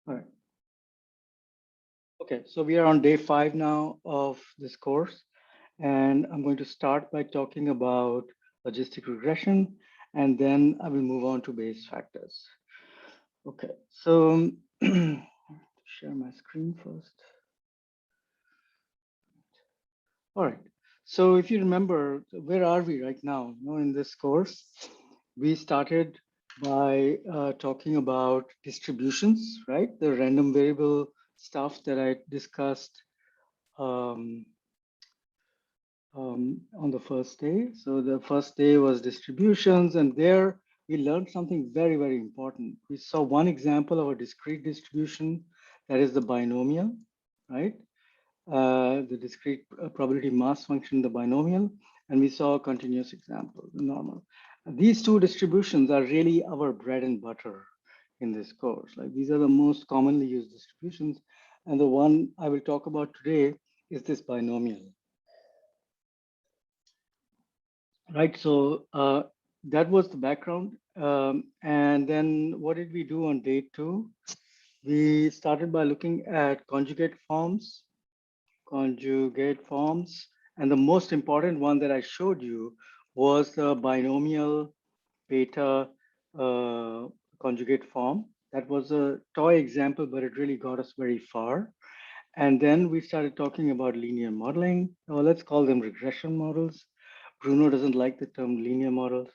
All right. Okay, so we are on day 5 now of this course, and I'm going to start by talking about logistic regression, and then I will move on to Bayes factors. Okay, so share my screen first. All right, so if you remember, where are we right now? In this course, we started by talking about distributions, right? The random variable stuff that I discussed on the first day. So the first day was distributions, and there we learned something very, very important. We saw one example of a discrete distribution, that is the binomial, right? The discrete probability mass function, the binomial, and we saw a continuous example, the normal. These two distributions are really our bread and butter in this course. Like, these are the most commonly used distributions, and the one I will talk about today is this binomial. Right, so that was the background. And then what did we do on day 2? We started by looking at conjugate forms, and the most important one that I showed you was the binomial beta conjugate form. That was a toy example, but it really got us very far. And then we started talking about linear modeling, or let's call them regression models. Bruno doesn't like the term linear models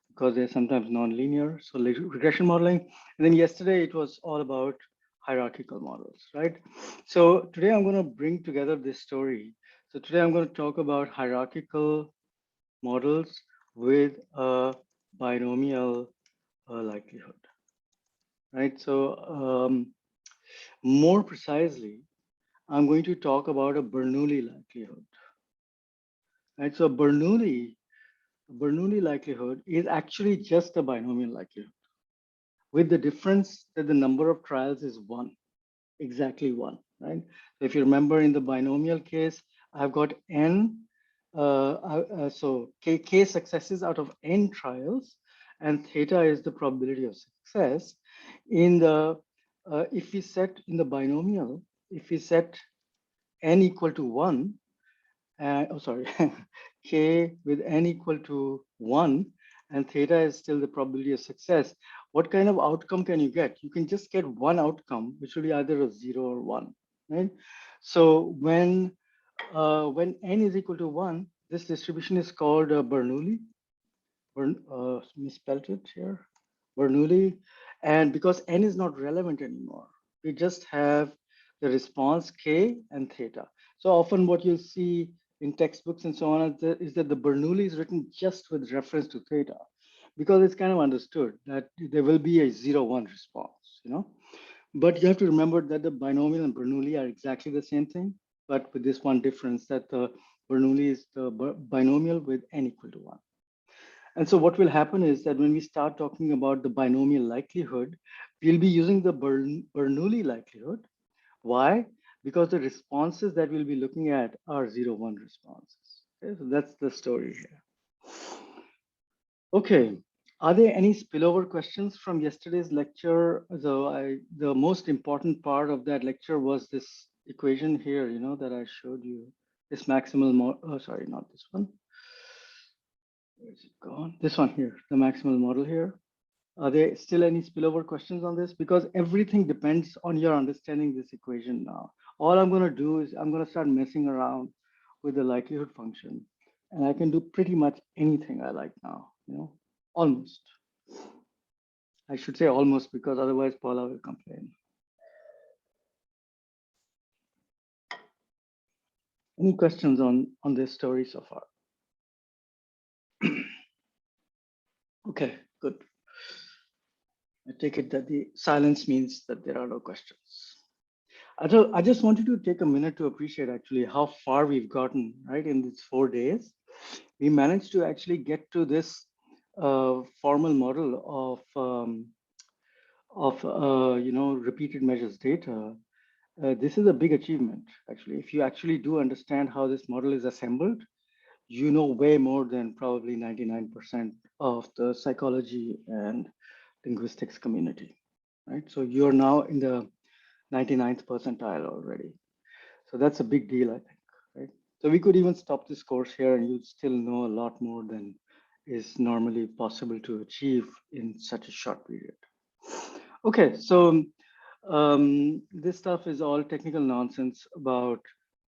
because they're sometimes non-linear. So regression modeling. And then yesterday it was all about hierarchical models, right? So today I'm going to bring together this story. So today I'm going to talk about hierarchical models with a binomial likelihood, right? So more precisely, I'm going to talk about a Bernoulli likelihood. Right, so Bernoulli likelihood is actually just a binomial likelihood, with the difference that the number of trials is 1, exactly 1, right? So if you remember in the binomial case, I've got n, so k successes out of n trials, and theta is the probability of success. In the if we set in the binomial, if we set n equal to 1, k with n equal to 1, and theta is still the probability of success, what kind of outcome can you get? You can just get one outcome, which will be either a 0 or 1, right? So when n is equal to 1, this distribution is called Bernoulli. Misspelled it here, Bernoulli. And because n is not relevant anymore, we just have the response k and theta. So often what you'll see in textbooks and so on is that the Bernoulli is written just with reference to theta, because it's kind of understood that there will be a 0-1 response, But you have to remember that the binomial and Bernoulli are exactly the same thing, but with this one difference, that the Bernoulli is the binomial with n equal to 1. And so what will happen is that when we start talking about the binomial likelihood, we'll be using the Bernoulli likelihood. Why? Because the responses that we'll be looking at are 0-1 responses. Okay, so that's the story here. Okay, are there any spillover questions from yesterday's lecture? The most important part of that lecture was this equation here, that I showed you. This maximal, sorry, not this one. Where's it gone? This one here, the maximal model here. Are there still any spillover questions on this? Because everything depends on your understanding this equation now. All I'm going to do is I'm going to start messing around with the likelihood function, and I can do pretty much anything I like now, almost. I should say almost, because otherwise Paula will complain. Any questions on this story so far? Okay, good. I take it that the silence means that there are no questions. I just wanted to take a minute to appreciate actually how far we've gotten, right, in these 4 days. We managed to actually get to this formal model of repeated measures data. This is a big achievement, actually. If you actually do understand how this model is assembled, you know way more than probably 99% of the psychology and linguistics community, right? So you're now in the 99th percentile already. So that's a big deal, I think, right? So we could even stop this course here and you'd still know a lot more than is normally possible to achieve in such a short period. Okay, so this stuff is all technical nonsense about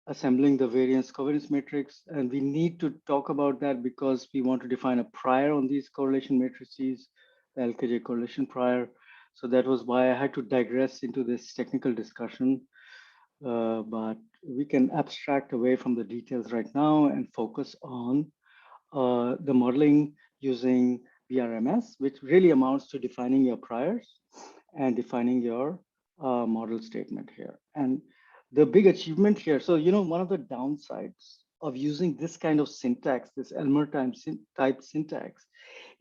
assembling the variance covariance matrix. And we need to talk about that because we want to define a prior on these correlation matrices, the LKJ correlation prior. So that was why I had to digress into this technical discussion. But we can abstract away from the details right now and focus on the modeling using VRMS, which really amounts to defining your priors and defining your model statement here. And the big achievement here, so one of the downsides of using this kind of syntax, this Elmer type syntax,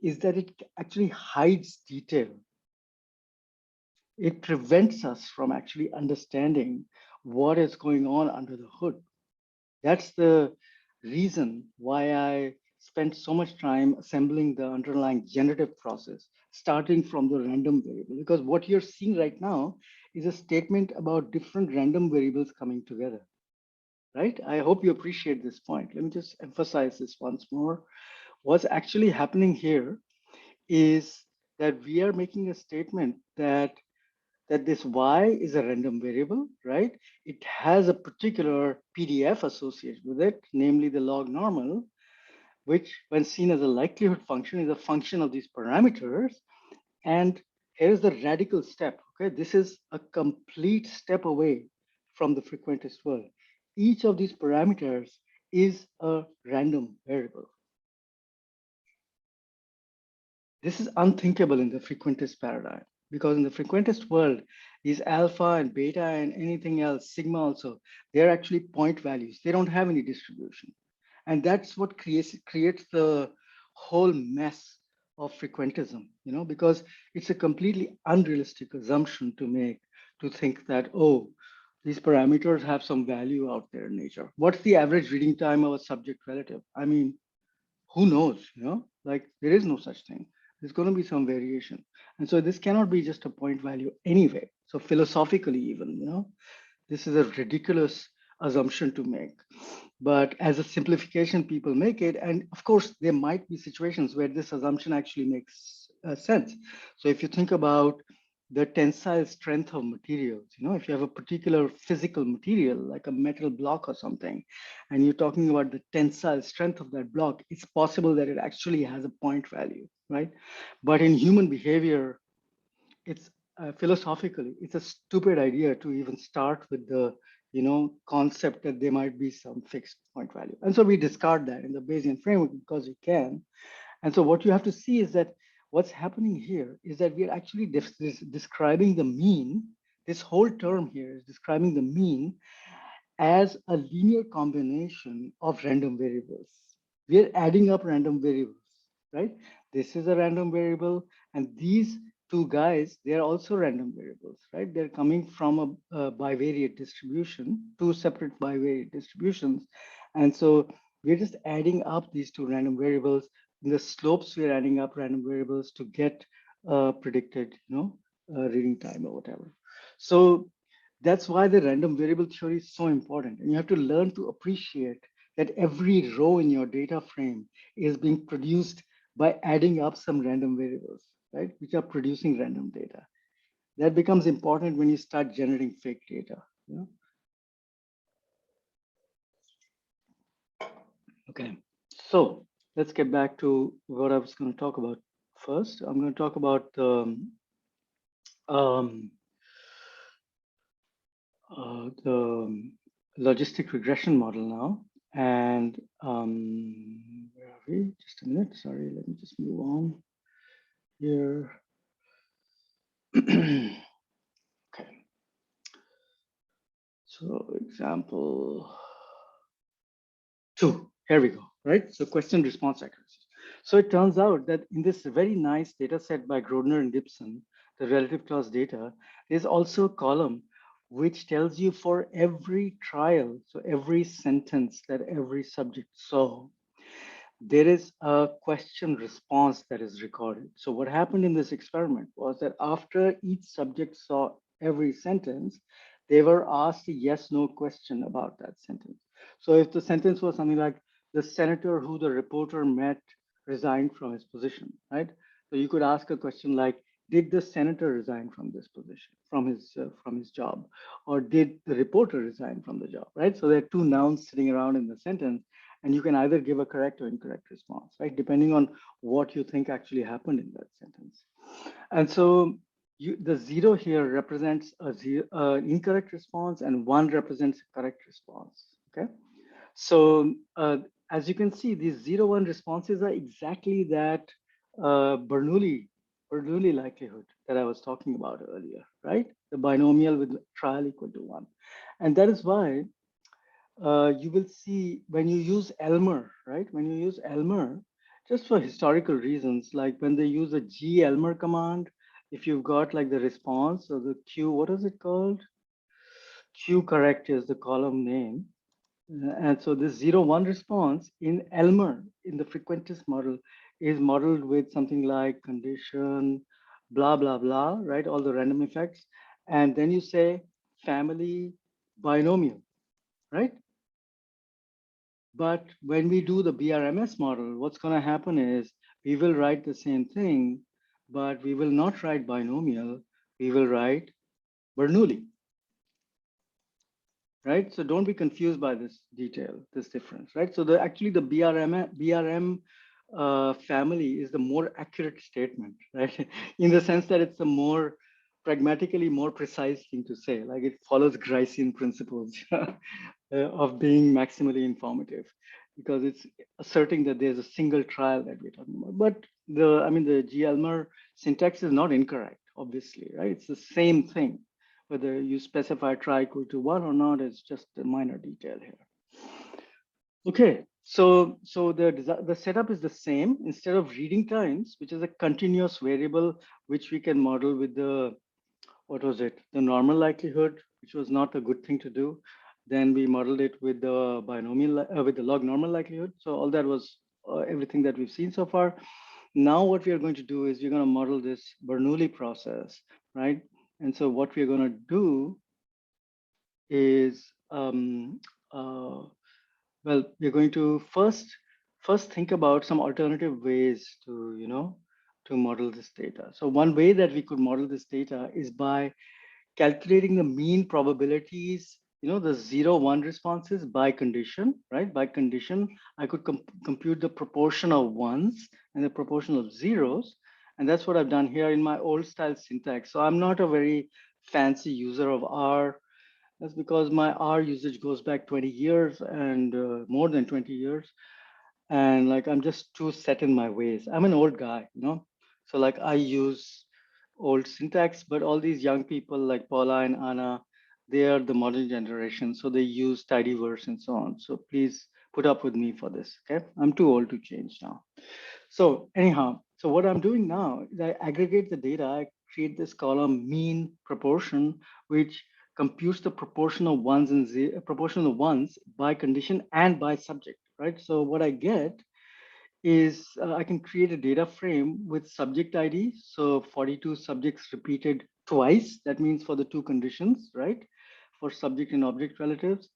is that it actually hides detail. It prevents us from actually understanding what is going on under the hood. That's the reason why I spent so much time assembling the underlying generative process, starting from the random variable, because what you're seeing right now is a statement about different random variables coming together, right? I hope you appreciate this point. Let me just emphasize this once more. What's actually happening here is that we are making a statement that this y is a random variable, right? It has a particular PDF associated with it, namely the log normal, which when seen as a likelihood function is a function of these parameters. And here's the radical step, okay? This is a complete step away from the frequentist world. Each of these parameters is a random variable. This is unthinkable in the frequentist paradigm, because in the frequentist world, these alpha and beta and anything else, sigma also, they're actually point values. They don't have any distribution. And that's what creates the whole mess of frequentism, because it's a completely unrealistic assumption to make, to think that, oh, these parameters have some value out there in nature. What's the average reading time of a subject relative? I mean, who knows, like there is no such thing. There's going to be some variation. And so this cannot be just a point value anyway. So philosophically even, this is a ridiculous assumption to make. But as a simplification, people make it. And of course, there might be situations where this assumption actually makes sense. So if you think about the tensile strength of materials, if you have a particular physical material, like a metal block or something, and you're talking about the tensile strength of that block, it's possible that it actually has a point value, right? But in human behavior, it's philosophically, it's a stupid idea to even start with the concept that there might be some fixed point value. And so we discard that in the Bayesian framework because we can. And so what you have to see is that what's happening here is that we are actually describing the mean. This whole term here is describing the mean as a linear combination of random variables. We are adding up random variables, right? This is a random variable, and these two guys, they are also random variables, right? They're coming from a bivariate distribution, two separate bivariate distributions. And so we're just adding up these two random variables. In the slopes, we're adding up random variables to get predicted, reading time or whatever. So that's why the random variable theory is so important. And you have to learn to appreciate that every row in your data frame is being produced by adding up some random variables, right? Which are producing random data. That becomes important when you start generating fake data. Okay, so let's get back to what I was going to talk about first. I'm going to talk about the logistic regression model now. And where are we? Just a minute. Sorry, let me just move on here. Okay. So example 2. Here we go. Right. So question response accuracy. So it turns out that in this very nice data set by Grodner and Gibson, the relative class data, there's also a column which tells you for every trial, so every sentence that every subject saw, there is a question response that is recorded. So what happened in this experiment was that after each subject saw every sentence, they were asked a yes no question about that sentence. So if the sentence was something like, the senator who the reporter met resigned from his position, right? So you could ask a question like, did the senator resign from this position, from his job, or did the reporter resign from the job, right? So there are two nouns sitting around in the sentence, and you can either give a correct or incorrect response, right? Depending on what you think actually happened in that sentence. And so the zero here represents an incorrect response, and one represents a correct response. Okay. So as you can see, these 0, 1 responses are exactly that Bernoulli likelihood that I was talking about earlier, right? The binomial with trial equal to 1. And that is why you will see when you use Elmer, right? When you use Elmer, just for historical reasons, like when they use a G Elmer command, if you've got like the response or the Q, what is it called? Q correct is the column name. And so this 0, 1 response in Elmer, in the frequentist model, is modeled with something like condition, blah, blah, blah, right? All the random effects. And then you say family binomial, right? But when we do the BRMS model, what's going to happen is we will write the same thing, but we will not write binomial. We will write Bernoulli, right? So don't be confused by this detail, this difference, right? So actually the BRM family is the more accurate statement, right? In the sense that it's a more pragmatically more precise thing to say, like it follows Gricean principles of being maximally informative, because it's asserting that there's a single trial that we're talking about. But the G. Elmer syntax is not incorrect, obviously, right? It's the same thing. Whether you specify try equal to 1 or not is just a minor detail here. Okay, so the setup is the same. Instead of reading times, which is a continuous variable, which we can model with the, what was it? The normal likelihood, which was not a good thing to do. Then we modeled it with the binomial, with the log normal likelihood. So all that was everything that we've seen so far. Now what we are going to do is we're going to model this Bernoulli process, right? And so what we're going to do is, well, we're going to first think about some alternative ways to, to model this data. So one way that we could model this data is by calculating the mean probabilities, the 0, 1 responses by condition, right? By condition, I could compute the proportion of ones and the proportion of zeros. And that's what I've done here in my old style syntax. So I'm not a very fancy user of R. That's because my R usage goes back 20 years and more than 20 years. And like, I'm just too set in my ways. I'm an old guy, So like I use old syntax, but all these young people like Paula and Anna, they are the modern generation. So they use tidyverse and so on. So please put up with me for this, okay? I'm too old to change now. So anyhow, so what I'm doing now is I aggregate the data, I create this column mean proportion, which computes the proportion of ones and proportion of ones by condition and by subject, right? So what I get is I can create a data frame with subject ID. So 42 subjects repeated twice. That means for the two conditions, right? For subject and object relatives,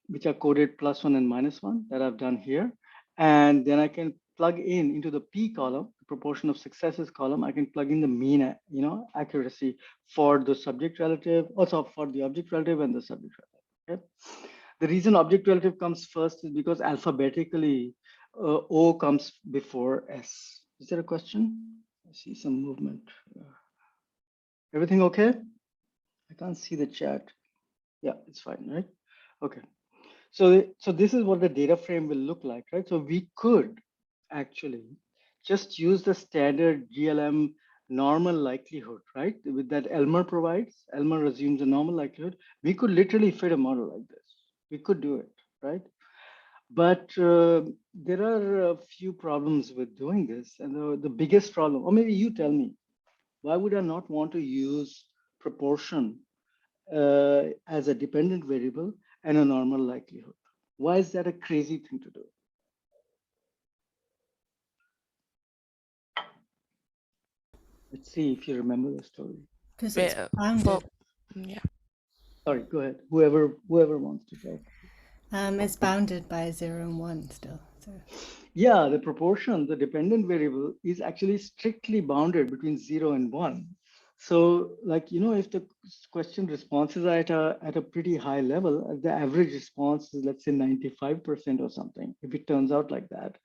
which are coded +1 and -1 that I've done here. And then I can plug in into the P column, the proportion of successes column. I can plug in the mean, accuracy for the subject relative, also for the object relative and the subject relative. Okay? The reason object relative comes first is because alphabetically O comes before S. Is there a question? I see some movement. Everything okay? I can't see the chat. Yeah, it's fine, right? Okay. So this is what the data frame will look like, right? So we could actually just use the standard GLM normal likelihood, right? With that Elmer provides, Elmer assumes a normal likelihood. We could literally fit a model like this. We could do it, right? But there are a few problems with doing this. And the biggest problem, or maybe you tell me, why would I not want to use proportion as a dependent variable and a normal likelihood? Why is that a crazy thing to do? Let's see if you remember the story. Because it's bounded. Yeah. Sorry, go ahead. Whoever wants to take. It's bounded by 0 and 1 still. So Yeah, the proportion, the dependent variable is actually strictly bounded between 0 and 1. So like, if the question responses are at a pretty high level, the average response is, let's say, 95% or something, if it turns out like that,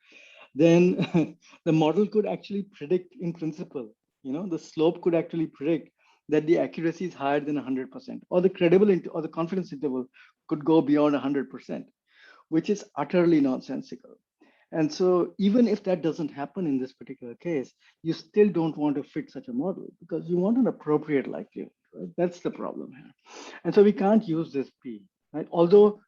then the model could actually predict in principle, the slope could actually predict that the accuracy is higher than 100%, or the or the confidence interval could go beyond 100%, which is utterly nonsensical. And so even if that doesn't happen in this particular case, you still don't want to fit such a model because you want an appropriate likelihood, right? That's the problem here. And so we can't use this P, right? Although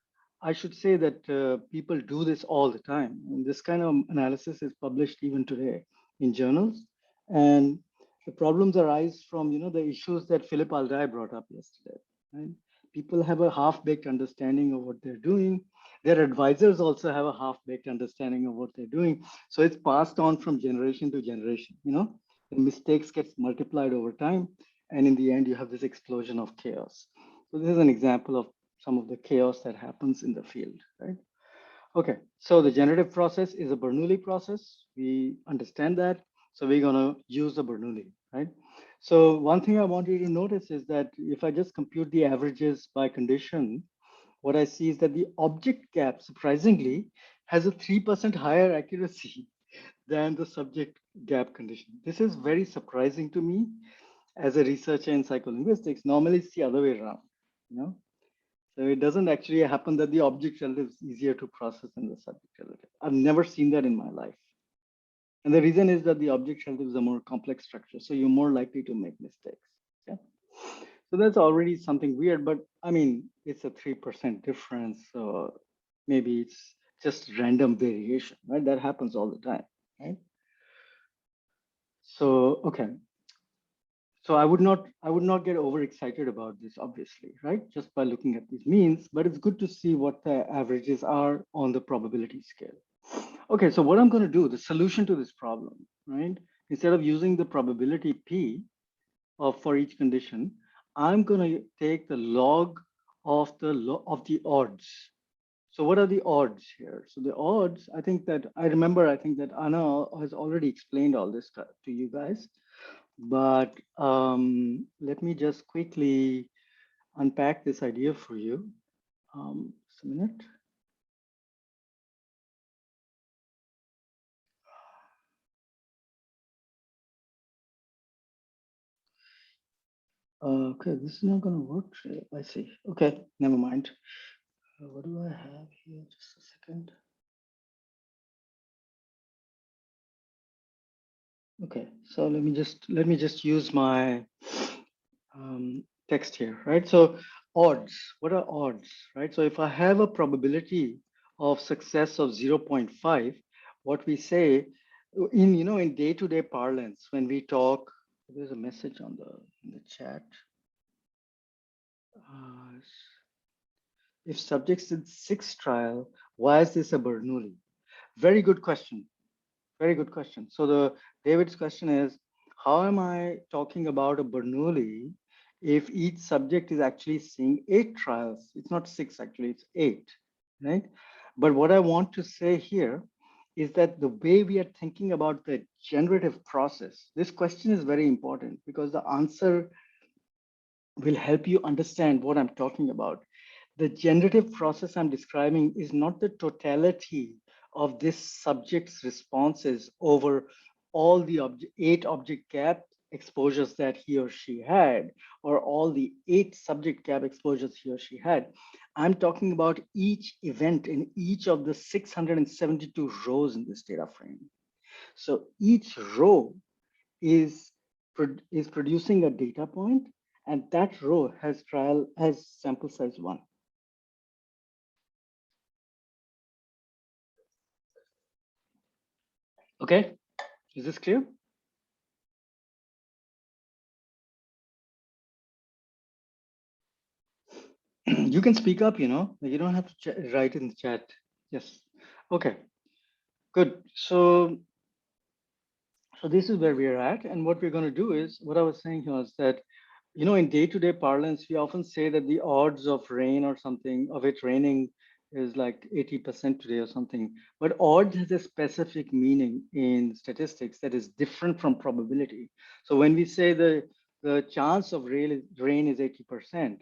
I should say that people do this all the time. And this kind of analysis is published even today in journals. And the problems arise from, the issues that Philip Alday brought up yesterday, right? People have a half-baked understanding of what they're doing. Their advisors also have a half-baked understanding of what they're doing. So it's passed on from generation to generation. The mistakes get multiplied over time. And in the end, you have this explosion of chaos. So this is an example of some of the chaos that happens in the field, right? Okay, so the generative process is a Bernoulli process. We understand that. So we're gonna use the Bernoulli, right? So one thing I want you to notice is that if I just compute the averages by condition, what I see is that the object gap, surprisingly, has a 3% higher accuracy than the subject gap condition. This is very surprising to me as a researcher in psycholinguistics. Normally it's the other way around, you know? So it doesn't actually happen that the object relative is easier to process than the subject relative. I've never seen that in my life. And the reason is that the object relative is a more complex structure, so you're more likely to make mistakes. Yeah. So that's already something weird, but I mean, it's a 3% difference. So maybe it's just random variation, right? That happens all the time, right? So, okay. So I would not get overexcited about this, obviously, right? Just by looking at these means, but it's good to see what the averages are on the probability scale. Okay, so what I'm going to do, the solution to this problem, right? Instead of using the probability P for each condition, I'm going to take the log of the odds. So what are the odds here? So the odds, I think that Anna has already explained all this to you guys. But let me just quickly unpack this idea for you. Just a minute. Okay, this is not going to work. I see. Okay, never mind. What do I have here? Just a second. Okay, so let me just use my text here, right? So odds, what are odds, right? So if I have a probability of success of 0.5, what we say in day-to-day parlance, when we talk, there's a message in the chat. Uh, if subjects did 6 trial, why is this a Bernoulli? Very good question. Very good question. So David's question is, how am I talking about a Bernoulli if each subject is actually seeing 8 trials? It's not 6 actually, it's 8, right? But what I want to say here is that the way we are thinking about the generative process, this question is very important because the answer will help you understand what I'm talking about. The generative process I'm describing is not the totality of this subject's responses over all the 8 object gap exposures that he or she had, or all the 8 subject gap exposures he or she had. I'm talking about each event in each of the 672 rows in this data frame. So each row is producing a data point, and that row has sample size 1. Okay, is this clear? You can speak up, you don't have to write in the chat. Yes. Okay, good. So this is where we're at. And what we're going to do is, what I was saying here is that In day-to-day parlance, we often say that the odds of rain or something, of it raining is like 80% today or something. But odds has a specific meaning in statistics that is different from probability. So when we say the chance of rain is 80%,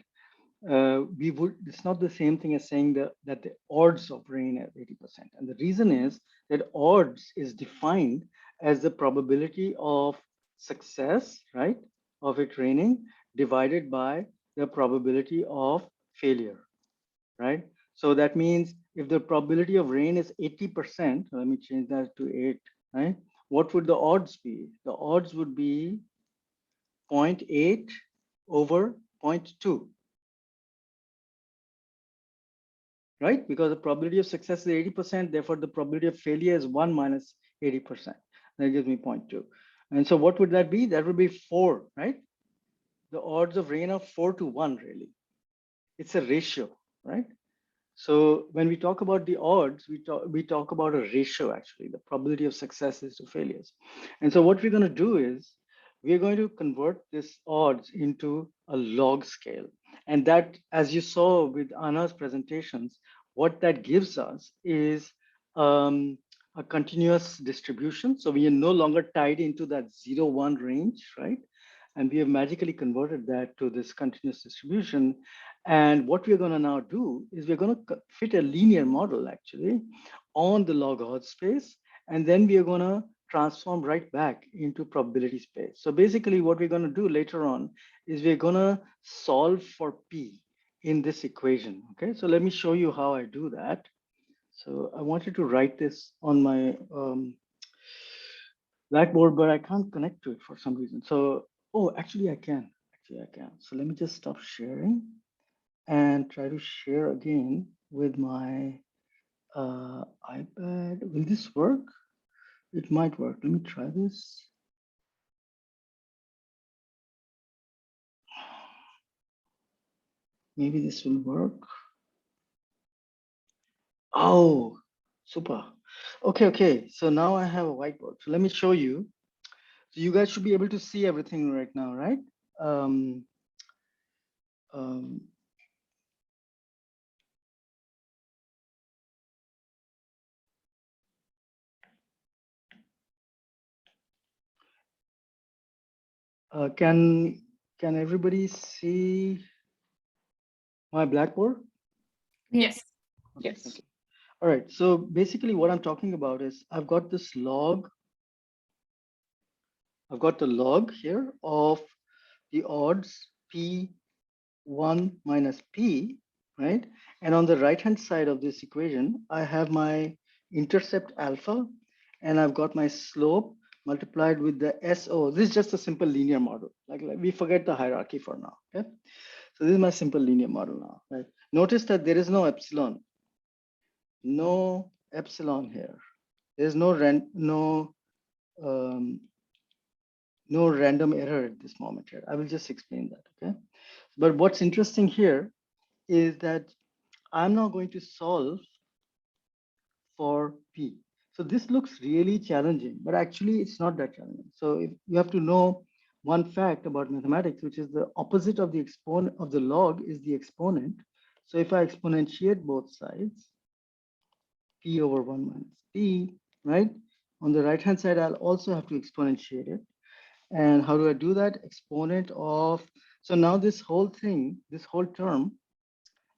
it's not the same thing as saying that the odds of rain are 80%. And the reason is that odds is defined as the probability of success, right, of it raining divided by the probability of failure, right? So that means if the probability of rain is 80%, let me change that to 8, right? What would the odds be? The odds would be 0.8 over zero point 0.2, right? Because the probability of success is 80%, therefore the probability of failure is 1 minus 80%. That gives me 0.2. And so what would that be? That would be 4, right? The odds of rain are 4 to 1, really. It's a ratio, right? So when we talk about the odds, we talk about a ratio, actually, the probability of successes to failures. And so what we're going to do is we're going to convert this odds into a log scale. And that, as you saw with Anna's presentations, what that gives us is a continuous distribution. So we are no longer tied into that 0, 1 range, right? And we have magically converted that to this continuous distribution. And what we're going to now do is we're going to fit a linear model actually on the log odds space. And then we are going to transform right back into probability space. So basically what we're going to do later on is we're going to solve for P in this equation. Okay, so let me show you how I do that. So I wanted to write this on my Blackboard, but I can't connect to it for some reason. So, oh, actually I can. Actually I can. So let me just stop sharing and try to share again with my iPad. Will this work? It might work. Let me try this. Maybe this will work. Oh, super. Okay. So now I have a whiteboard. So let me show you. So you guys should be able to see everything right now, right? Um, um, can everybody see my Blackboard? Yes. Okay, Yes. thank you. All right, so basically what I'm talking about is I've got this log. I've got the log here of the odds P1 minus P, right? And on the right-hand side of this equation, I have my intercept alpha, and I've got my slope multiplied with the SO. This is just a simple linear model. Like we forget the hierarchy for now, okay? So this is my simple linear model now, right? Notice that there is no epsilon here. There's no um, no random error at this moment here. I will just explain that, okay? But what's interesting here is that I'm now going to solve for P. So this looks really challenging, but actually it's not that challenging. So if you have to know one fact about mathematics, which is the opposite of the exponent of the log is the exponent. So if I exponentiate both sides, P over 1 minus P, right? On the right-hand side, I'll also have to exponentiate it. And how do I do that? Exponent of, so now this whole thing, this whole term,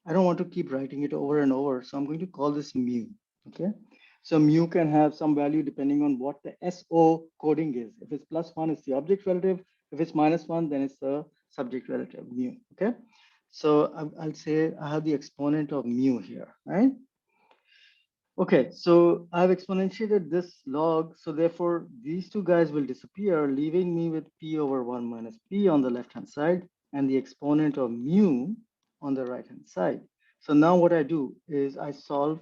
I don't want to keep writing it over and over. So I'm going to call this mu, okay? So mu can have some value depending on what the SO coding is. If it's +1, it's the object relative. If it's -1, then it's the subject relative, mu, okay? So I'll say I have the exponent of mu here, right? Okay, so I've exponentiated this log, so therefore these two guys will disappear, leaving me with P over 1 minus P on the left-hand side and the exponent of mu on the right-hand side. So now what I do is I solve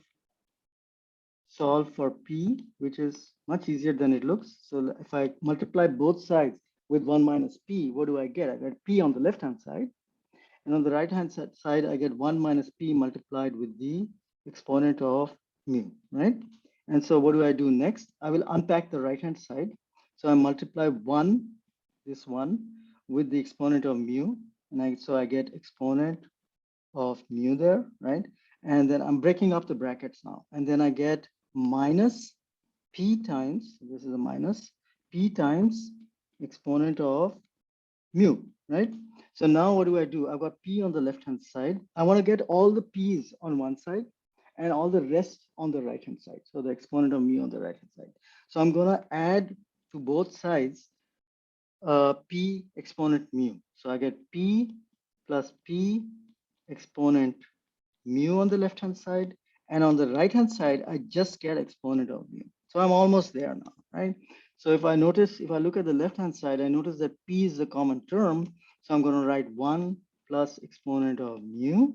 for P, which is much easier than it looks. So if I multiply both sides with 1 minus P, what do I get? I get P on the left-hand side. And on the right-hand side, I get 1 minus P multiplied with the exponent of mu, right? And so what do I do next? I will unpack the right-hand side. So I multiply 1, this 1, with the exponent of mu, and so I get exponent of mu there, right? And then I'm breaking up the brackets now, and then I get minus p times, this is a minus, p times exponent of mu, right? So now what do? I've got p on the left-hand side. I want to get all the p's on one side and all the rest on the right-hand side. So the exponent of mu on the right-hand side. So I'm going to add to both sides p exponent mu. So I get p plus p exponent mu on the left-hand side, and on the right-hand side, I just get exponent of mu. So I'm almost there now, right? So if I look at the left-hand side, I notice that p is the common term. So I'm going to write 1 plus exponent of mu,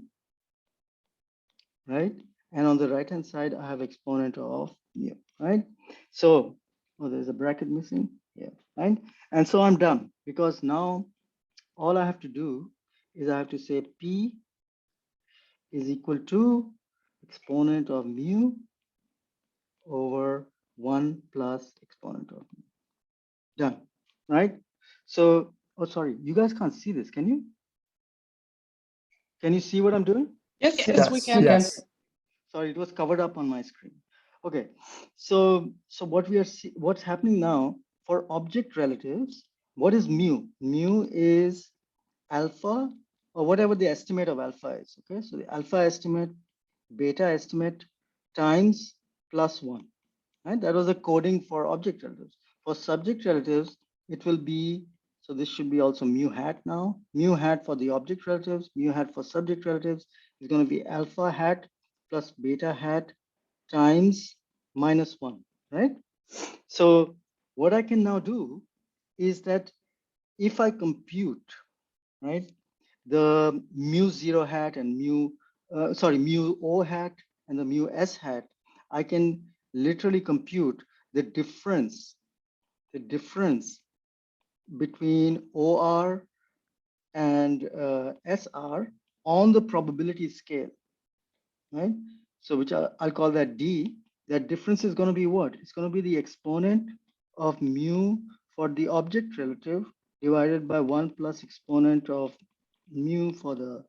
right? And on the right-hand side, I have exponent of mu, right? So, oh, there's a bracket missing, yeah, right? And so I'm done, because now all I have to do is I have to say p is equal to exponent of mu over 1 plus exponent of mu. Done, right? So, oh, sorry, you guys can't see this, can you? Can you see what I'm doing? Yes, we can. Yes. Sorry, it was covered up on my screen. Okay, so what's happening now for object relatives? What is mu? Mu is alpha, or whatever the estimate of alpha is. Okay, so the alpha estimate, beta estimate times plus 1. Right? That was the coding for object relatives. For subject relatives, it will be, so this should be also mu hat now. Mu hat for the object relatives, mu hat for subject relatives is going to be alpha hat plus beta hat times minus 1, right? So what I can now do is that if I compute, right, the mu 0 hat and mu o hat and the mu s hat, I can literally compute the difference between OR and SR on the probability scale, right? So which I'll call that D. That difference is going to be what? It's going to be the exponent of mu for the object relative divided by 1 plus exponent of mu for the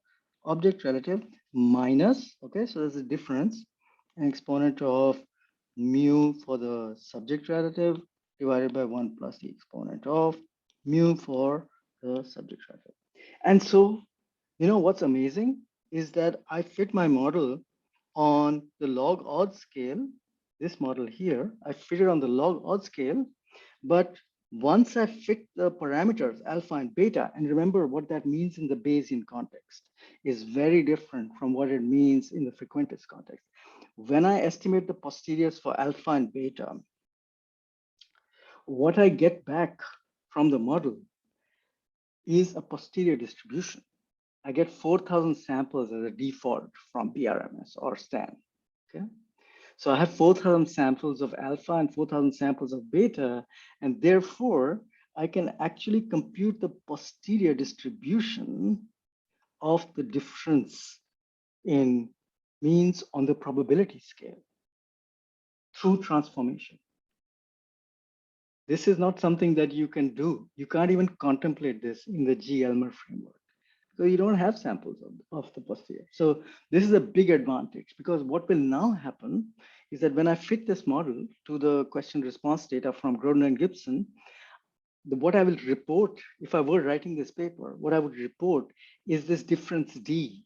object relative minus, okay, so there's a difference, an exponent of mu for the subject relative divided by 1 plus the exponent of mu for the subject relative. And so, you know, what's amazing is that I fit my model on the log odd scale, this model here, I fit it on the log odd scale, but once I fit the parameters alpha and beta, and remember what that means in the Bayesian context is very different from what it means in the frequentist context. When I estimate the posteriors for alpha and beta, what I get back from the model is a posterior distribution. I get 4,000 samples as a default from PRMS or STAN, okay? So I have 4,000 samples of alpha and 4,000 samples of beta, and therefore I can actually compute the posterior distribution of the difference in means on the probability scale through transformation. This is not something that you can do. You can't even contemplate this in the G-Elmer framework. So you don't have samples of the posterior. So this is a big advantage, because what will now happen is that when I fit this model to the question response data from Grodin and Gibson, what I will report, if I were writing this paper, what I would report is this difference D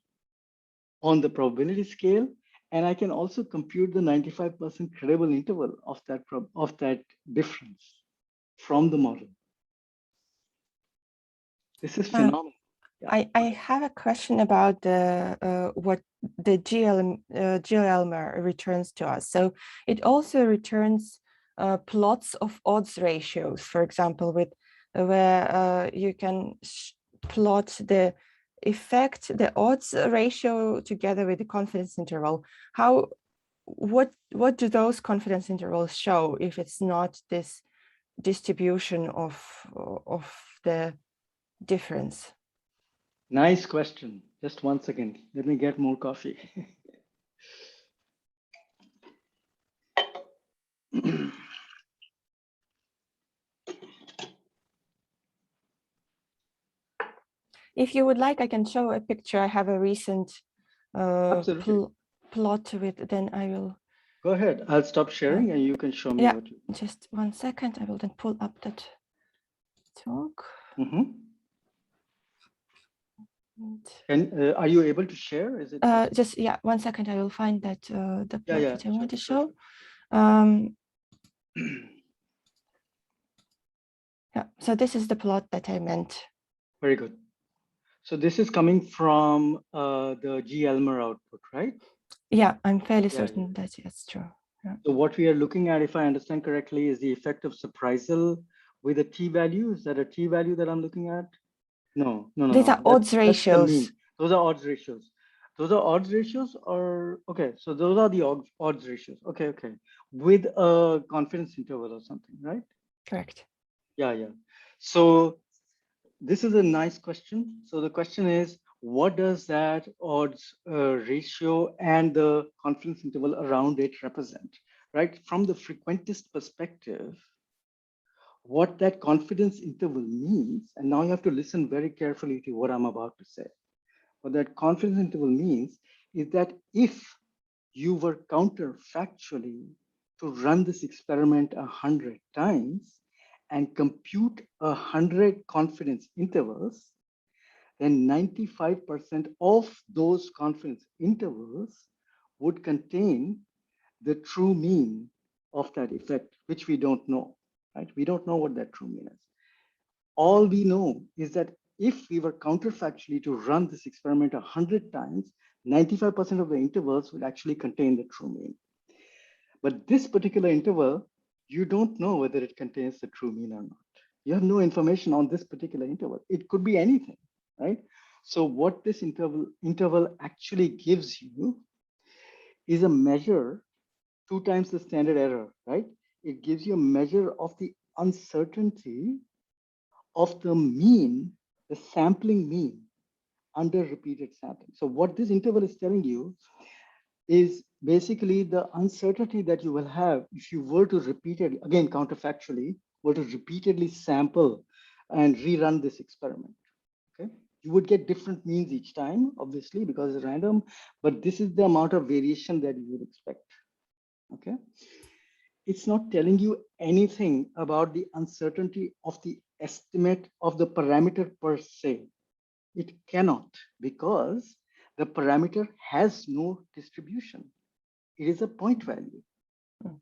on the probability scale. And I can also compute the 95% credible interval of that difference from the model. This is phenomenal. Yeah. I have a question about what the GLMR returns to us. So it also returns plots of odds ratios, for example, with where you can plot the effect, the odds ratio together with the confidence interval. What do those confidence intervals show if it's not this distribution of the difference? Nice question. Just 1 second. Let me get more coffee. If you would like, I can show a picture. I have a recent Absolutely. plot with, then I will. Go ahead. I'll stop sharing and you can show me Yeah, what you. just 1 second. I will then pull up that talk. And are you able to share? Is it just, yeah, 1 second. I will find that the plot which I want to show. Yeah, so this is the plot that I meant. Very good. So this is coming from the G. Elmer output, right? Yeah, I'm fairly certain that it's true. Yeah. So what we are looking at, if I understand correctly, is the effect of surprisal with a t-value. Is that a t-value that I'm looking at? No. These are odds ratios. That's the mean. Those are odds ratios. Those are odds ratios, or okay. So those are the odds ratios. Okay. With a confidence interval or something, right? Correct. Yeah. So this is a nice question. So the question is, what does that odds ratio and the confidence interval around it represent, right? From the frequentist perspective, what that confidence interval means, and now you have to listen very carefully to what I'm about to say. What that confidence interval means is that if you were counterfactually to run this experiment 100 times and compute 100 confidence intervals, then 95% of those confidence intervals would contain the true mean of that effect, which we don't know, right? We don't know what that true mean is. All we know is that if we were counterfactually to run this experiment 100 times, 95% of the intervals would actually contain the true mean. But this particular interval, you don't know whether it contains the true mean or not. You have no information on this particular interval. It could be anything, right? So what this interval actually gives you is a measure 2 times the standard error, right? It gives you a measure of the uncertainty of the mean, the sampling mean under repeated sampling. So what this interval is telling you is basically the uncertainty that you will have if you were to repeatedly, again, counterfactually, were to repeatedly sample and rerun this experiment, okay? You would get different means each time, obviously, because it's random, but this is the amount of variation that you would expect, okay? It's not telling you anything about the uncertainty of the estimate of the parameter per se. It cannot, because the parameter has no distribution. It is a point value.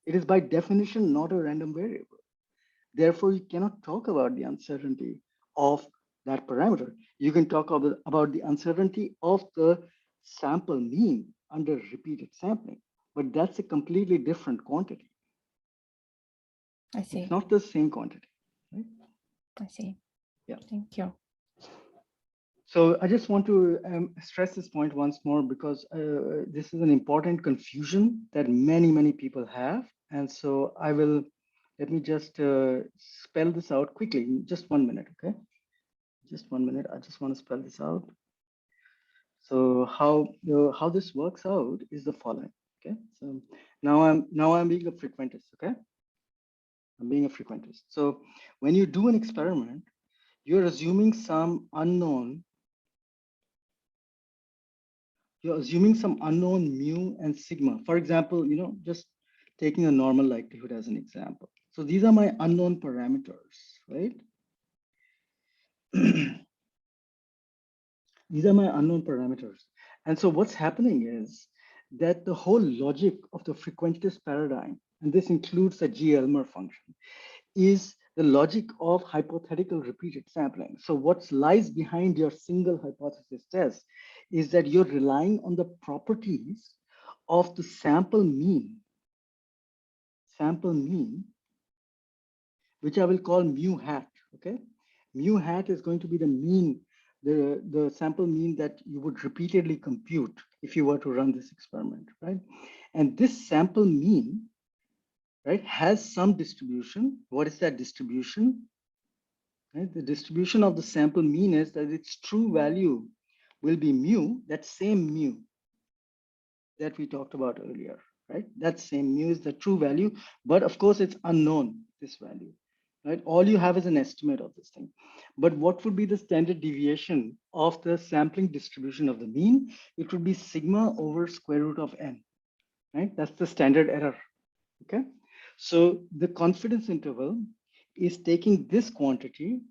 It is by definition not a random variable. Therefore, you cannot talk about the uncertainty of that parameter. You can talk about the uncertainty of the sample mean under repeated sampling, but that's a completely different quantity. I see. It's not the same quantity, right? I see. Yeah. Thank you. So I just want to stress this point once more, because this is an important confusion that many people have. And so let me just spell this out quickly in just 1 minute, okay? Just 1 minute, I just want to spell this out. So how this works out is the following, okay? So now I'm being a frequentist, okay? I'm being a frequentist. So when you do an experiment, you're assuming some unknown mu and sigma. For example, just taking a normal likelihood as an example. So these are my unknown parameters, right? These are my unknown parameters. And so what's happening is that the whole logic of the frequentist paradigm, and this includes the G-Elmer function, is the logic of hypothetical repeated sampling. So what lies behind your single hypothesis test is that you're relying on the properties of the sample mean, which I will call mu hat, okay? Mu hat is going to be the mean, the sample mean that you would repeatedly compute if you were to run this experiment, right? And this sample mean, right, has some distribution. What is that distribution? Right? The distribution of the sample mean is that its true value will be mu, that same mu that we talked about earlier, right? That same mu is the true value, but of course it's unknown, this value. right? All you have is an estimate of this thing. But what would be the standard deviation of the sampling distribution of the mean? It would be sigma over square root of n, right? That's the standard error, okay? So the confidence interval is taking this quantity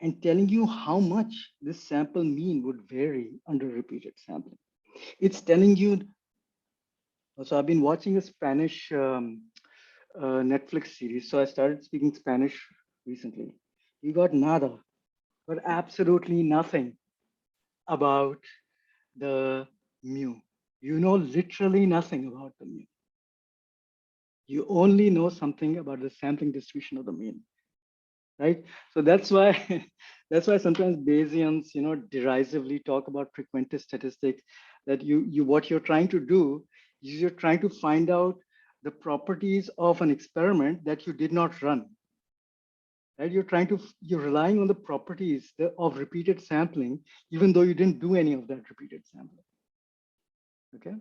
and telling you how much this sample mean would vary under repeated sampling. It's telling you, so I've been watching a Spanish Netflix series. So I started speaking Spanish recently. You got nada, but absolutely nothing about the mu. You know literally nothing about the mu. You only know something about the sampling distribution of the mean, right? So that's why that's why sometimes Bayesians, derisively talk about frequentist statistics. That you what you're trying to do is you're trying to find out the properties of an experiment that you did not run, right? You're relying on the properties of repeated sampling, even though you didn't do any of that repeated sampling. Okay.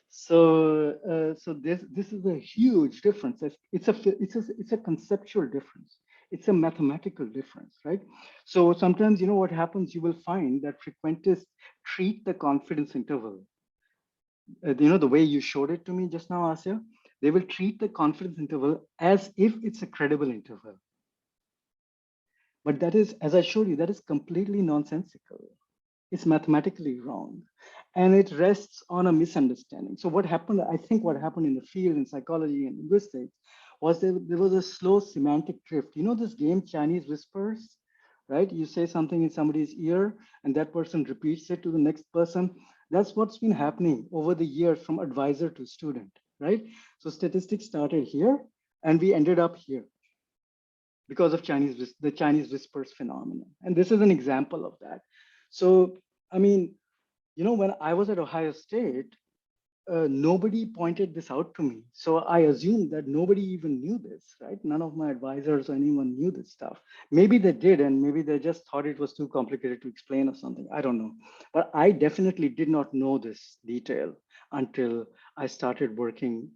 So this is a huge difference. It's a conceptual difference. It's a mathematical difference, right? So sometimes, what happens, you will find that frequentists treat the confidence interval, the way you showed it to me just now, Asya, they will treat the confidence interval as if it's a credible interval. But that is, as I showed you, that is completely nonsensical. It's mathematically wrong. And it rests on a misunderstanding. So what happened, I think what happened in the field in psychology and linguistics was there was a slow semantic drift. You know this game, Chinese whispers, right? You say something in somebody's ear and that person repeats it to the next person. That's what's been happening over the years from advisor to student, right? So statistics started here and we ended up here because of the Chinese whispers phenomenon. And this is an example of that. So, I mean, when I was at Ohio State, nobody pointed this out to me. So I assumed that nobody even knew this, right? None of my advisors or anyone knew this stuff. Maybe they did, and maybe they just thought it was too complicated to explain or something. I don't know. But I definitely did not know this detail until I started working,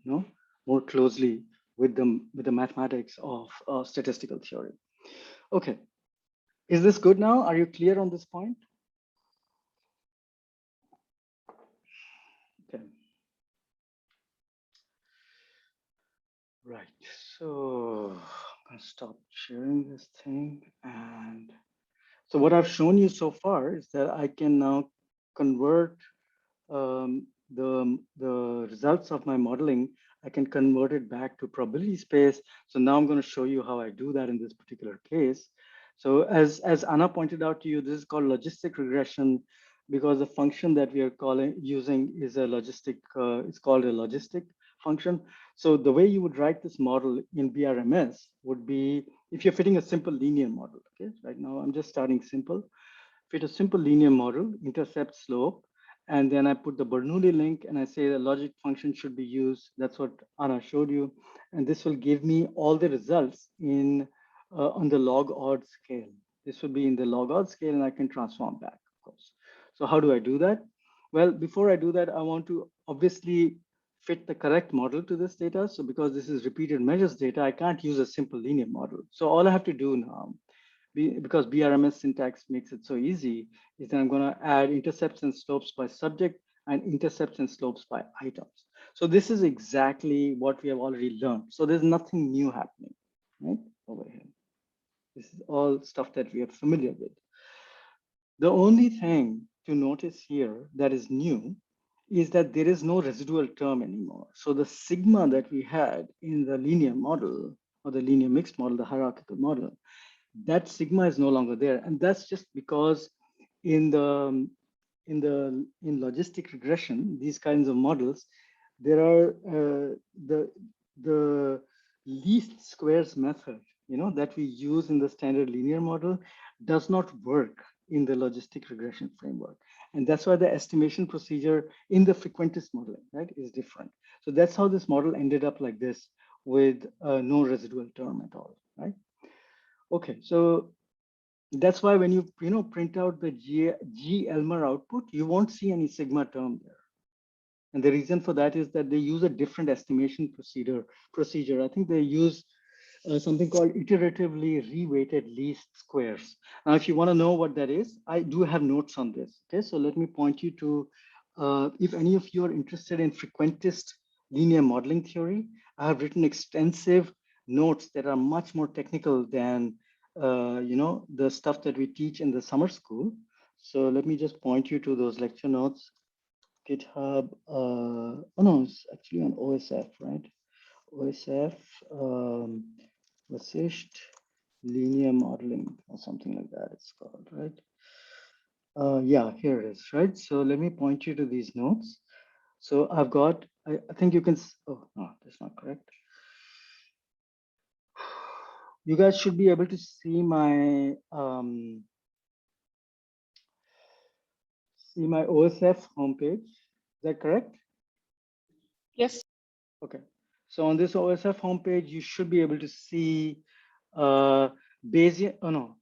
more closely with the mathematics of statistical theory. Okay, is this good now? Are you clear on this point? Okay. Right, so I'm gonna stop sharing this thing. And so what I've shown you so far is that I can now convert the results of my modeling. I can convert it back to probability space. So now I'm going to show you how I do that in this particular case. So as Anna pointed out to you, this is called logistic regression because the function that we are using is a logistic, it's called a logistic function. So the way you would write this model in BRMS would be if you're fitting a simple linear model, okay? Right now I'm just starting simple. Fit a simple linear model, intercept slope, and then I put the Bernoulli link and I say the logic function should be used. That's what Anna showed you. And this will give me all the results in on the log odd scale. This will be in the log odd scale and I can transform back, of course. So how do I do that? Well, before I do that, I want to obviously fit the correct model to this data. So because this is repeated measures data, I can't use a simple linear model. So all I have to do now, because BRMS syntax makes it so easy, is that I'm going to add intercepts and slopes by subject and intercepts and slopes by items. So this is exactly what we have already learned. So there's nothing new happening, right, over here. This is all stuff that we are familiar with. The only thing to notice here that is new is that there is no residual term anymore. So the sigma that we had in the linear model or the linear mixed model, the hierarchical model, that sigma is no longer there. And that's just because in logistic regression, these kinds of models, there are the least squares method, that we use in the standard linear model does not work in the logistic regression framework. And that's why the estimation procedure in the frequentist modeling, right, is different. So that's how this model ended up like this with no residual term at all, right? Okay, so that's why when you print out the G Elmer output, you won't see any sigma term there. And the reason for that is that they use a different estimation procedure. I think they use something called iteratively reweighted least squares. Now, if you want to know what that is, I do have notes on this. Okay, so let me point you to, if any of you are interested in frequentist linear modeling theory, I have written extensive notes that are much more technical than the stuff that we teach in the summer school. So let me just point you to those lecture notes. GitHub, oh no, it's actually on OSF, right? OSF, Vasisht linear modeling or something like that it's called, right? Yeah, here it is, right? So let me point you to these notes. So I've got, I think you can, oh, no, that's not correct. You guys should be able to see my OSF homepage. Is that correct? Yes. Okay. So on this OSF homepage, you should be able to see Bayesian. Oh no,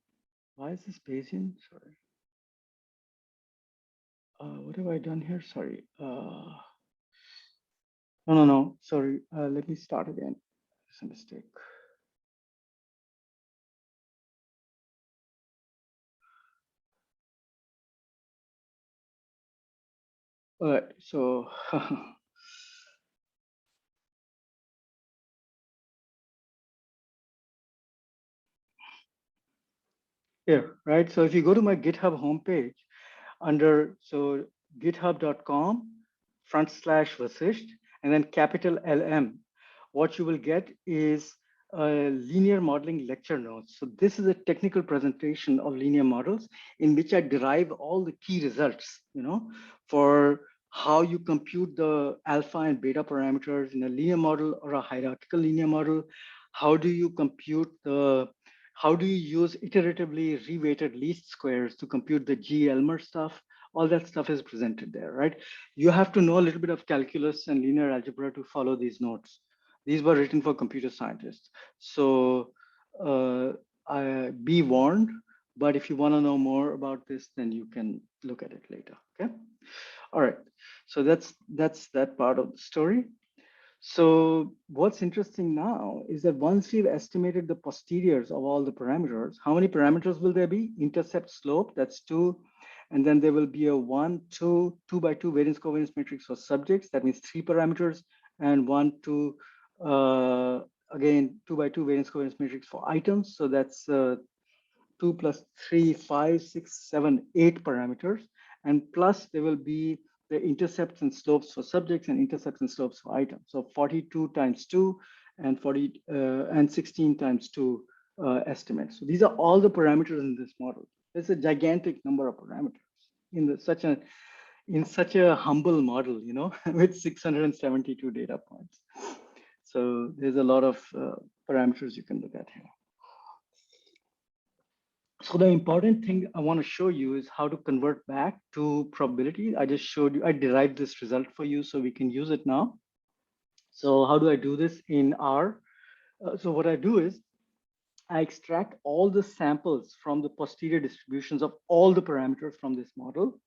why is this Bayesian? Sorry. What have I done here? Sorry. No. Sorry. Let me start again. It's a mistake. All right. So here, right? So if you go to my GitHub homepage under github.com/Vasisht and then capital LM, what you will get is linear modeling lecture notes. So this is a technical presentation of linear models in which I derive all the key results, for how you compute the alpha and beta parameters in a linear model or a hierarchical linear model. How do you how do you use iteratively reweighted least squares to compute the G-Elmer stuff? All that stuff is presented there, right? You have to know a little bit of calculus and linear algebra to follow these notes. These were written for computer scientists. So be warned, but if you want to know more about this, then you can look at it later, okay? All right, so that's that part of the story. So what's interesting now is that once we've estimated the posteriors of all the parameters, how many parameters will there be? Intercept, slope, that's 2. And then there will be a 1, 2, 2 by 2 variance covariance matrix for subjects. That means 3 parameters, and 1, 2, again, 2 by 2 variance covariance matrix for items. So that's 2 plus 3, 5, 6, 7, 8 parameters. And plus there will be the intercepts and slopes for subjects and intercepts and slopes for items. So 42 times 2 and 16 times 2 estimates. So these are all the parameters in this model. It's a gigantic number of parameters in such a humble model, with 672 data points. So there's a lot of parameters you can look at here. So the important thing I want to show you is how to convert back to probability. I just showed you, I derived this result for you so we can use it now. So how do I do this in R? So what I do is I extract all the samples from the posterior distributions of all the parameters from this model.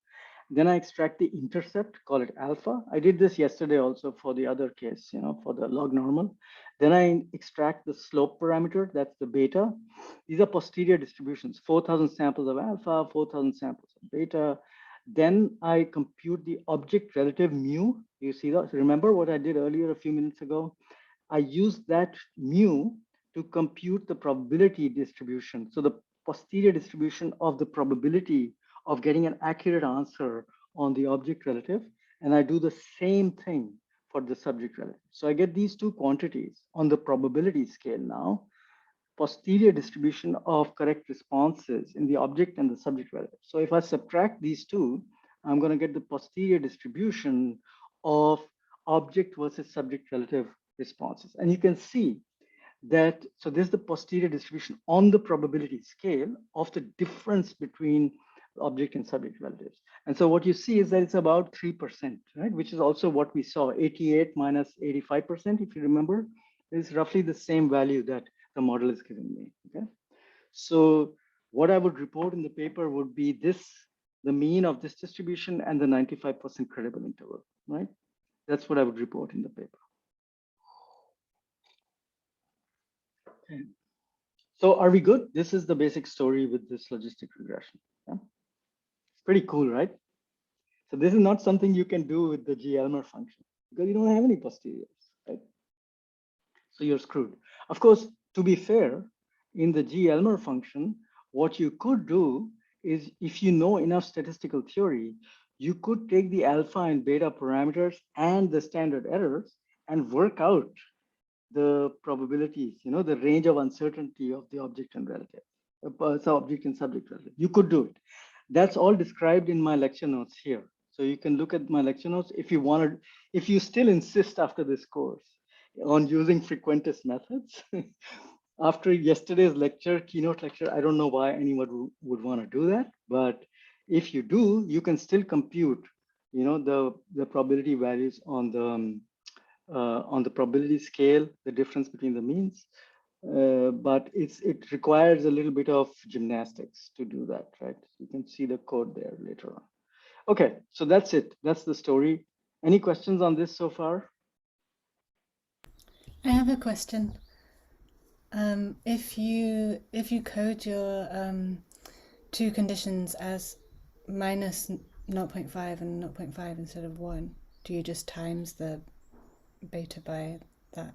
Then I extract the intercept, call it alpha. I did this yesterday also for the other case, for the log normal. Then I extract the slope parameter, that's the beta. These are posterior distributions, 4,000 samples of alpha, 4,000 samples of beta. Then I compute the object relative mu. You see that? Remember what I did earlier a few minutes ago? I use that mu to compute the probability distribution. So the posterior distribution of the probability of getting an accurate answer on the object relative. And I do the same thing for the subject relative. So I get these two quantities on the probability scale now, posterior distribution of correct responses in the object and the subject relative. So if I subtract these two, I'm going to get the posterior distribution of object versus subject relative responses. And you can see that, so this is the posterior distribution on the probability scale of the difference between object and subject relatives. And so what you see is that it's about 3%, right? Which is also what we saw, 88 minus 85%, if you remember, is roughly the same value that the model is giving me, okay? So what I would report in the paper would be this, the mean of this distribution and the 95% credible interval, right? That's what I would report in the paper. Okay. So are we good? This is the basic story with this logistic regression. Yeah? It's pretty cool, right? So this is not something you can do with the G-Elmer function because you don't have any posteriors, right? So you're screwed. Of course, to be fair, in the G-Elmer function, what you could do is if you know enough statistical theory, you could take the alpha and beta parameters and the standard errors and work out the probabilities, the range of uncertainty of the object and relative, so object and subject relative. You could do it. That's all described in my lecture notes here. So you can look at my lecture notes if you wanted, if you still insist after this course on using frequentist methods. After yesterday's lecture, keynote lecture, I don't know why anyone would want to do that, but if you do, you can still compute, the probability values on the probability scale, the difference between the means. But it requires a little bit of gymnastics to do that, right? You can see the code there later on. Okay, so that's it. That's the story. Any questions on this so far? I have a question. If you code your two conditions as minus 0.5 and 0.5 instead of 1, do you just times the beta by that?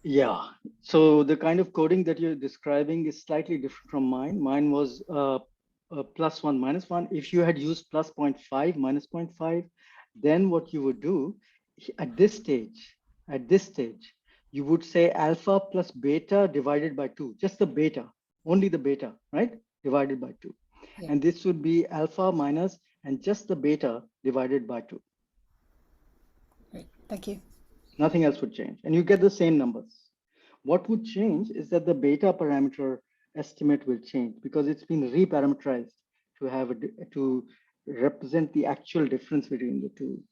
Yeah. So the kind of coding that you're describing is slightly different from mine. Mine was +1 -1. If you had used plus 0.5 minus 0.5, then what you would do at this stage, you would say alpha plus beta divided by 2, just the beta, only the beta, right? Divided by 2. Yeah. And this would be alpha minus and just the beta divided by 2. Great. Thank you. Nothing else would change. And you get the same numbers. What would change is that the beta parameter estimate will change because it's been reparameterized to have to represent the actual difference between the two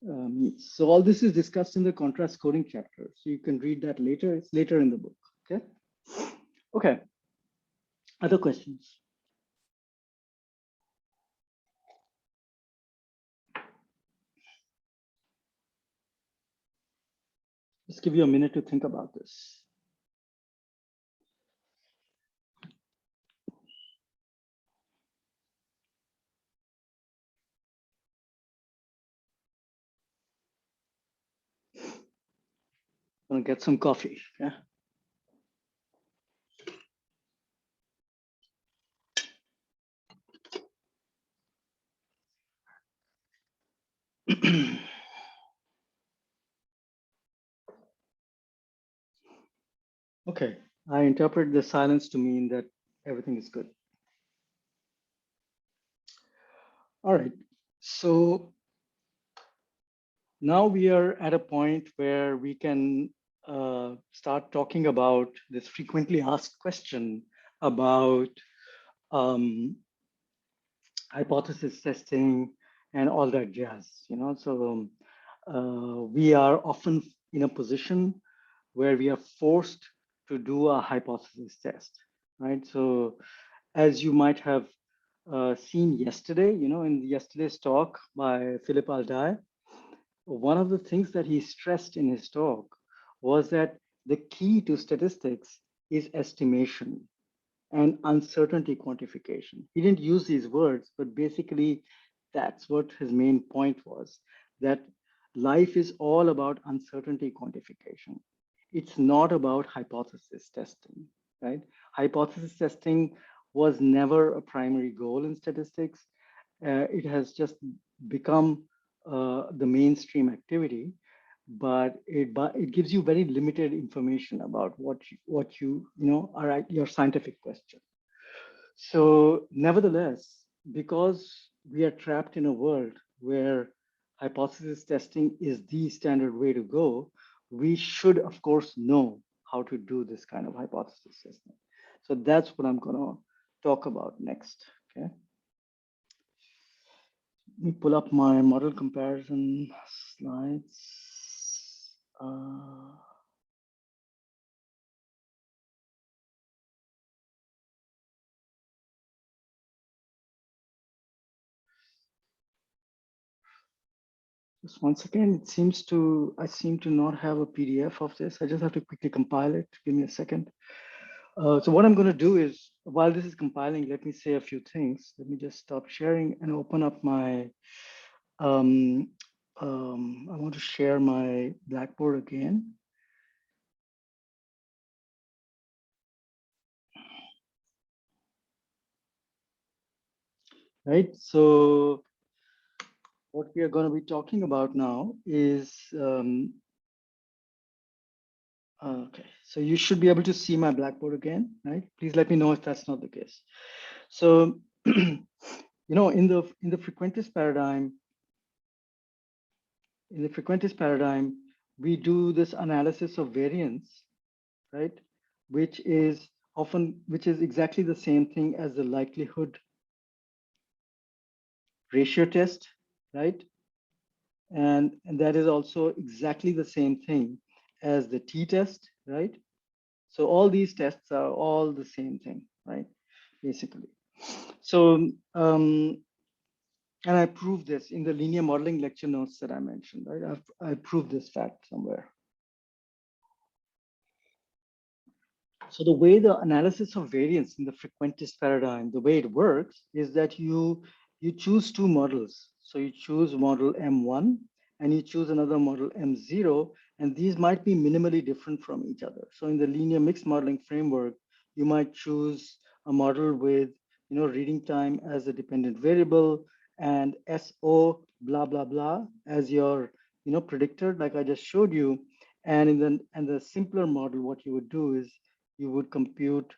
means. So all this is discussed in the contrast coding chapter. So you can read that later. It's later in the book. Okay. Okay. Other questions? Just give you a minute to think about this. Gonna get some coffee. Yeah. Okay, I interpret the silence to mean that everything is good. All right, so now we are at a point where we can start talking about this frequently asked question about hypothesis testing and all that jazz, So we are often in a position where we are forced to do a hypothesis test, right? So as you might have seen yesterday, in yesterday's talk by Philip Alday, one of the things that he stressed in his talk was that the key to statistics is estimation and uncertainty quantification. He didn't use these words, but basically that's what his main point was, that life is all about uncertainty quantification. It's not about hypothesis testing, right? Hypothesis testing was never a primary goal in statistics. It has just become the mainstream activity, but it gives you very limited information about what you are your scientific question. So nevertheless, because we are trapped in a world where hypothesis testing is the standard way to go, we should of course know how to do this kind of hypothesis testing. So that's what I'm going to talk about next. Okay. Let me pull up my model comparison slides. Just one second. I seem to not have a PDF of this. I just have to quickly compile it. Give me a second. So what I'm going to do is, while this is compiling, let me say a few things. Let me just stop sharing and open up my, I want to share my Blackboard again. Right, so what we are going to be talking about now is, okay, so you should be able to see my Blackboard again, right? Please let me know if that's not the case. So, you know, in the frequentist paradigm, we do this analysis of variance, right? Which is exactly the same thing as the likelihood ratio test, right? And that is also exactly the same thing as the t-test, right? So all these tests are all the same thing, right? Basically. So, and I proved this in the linear modeling lecture notes that I mentioned, right? I proved this fact somewhere. So the way the analysis of variance in the frequentist paradigm, the way it works is that you choose two models. So you choose model M1 and you choose another model M0, and these might be minimally different from each other. So in the linear mixed modeling framework, you might choose a model with, you know, reading time as a dependent variable and SO blah blah blah as your, you know, predictor, like I just showed you. And in the simpler model, what you would do is you would compute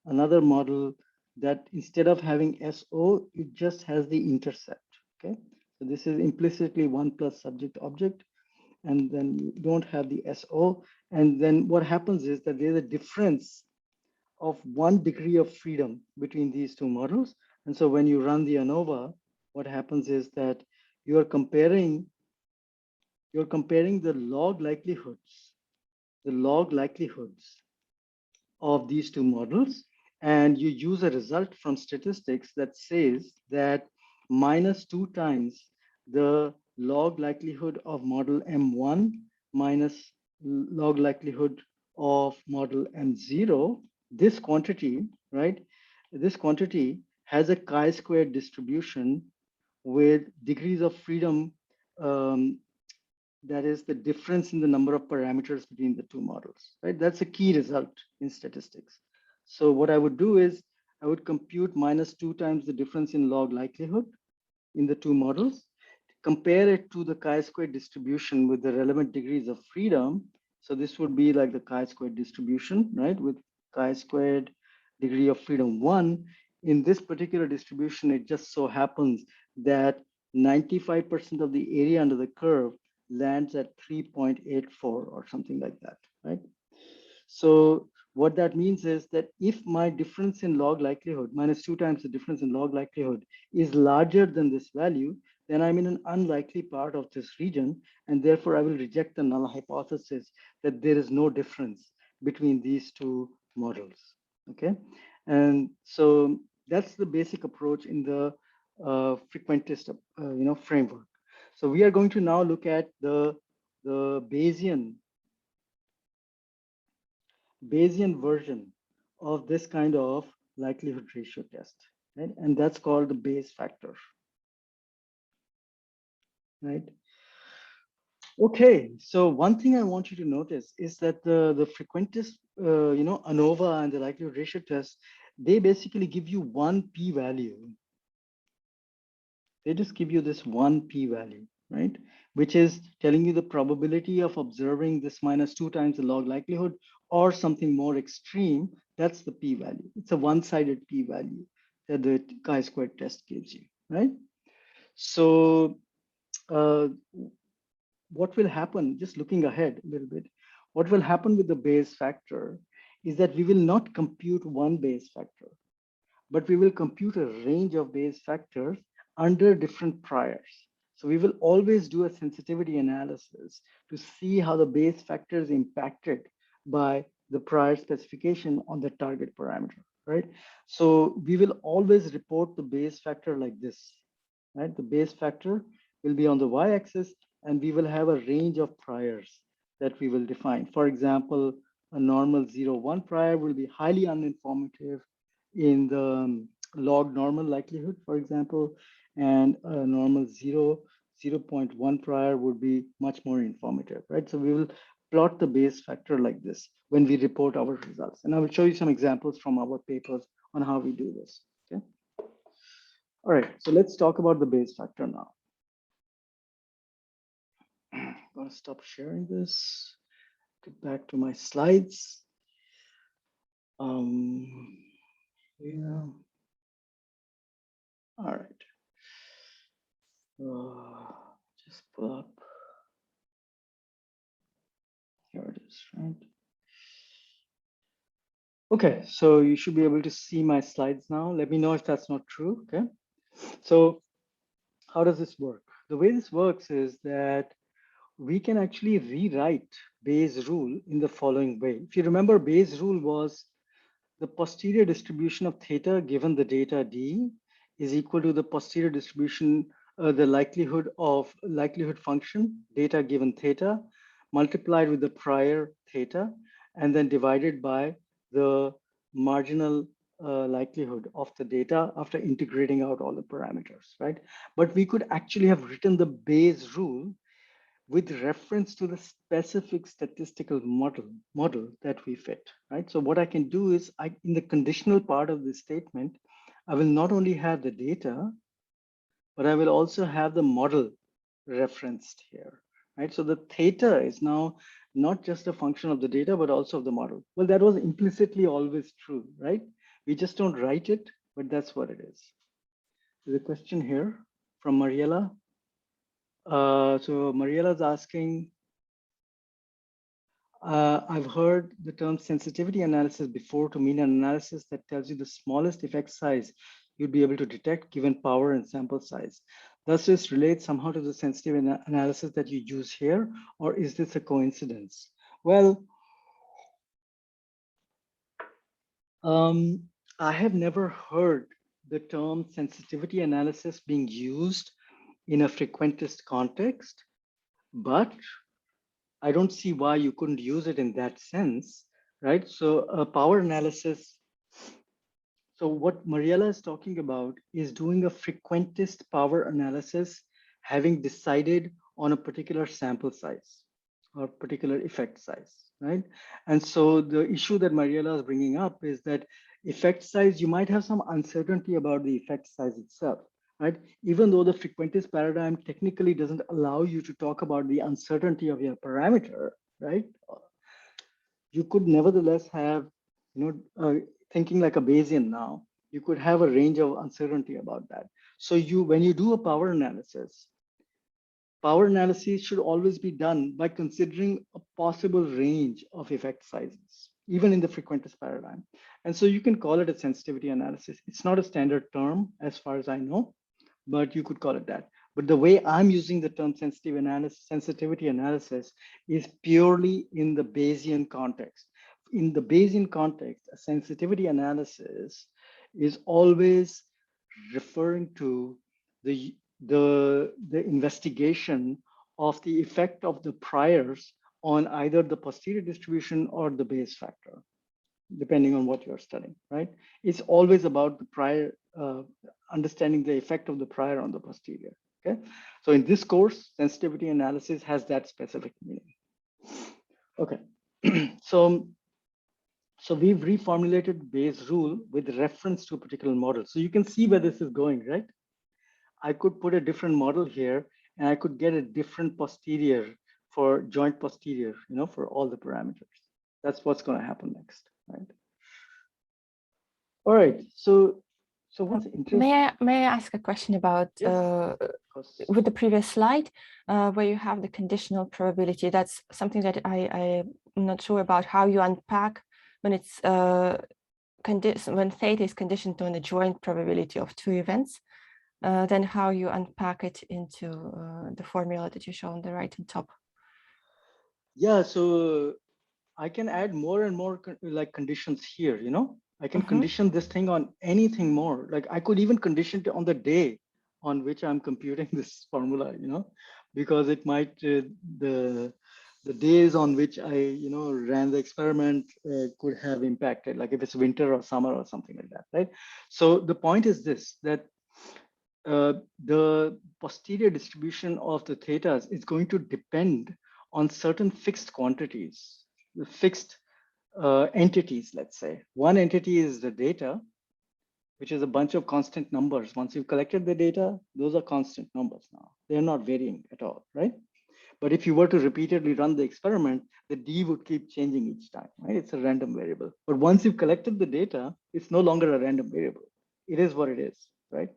another model that instead of having SO, it just has the intercept, okay? So this is implicitly 1 plus subject object, and then you don't have the SO. And then what happens is that there's a difference of 1 degree of freedom between these two models. And so when you run the ANOVA, what happens is that you're comparing the log likelihoods of these two models, and you use a result from statistics that says that minus 2 times the log likelihood of model M1 minus log likelihood of model M0, this quantity, right? This quantity has a chi-squared distribution with degrees of freedom, that is the difference in the number of parameters between the two models, right? That's a key result in statistics. So what I would do is I would compute minus 2 times the difference in log likelihood in the two models, compare it to the chi-square distribution with the relevant degrees of freedom. So this would be like the chi-square distribution, right? With chi-squared degree of freedom 1. In this particular distribution, it just so happens that 95% of the area under the curve lands at 3.84 or something like that, right? So what that means is that if my difference in log likelihood, minus 2 times the difference in log likelihood, is larger than this value, then I'm in an unlikely part of this region, and therefore I will reject the null hypothesis that there is no difference between these two models, okay? And so that's the basic approach in the frequentist framework. So we are going to now look at the Bayesian version of this kind of likelihood ratio test, right? And that's called the Bayes factor, right? Okay, so one thing I want you to notice is that the frequentist, ANOVA and the likelihood ratio test, they basically give you one p-value. They just give you this one p-value, right? Which is telling you the probability of observing this minus 2 times the log likelihood or something more extreme. That's the p-value. It's a one-sided p-value that the chi-squared test gives you, right? So what will happen, just looking ahead a little bit, what will happen with the Bayes factor is that we will not compute one Bayes factor, but we will compute a range of Bayes factors under different priors. So we will always do a sensitivity analysis to see how the Bayes factor is impacted by the prior specification on the target parameter, right? So we will always report the Bayes factor like this, right? The Bayes factor will be on the y-axis and we will have a range of priors that we will define. For example, a normal 0, 1 prior will be highly uninformative in the log normal likelihood, for example, and a normal 0.1 prior would be much more informative, right? So we will plot the Bayes factor like this when we report our results. And I will show you some examples from our papers on how we do this, okay? All right, so let's talk about the Bayes factor now. I'm gonna stop sharing this, get back to my slides. Yeah. All right. Just pull up. Here it is, right? Okay, so you should be able to see my slides now. Let me know if that's not true, okay? So how does this work? The way this works is that we can actually rewrite Bayes' rule in the following way. If you remember, Bayes' rule was the posterior distribution of theta given the data D is equal to the posterior distribution, the likelihood function, data given theta, multiplied with the prior theta, and then divided by the marginal likelihood of the data after integrating out all the parameters, right? But we could actually have written the Bayes rule with reference to the specific statistical model that we fit, right? So what I can do is in the conditional part of this statement, I will not only have the data, but I will also have the model referenced here, right? So the theta is now not just a function of the data, but also of the model. Well, that was implicitly always true, right? We just don't write it, but that's what it is. There's a question here from Mariela. So Mariela's asking, I've heard the term sensitivity analysis before to mean an analysis that tells you the smallest effect size you'd be able to detect given power and sample size. Does this relate somehow to the sensitivity analysis that you use here, or is this a coincidence? Well, I have never heard the term sensitivity analysis being used in a frequentist context, but I don't see why you couldn't use it in that sense, right? So power analysis. So what Mariela is talking about is doing a frequentist power analysis, having decided on a particular sample size or particular effect size, right? And so the issue that Mariela is bringing up is that effect size, you might have some uncertainty about the effect size itself, right? Even though the frequentist paradigm technically doesn't allow you to talk about the uncertainty of your parameter, right? You could nevertheless have, thinking like a Bayesian now, you could have a range of uncertainty about that. So when you do a power analysis should always be done by considering a possible range of effect sizes, even in the frequentist paradigm. And so you can call it a sensitivity analysis. It's not a standard term as far as I know, but you could call it that. But the way I'm using the term sensitivity analysis is purely in the Bayesian context. In the Bayesian context, a sensitivity analysis is always referring to the investigation of the effect of the priors on either the posterior distribution or the Bayes factor, depending on what you're studying, right? It's always about the prior, understanding the effect of the prior on the posterior, okay? So in this course, sensitivity analysis has that specific meaning. Okay, so we've reformulated Bayes' rule with reference to a particular model. So you can see where this is going, right? I could put a different model here and I could get a different posterior for joint posterior, for all the parameters. That's what's going to happen next, right? All right, so what's interesting? May I ask a question about with the previous slide where you have the conditional probability? That's something that I'm not sure about how you unpack when it's when theta is conditioned on a joint probability of two events. Then how you unpack it into the formula that you show on the right and top. Yeah, so I can add more and more like conditions here, I can condition this thing on anything more. Like I could even condition it on the day on which I'm computing this formula, because it might the days on which I ran the experiment could have impacted, like if it's winter or summer or something like that, right? So the point is this, that the posterior distribution of the thetas is going to depend on certain fixed quantities, the fixed entities, let's say. One entity is the data, which is a bunch of constant numbers. Once you've collected the data, those are constant numbers now. They're not varying at all, right? But if you were to repeatedly run the experiment, the D would keep changing each time, right? It's a random variable. But once you've collected the data, it's no longer a random variable. It is what it is, right?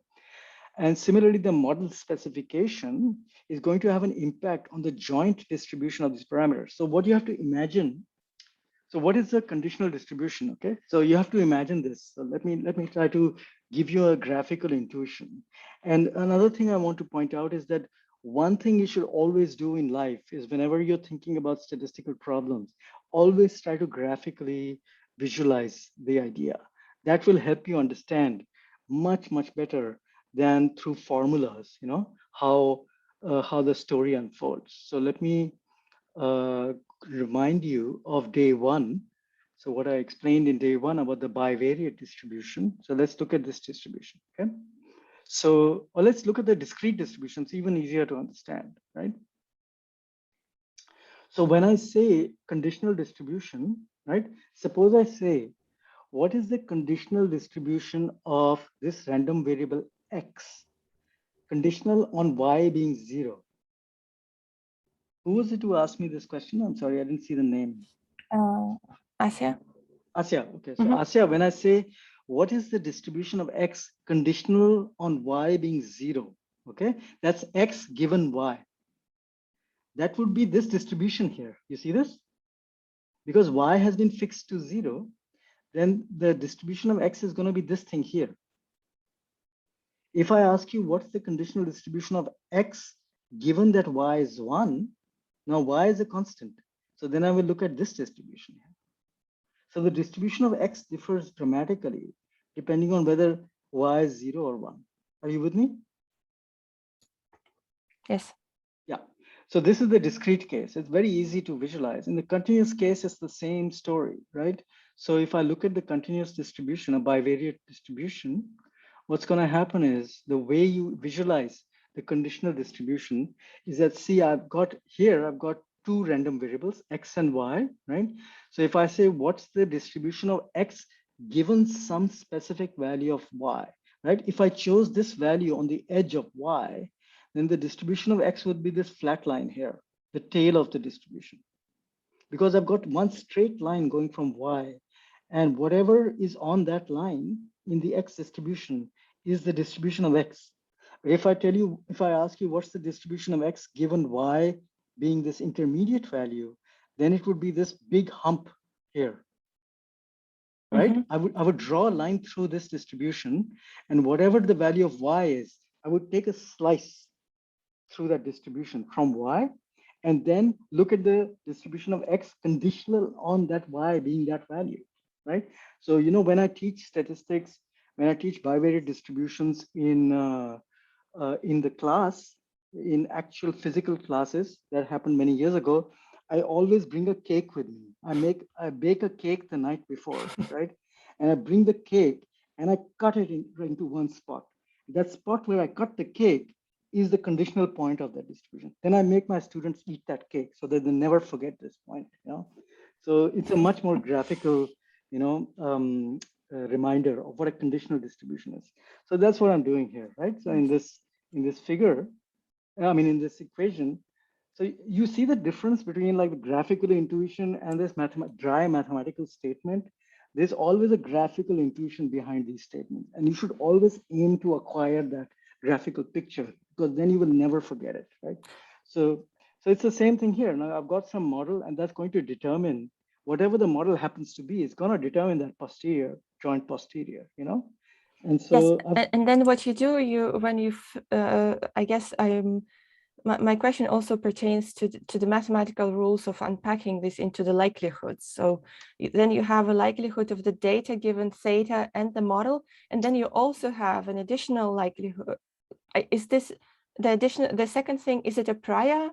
And similarly, the model specification is going to have an impact on the joint distribution of these parameters. So what you have to imagine, so what is the conditional distribution? Okay, so you have to imagine this. So let me try to give you a graphical intuition. And another thing I want to point out is that one thing you should always do in life is whenever you're thinking about statistical problems, always try to graphically visualize the idea. That will help you understand much better than through formulas, how the story unfolds. So let me remind you of day one. So what I explained in day one about the bivariate distribution. So let's look at this distribution, okay? So let's look at the discrete distribution. It's even easier to understand, right? So when I say conditional distribution, right? Suppose I say, what is the conditional distribution of this random variable X, conditional on Y being 0? Who was it who asked me this question? I'm sorry, I didn't see the name. Asya. Asya, okay. So Asya, when I say, what is the distribution of X conditional on Y being 0? Okay, that's X given Y. That would be this distribution here. You see this? Because Y has been fixed to 0, then the distribution of X is going to be this thing here. If I ask you what's the conditional distribution of X given that Y is 1, now Y is a constant. So then I will look at this distribution here. So the distribution of X differs dramatically depending on whether Y is 0 or 1. Are you with me? Yes. Yeah. So this is the discrete case. It's very easy to visualize. In the continuous case, it's the same story, right? So if I look at the continuous distribution, a bivariate distribution, what's going to happen is the way you visualize the conditional distribution is that, see, I've got two random variables, X and Y, right? So if I say, what's the distribution of X given some specific value of Y, right? If I chose this value on the edge of Y, then the distribution of X would be this flat line here, the tail of the distribution. Because I've got one straight line going from Y, and whatever is on that line in the X distribution is the distribution of X. If I ask you what's the distribution of X given Y being this intermediate value, then it would be this big hump here, right? I would draw a line through this distribution, and whatever the value of Y is, I would take a slice through that distribution from Y, and then look at the distribution of X conditional on that Y being that value, right? So, when I teach statistics, when I teach bivariate distributions in the class, in actual physical classes that happened many years ago, I always bring a cake with me. I bake a cake the night before, right? And I bring the cake and I cut it into one spot. That spot where I cut the cake is the conditional point of that distribution. Then I make my students eat that cake so that they never forget this point. So it's a much more graphical, reminder of what a conditional distribution is. So that's what I'm doing here, right? So in this figure, in this equation, so you see the difference between like the graphical intuition and this dry mathematical statement. There's always a graphical intuition behind these statements, and you should always aim to acquire that graphical picture, because then you will never forget it, right? So it's the same thing here. Now I've got some model, and that's going to determine whatever the model happens to be. It's going to determine that joint posterior, And so yes, and then what you do, I guess my question also pertains to the mathematical rules of unpacking this into the likelihoods. So then you have a likelihood of the data given theta and the model, and then you also have an additional likelihood. Is this the second thing, is it a prior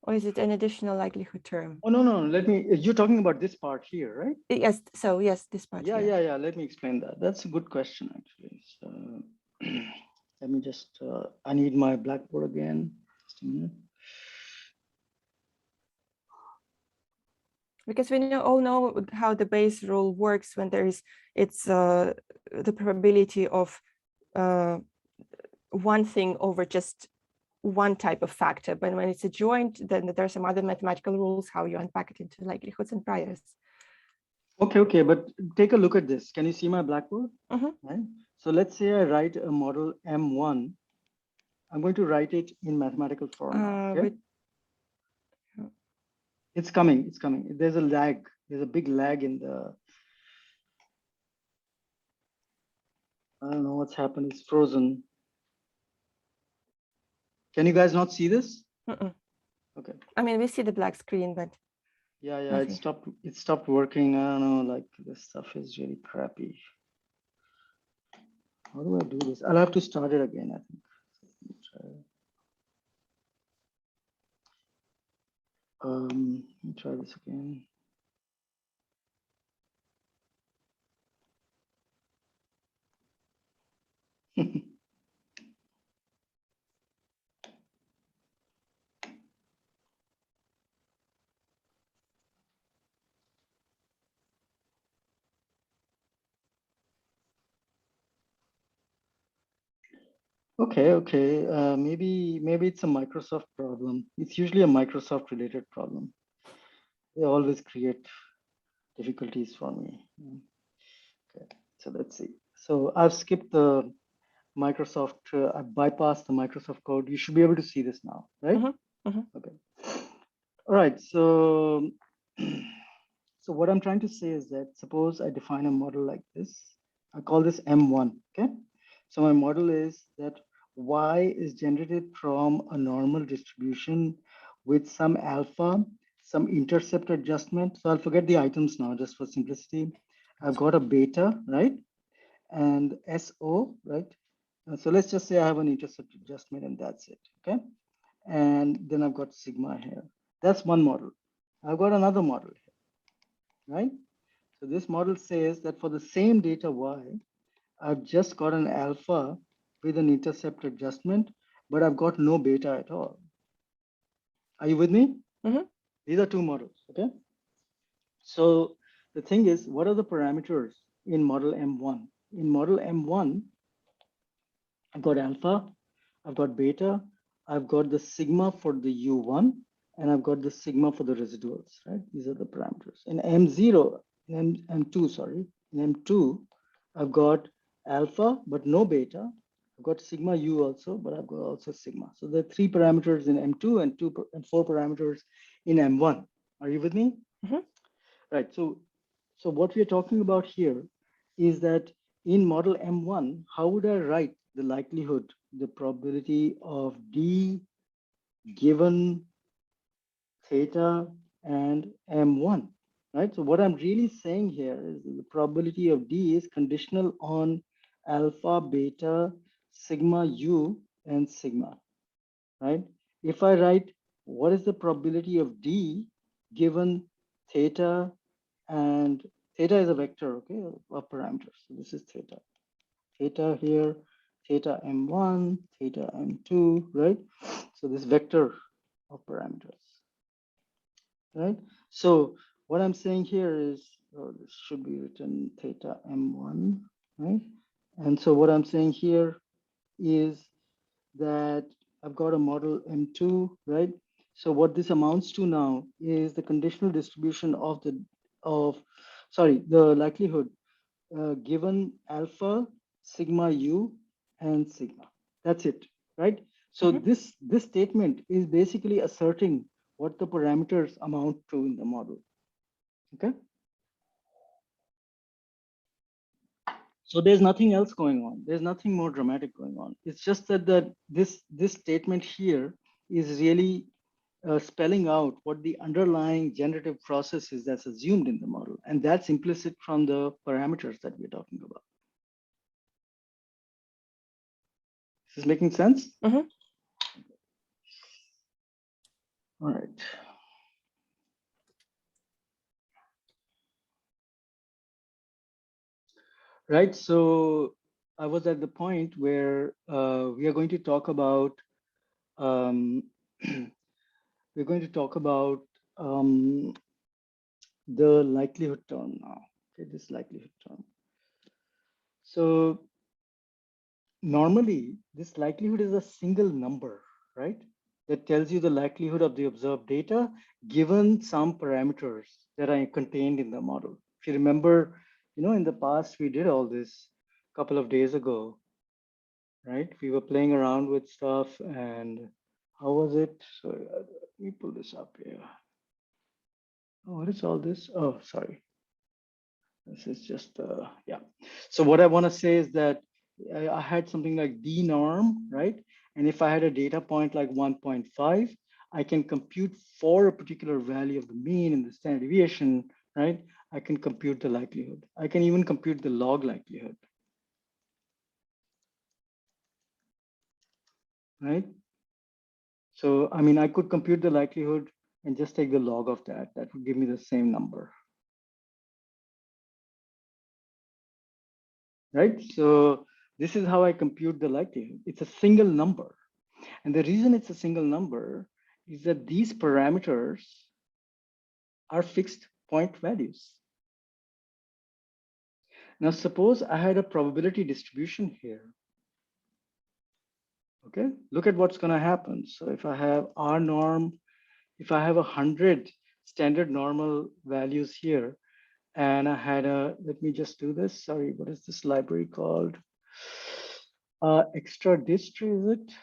or is it an additional likelihood term? Oh, no, let me, you're talking about this part here, right? Yes, so yes, this part Yeah, here. yeah. Let me explain that. That's a good question, actually. So let me just, I need my Blackboard again. Just a minute. Because we all know how the Bayes rule works when there is, it's the probability of one thing over just one type of factor. But when it's a joint, then there are some other mathematical rules how you unpack it into likelihoods and priors. Okay, but take a look at this. Can you see my Blackboard? Mm-hmm. Right. So let's say I write a model M1. I'm going to write it in mathematical form now. Okay. It's coming. There's a lag. There's a big lag in the, I don't know what's happened. It's frozen. Can you guys not see this? Okay. I mean, we see the black screen, but yeah, nothing. it stopped working. I don't know, like this stuff is really crappy. How do I do this? I'll have to start it again, I think. Let me try this again. Okay. Maybe it's a Microsoft problem. It's usually a Microsoft related problem. They always create difficulties for me. Okay, so let's see. So I've skipped the Microsoft, I bypassed the Microsoft code. You should be able to see this now, right? Okay. All right, so what I'm trying to say is that suppose I define a model like this. I call this M1, okay? So my model is that Y is generated from a normal distribution with some alpha, some intercept adjustment. So I'll forget the items now just for simplicity. I've got a beta, right? And SO, right? So let's just say I have an intercept adjustment and that's it, okay? And then I've got sigma here. That's one model. I've got another model here, right? So this model says that for the same data Y, I've just got an alpha with an intercept adjustment, but I've got no beta at all. Are you with me? These are two models, okay? So the thing is, what are the parameters in model M1? In model M1, I've got alpha, I've got beta, I've got the sigma for the U1, and I've got the sigma for the residuals, right? These are the parameters. In M0, in M2, sorry, in M2, I've got alpha, but no beta. I've got sigma U also, but I've got also sigma. So there are three parameters in M2 and four parameters in M1. Are you with me? Right, so what we are talking about here is that in model M1, how would I write the likelihood, the probability of D given theta and M1, right? So what I'm really saying here is the probability of D is conditional on alpha, beta, sigma U, and sigma, right? If I write what is the probability of D given theta, and theta is a vector, okay, of parameters. So this is theta. Theta here, theta M1, theta M2, right? So this vector of parameters, right? So what I'm saying here is, this should be written theta M1, right? And so what I'm saying here is that I've got a model M2, right? So what this amounts to now is the conditional distribution of the likelihood given alpha, sigma U, and sigma. That's it, right? So this statement is basically asserting what the parameters amount to in the model. Okay. So there's nothing else going on. There's nothing more dramatic going on. It's just that this statement here is really spelling out what the underlying generative process is that's assumed in the model. And that's implicit from the parameters that we're talking about. Is this making sense? All right. Right. So I was at the point where we are going to talk about um, we're going to talk about the likelihood term now. Okay, this likelihood term. So normally, this likelihood is a single number, right? That tells you the likelihood of the observed data given some parameters that are contained in the model. If you remember, in the past, we did all this a couple of days ago, right? We were playing around with stuff and how was it? So let me pull this up here. Oh, what is all this? Oh, sorry. This is just, yeah. So what I want to say is that I had something like D norm, right? And if I had a data point like 1.5, I can compute for a particular value of the mean and the standard deviation, right? I can compute the likelihood. I can even compute the log likelihood, right? So, I mean, I could compute the likelihood and just take the log of that. That would give me the same number, right? So this is how I compute the likelihood. It's a single number. And the reason it's a single number is that these parameters are fixed point values. Now, suppose I had a probability distribution here. Okay, look at what's going to happen. So if I have R norm, if I have 100 standard normal values here, and I had let me just do this. Sorry, what is this library called? Extra dist, is it?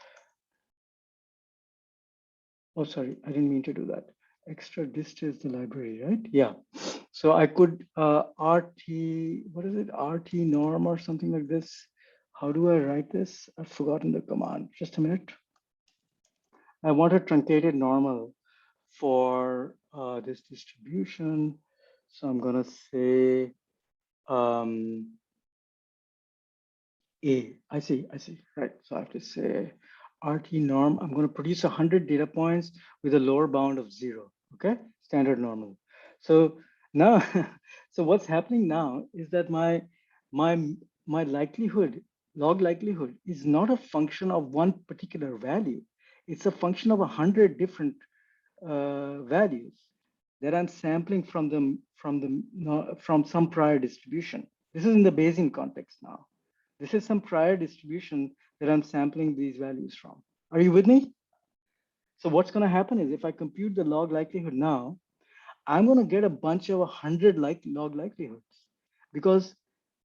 Oh, sorry, I didn't mean to do that. Extra dist is the library, right? Yeah. So I could RT, what is it? RT norm or something like this. How do I write this? I've forgotten the command. Just a minute. I want a truncated normal for this distribution. So I'm gonna say I see, right. So I have to say RT norm, I'm going to produce 100 data points with a lower bound of 0, okay? Standard normal. So now, so what's happening now is that my likelihood, log likelihood is not a function of one particular value. It's a function of 100 different values that I'm sampling from some prior distribution. This is in the Bayesian context now. This is some prior distribution that I'm sampling these values from. Are you with me? So what's going to happen is if I compute the log likelihood now, I'm going to get a bunch of 100 log likelihoods because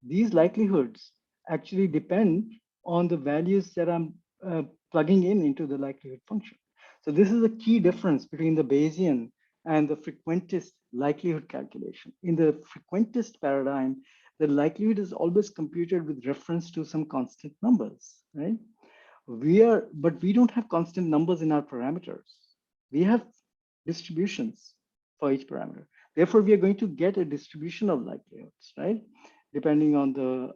these likelihoods actually depend on the values that I'm plugging in into the likelihood function. So this is a key difference between the Bayesian and the frequentist likelihood calculation. In the frequentist paradigm, the likelihood is always computed with reference to some constant numbers, right? But we don't have constant numbers in our parameters. We have distributions for each parameter. Therefore, we are going to get a distribution of likelihoods, right? Depending on the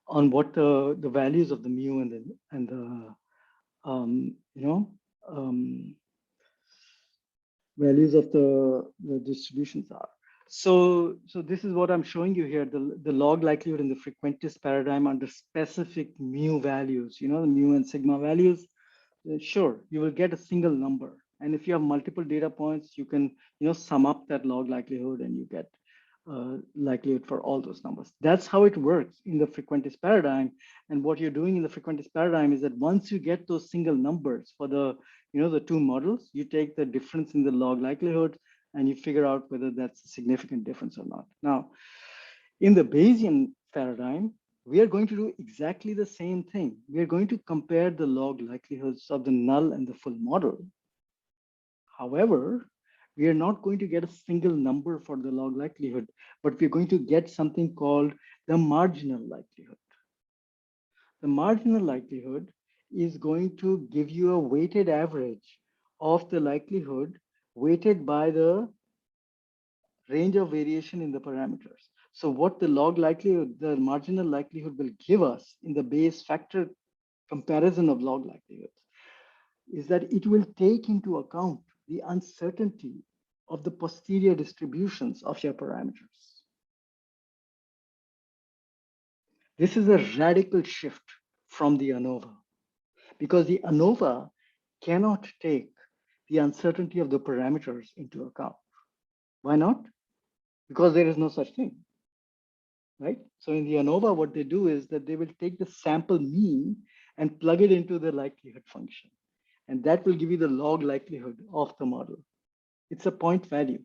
on what the values of the mu and the values of the distributions are. So this is what I'm showing you here, the log likelihood in the frequentist paradigm under specific mu values, the mu and sigma values. Sure, you will get a single number. And if you have multiple data points, you can sum up that log likelihood and you get likelihood for all those numbers. That's how it works in the frequentist paradigm. And what you're doing in the frequentist paradigm is that once you get those single numbers for the the two models, you take the difference in the log likelihood and you figure out whether that's a significant difference or not. Now, in the Bayesian paradigm, we are going to do exactly the same thing. We are going to compare the log likelihoods of the null and the full model. However, we are not going to get a single number for the log likelihood, but we're going to get something called the marginal likelihood. The marginal likelihood is going to give you a weighted average of the likelihood weighted by the range of variation in the parameters. So what the log likelihood, the marginal likelihood will give us in the Bayes factor comparison of log likelihoods is that it will take into account the uncertainty of the posterior distributions of your parameters. This is a radical shift from the ANOVA, because the ANOVA cannot take the uncertainty of the parameters into account. Why not? Because there is no such thing, right? So in the ANOVA, what they do is that they will take the sample mean and plug it into the likelihood function. And that will give you the log likelihood of the model. It's a point value.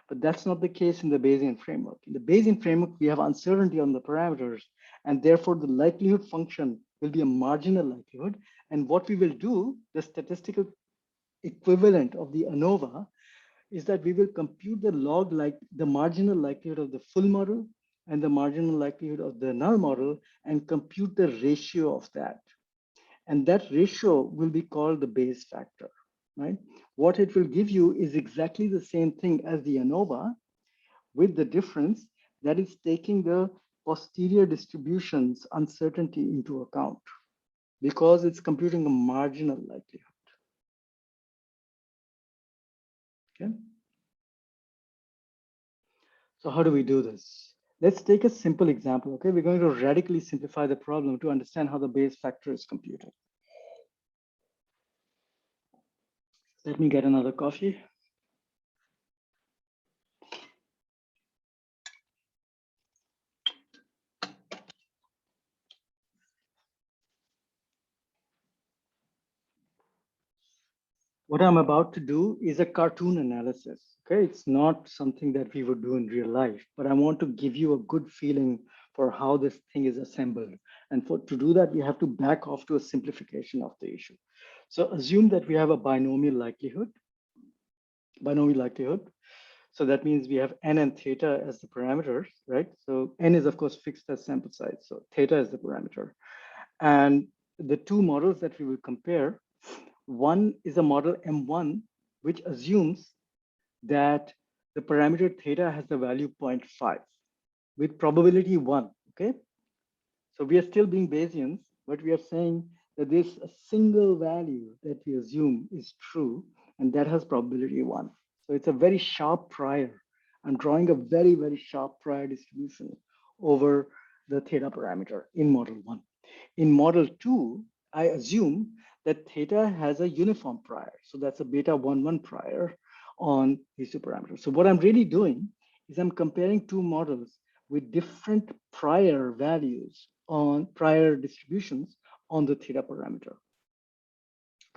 But that's not the case in the Bayesian framework. In the Bayesian framework, we have uncertainty on the parameters, and therefore the likelihood function will be a marginal likelihood. And what we will do, the statistical equivalent of the ANOVA, is that we will compute the log, like the marginal likelihood of the full model and the marginal likelihood of the null model, and compute the ratio of that. And that ratio will be called the Bayes factor, right? What it will give you is exactly the same thing as the ANOVA, with the difference that it's taking the posterior distributions uncertainty into account, because it's computing a marginal likelihood. Okay. So how do we do this? Let's take a simple example. Okay, we're going to radically simplify the problem to understand how the Bayes factor is computed. Let me get another coffee. What I'm about to do is a cartoon analysis. Okay, it's not something that we would do in real life, but I want to give you a good feeling for how this thing is assembled. And to do that, we have to back off to a simplification of the issue. So assume that we have a binomial likelihood. So that means we have n and theta as the parameters, right? So n is of course fixed as sample size. So theta is the parameter. And the two models that we will compare, one is a model M1, which assumes that the parameter theta has the value 0.5 with probability 1, okay? So we are still being Bayesians, but we are saying that there's a single value that we assume is true, and that has probability 1. So it's a very sharp prior. I'm drawing a very, very sharp prior distribution over the theta parameter in model 1. In model 2, I assume that theta has a uniform prior. So that's a beta 1,1 prior on these two parameters. So what I'm really doing is I'm comparing two models with different prior values on prior distributions on the theta parameter.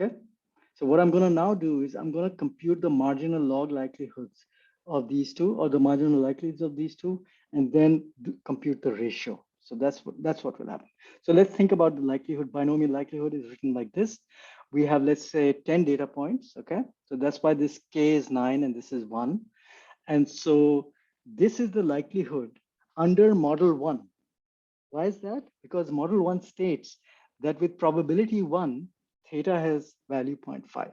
Okay. So what I'm going to now do is I'm going to compute the marginal log likelihoods of these two, or the marginal likelihoods of these two, and then compute the ratio. So that's what will happen. So let's think about the likelihood. Binomial likelihood is written like this. We have, let's say, 10 data points. Okay. So that's why this K is 9 and this is 1. And so this is the likelihood under model 1. Why is that? Because model 1 states that with probability 1, theta has value 0.5.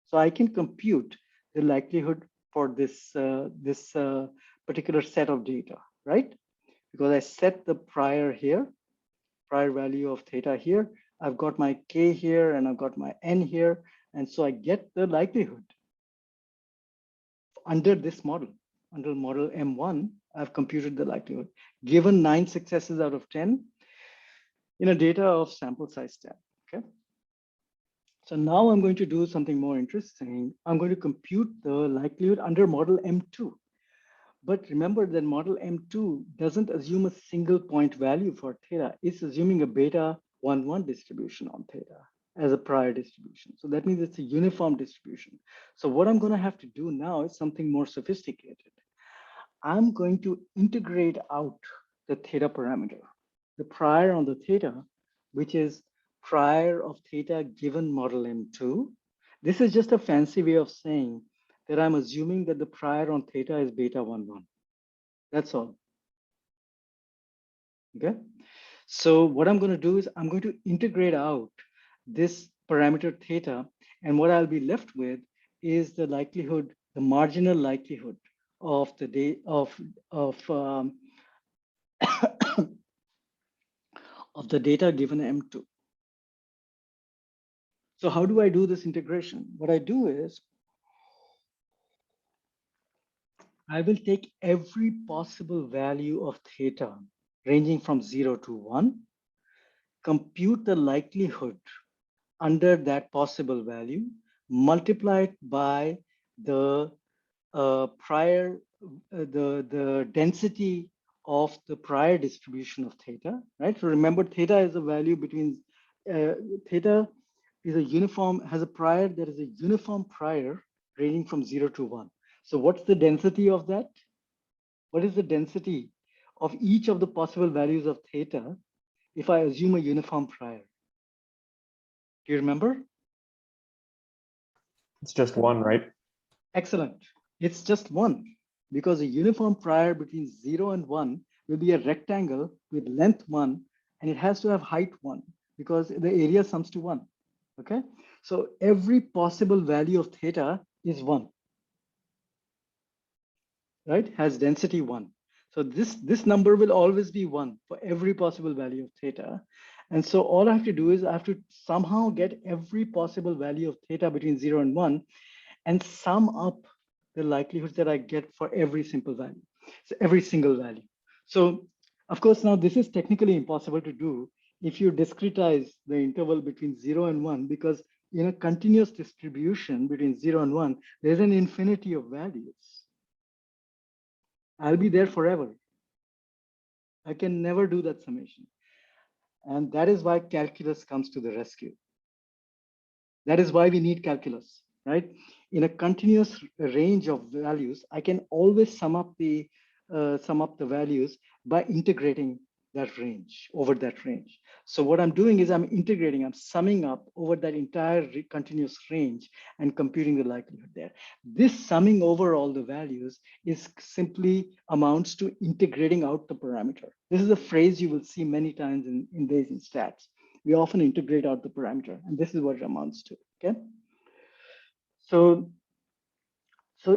So I can compute the likelihood for this particular set of data, right? Because I set the prior here, prior value of theta here. I've got my K here and I've got my N here. And so I get the likelihood under this model. Under model M1, I've computed the likelihood. Given 9 successes out of 10 in a data of sample size 10, okay? So now I'm going to do something more interesting. I'm going to compute the likelihood under model M2. But remember that model M2 doesn't assume a single point value for theta. It's assuming a beta 1,1 distribution on theta as a prior distribution. So that means it's a uniform distribution. So what I'm going to have to do now is something more sophisticated. I'm going to integrate out the theta parameter, the prior on the theta, which is prior of theta given model M2. This is just a fancy way of saying that I'm assuming that the prior on theta is beta 1,1. That's all. Okay. So what I'm going to do is I'm going to integrate out this parameter theta, and what I'll be left with is the likelihood, the marginal likelihood of the day of of the data given M2. So how do I do this integration? What I do is I will take every possible value of theta ranging from 0 to 1, compute the likelihood under that possible value, multiply it by the prior, the density of the prior distribution of theta, right? So remember, theta is a value between, theta is a uniform, has a prior, there is a uniform prior ranging from 0 to 1. So what's the density of that? What is the density of each of the possible values of theta if I assume a uniform prior? Do you remember? It's just one, right? Excellent. It's just one, because a uniform prior between 0 and 1 will be a rectangle with length 1, and it has to have height 1 because the area sums to 1. Okay, so every possible value of theta is 1, right? Has density 1. So this number will always be 1 for every possible value of theta. And so all I have to do is I have to somehow get every possible value of theta between 0 and 1 and sum up the likelihoods that I get for every simple value, so every single value. So of course, now this is technically impossible to do if you discretize the interval between 0 and 1, because in a continuous distribution between 0 and 1, there's an infinity of values. I'll be there forever. I can never do that summation. And that is why calculus comes to the rescue. That is why we need calculus, right? In a continuous range of values, I can always sum up the values by integrating that range over that range. So what I'm doing is I'm integrating, I'm summing up over that entire continuous range and computing the likelihood there. This summing over all the values is simply amounts to integrating out the parameter. This is a phrase you will see many times in Bayesian stats. We often integrate out the parameter, and this is what it amounts to. Okay, so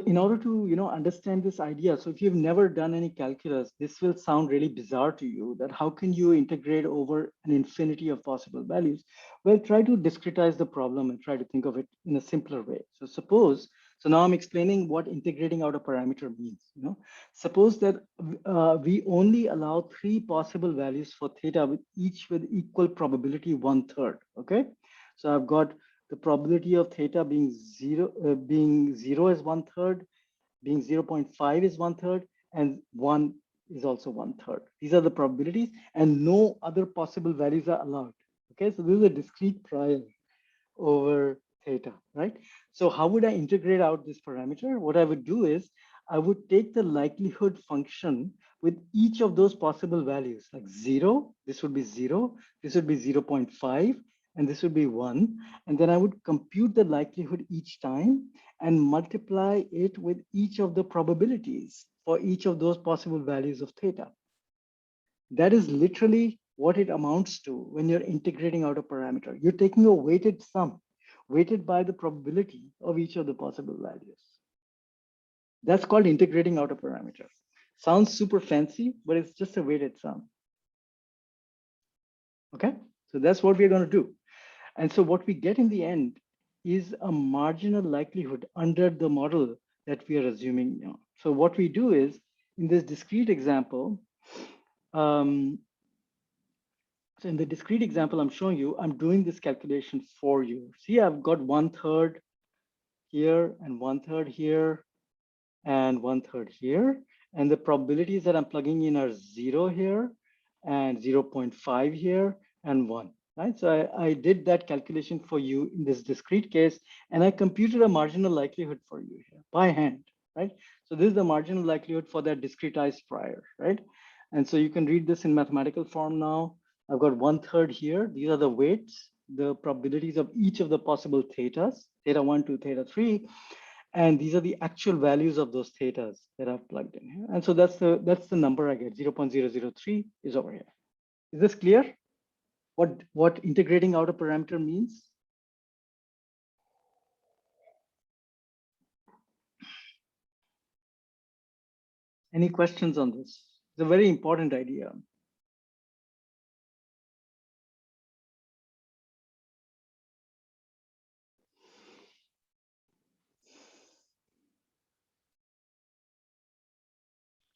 in order to understand this idea, so if you've never done any calculus, this will sound really bizarre to you, that how can you integrate over an infinity of possible values? Well, try to discretize the problem and try to think of it in a simpler way. So suppose, so now I'm explaining what integrating out a parameter means. Suppose that we only allow 3 possible values for theta, with each with equal probability 1/3. Okay, so I've got the probability of theta being zero is 1/3, being 0.5 is 1/3, and 1 is also 1/3. These are the probabilities, and no other possible values are allowed. Okay, so this is a discrete prior over theta, right? So how would I integrate out this parameter? What I would do is I would take the likelihood function with each of those possible values, like 0, this would be 0, this would be 0.5, and this would be 1. And then I would compute the likelihood each time and multiply it with each of the probabilities for each of those possible values of theta. That is literally what it amounts to when you're integrating out a parameter. You're taking a weighted sum, weighted by the probability of each of the possible values. That's called integrating out a parameter. Sounds super fancy, but it's just a weighted sum. Okay, so that's what we're going to do. And so what we get in the end is a marginal likelihood under the model that we are assuming now. So what we do is, in this discrete example, so in the discrete example I'm showing you, I'm doing this calculation for you. See, I've got 1/3 here and 1/3 here and 1/3 here. And the probabilities that I'm plugging in are 0 here and 0.5 here and 1. Right, so I did that calculation for you in this discrete case, and I computed a marginal likelihood for you here by hand, right? So this is the marginal likelihood for that discretized prior, right? And so you can read this in mathematical form now. I've got 1/3 here. These are the weights, the probabilities of each of the possible thetas, theta 1 to theta 3. And these are the actual values of those thetas that I've plugged in here. And so that's the number I get, 0.003 is over here. Is this clear? What integrating out a parameter means? Any questions on this? It's a very important idea.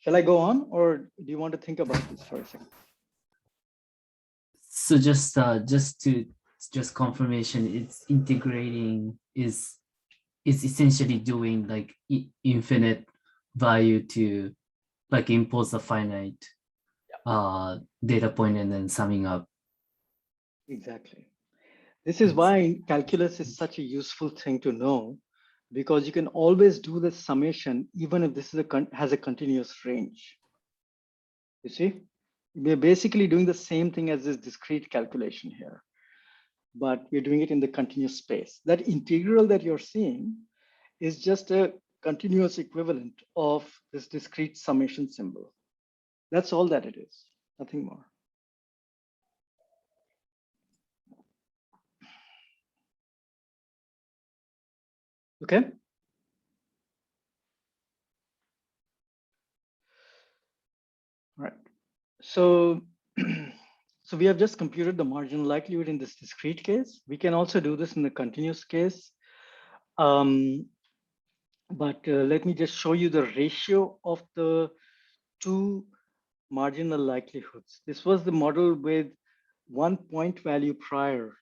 Shall I go on, or do you want to think about this for a second? So just confirmation, it's integrating is essentially doing like infinite value to like impose a finite data point and then summing up. Exactly. This is why calculus is such a useful thing to know, because you can always do the summation even if this is has a continuous range. You see, we're basically doing the same thing as this discrete calculation here, but we're doing it in the continuous space. That integral that you're seeing is just a continuous equivalent of this discrete summation symbol. That's all that it is, nothing more. Okay. All right. So, so we have just computed the marginal likelihood in this discrete case. We can also do this in the continuous case. But let me just show you the ratio of the two marginal likelihoods. This was the model with 1 point value prior,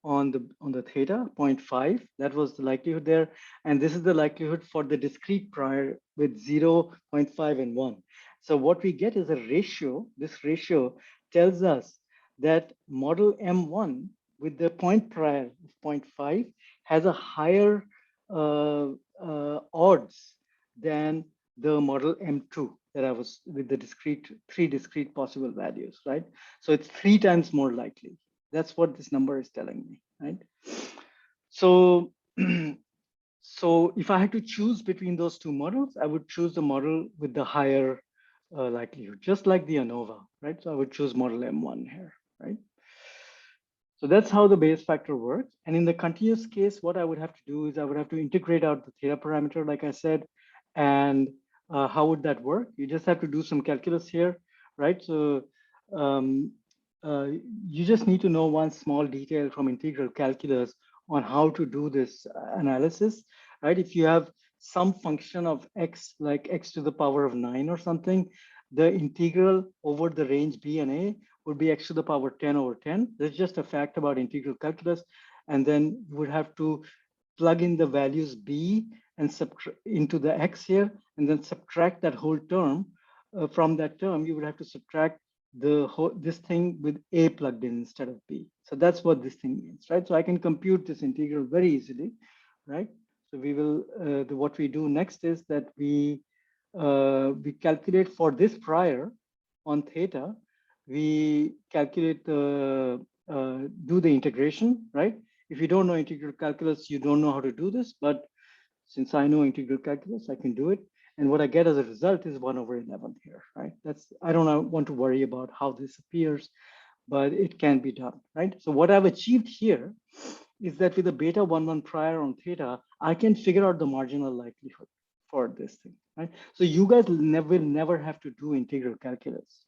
on the theta 0.5. That was the likelihood there. And this is the likelihood for the discrete prior with 0, 0.5, and 1. So what we get is a ratio. This ratio tells us that model M1 with the point prior of 0.5 has a higher odds than the model M2 that I was with the three discrete possible values, right? So it's 3 times more likely. That's what this number is telling me, right? So, so if I had to choose between those two models, I would choose the model with the higher likelihood, just like the ANOVA, right? So I would choose model M1 here, right? So that's how the Bayes factor works. And in the continuous case, what I would have to do is I would have to integrate out the theta parameter, like I said. And how would that work? You just have to do some calculus here, right? So you just need to know one small detail from integral calculus on how to do this analysis, right? If you have some function of x, like x to the power of 9 or something, the integral over the range b and a would be x to the power 10 over 10. There's just a fact about integral calculus. And then you would have to plug in the values b and subtract into the x here, and then subtract that whole term. From that term, you would have to subtract the whole this thing with a plugged in instead of b. So that's what this thing means, right? So I can compute this integral very easily, right? So we will, what we do next is that we calculate for this prior on theta, we calculate do the integration, right? If you don't know integral calculus, you don't know how to do this, but since I know integral calculus, I can do it. And what I get as a result is 1 over 11 here, right? I don't want to worry about how this appears, but it can be done, right? So what I've achieved here is that with a beta 1,1 prior on theta, I can figure out the marginal likelihood for this thing, right? So you guys will never have to do integral calculus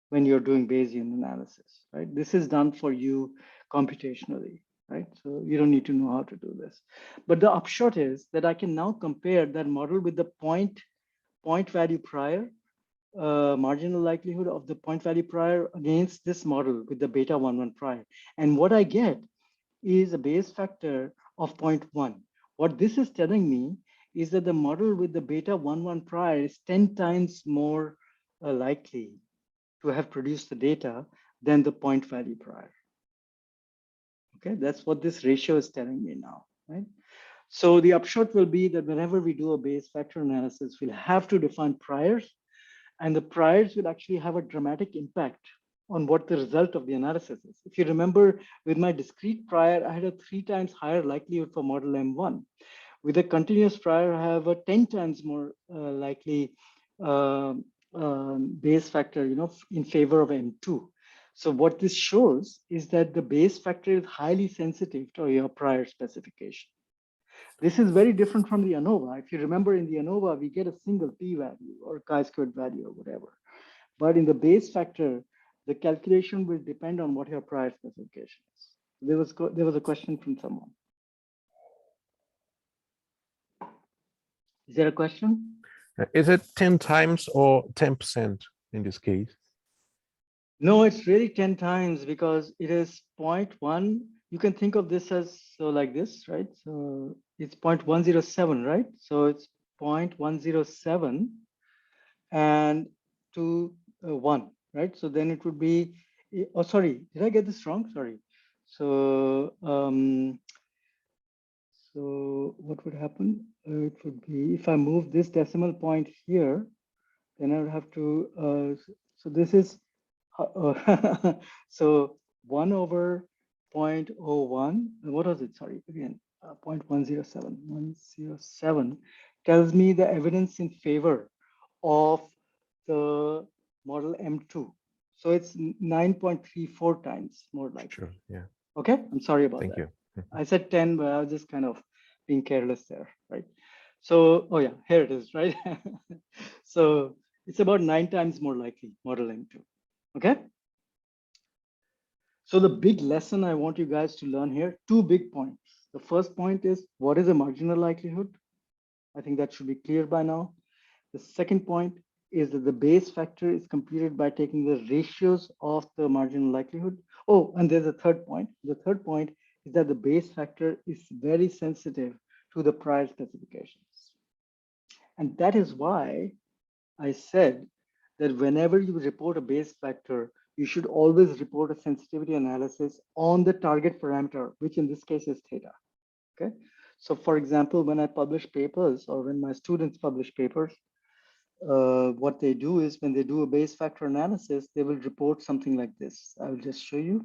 when you're doing Bayesian analysis, right? This is done for you computationally, right? So you don't need to know how to do this. But the upshot is that I can now compare that model with the point value prior, marginal likelihood of the point value prior against this model with the beta 1,1 prior. And what I get is a Bayes factor of 0.1. What this is telling me is that the model with the beta 1,1 prior is 10 times more likely to have produced the data than the point value prior. Okay, that's what this ratio is telling me now, right? So the upshot will be that whenever we do a Bayes factor analysis, we'll have to define priors, and the priors will actually have a dramatic impact on what the result of the analysis is. If you remember, with my discrete prior, I had a 3 times higher likelihood for model M1. With a continuous prior, I have a 10 times more likely Bayes factor, in favor of M2. So what this shows is that the Bayes factor is highly sensitive to your prior specification. This is very different from the ANOVA. If you remember, in the ANOVA, we get a single p-value or chi-squared value or whatever. But in the Bayes factor, the calculation will depend on what your prior specification is. There was a question from someone. Is there a question? Is it 10 times or 10% in this case? No, it's really 10 times because it is 0.1. You can think of this as so like this, right? So it's 0.107, right? So it's 0.107 and to 1, right? So then it would be, oh, sorry, did I get this wrong? Sorry. So, so what would happen? It would be if I move this decimal point here, then I would have to, so this is, so 1 over 0.01, what was it? Sorry, again, 0.107, 107 tells me the evidence in favor of the model M2. So it's 9.34 times more likely. Sure, yeah. Okay, I'm sorry about Thank that. you. I said 10, but I was just kind of being careless there, right? So, oh yeah, here it is, right? So it's about 9 times more likely, model M2, okay? So the big lesson I want you guys to learn here, 2 big points. The first point is, what is a marginal likelihood? I think that should be clear by now. The second point is that the Bayes factor is computed by taking the ratios of the marginal likelihood. Oh, and there's a third point. The third point is that the Bayes factor is very sensitive to the prior specifications. And that is why I said that whenever you report a Bayes factor, you should always report a sensitivity analysis on the target parameter, which in this case is theta. Okay. So for example, when I publish papers or when my students publish papers, what they do is when they do a Bayes factor analysis, they will report something like this. I will just show you.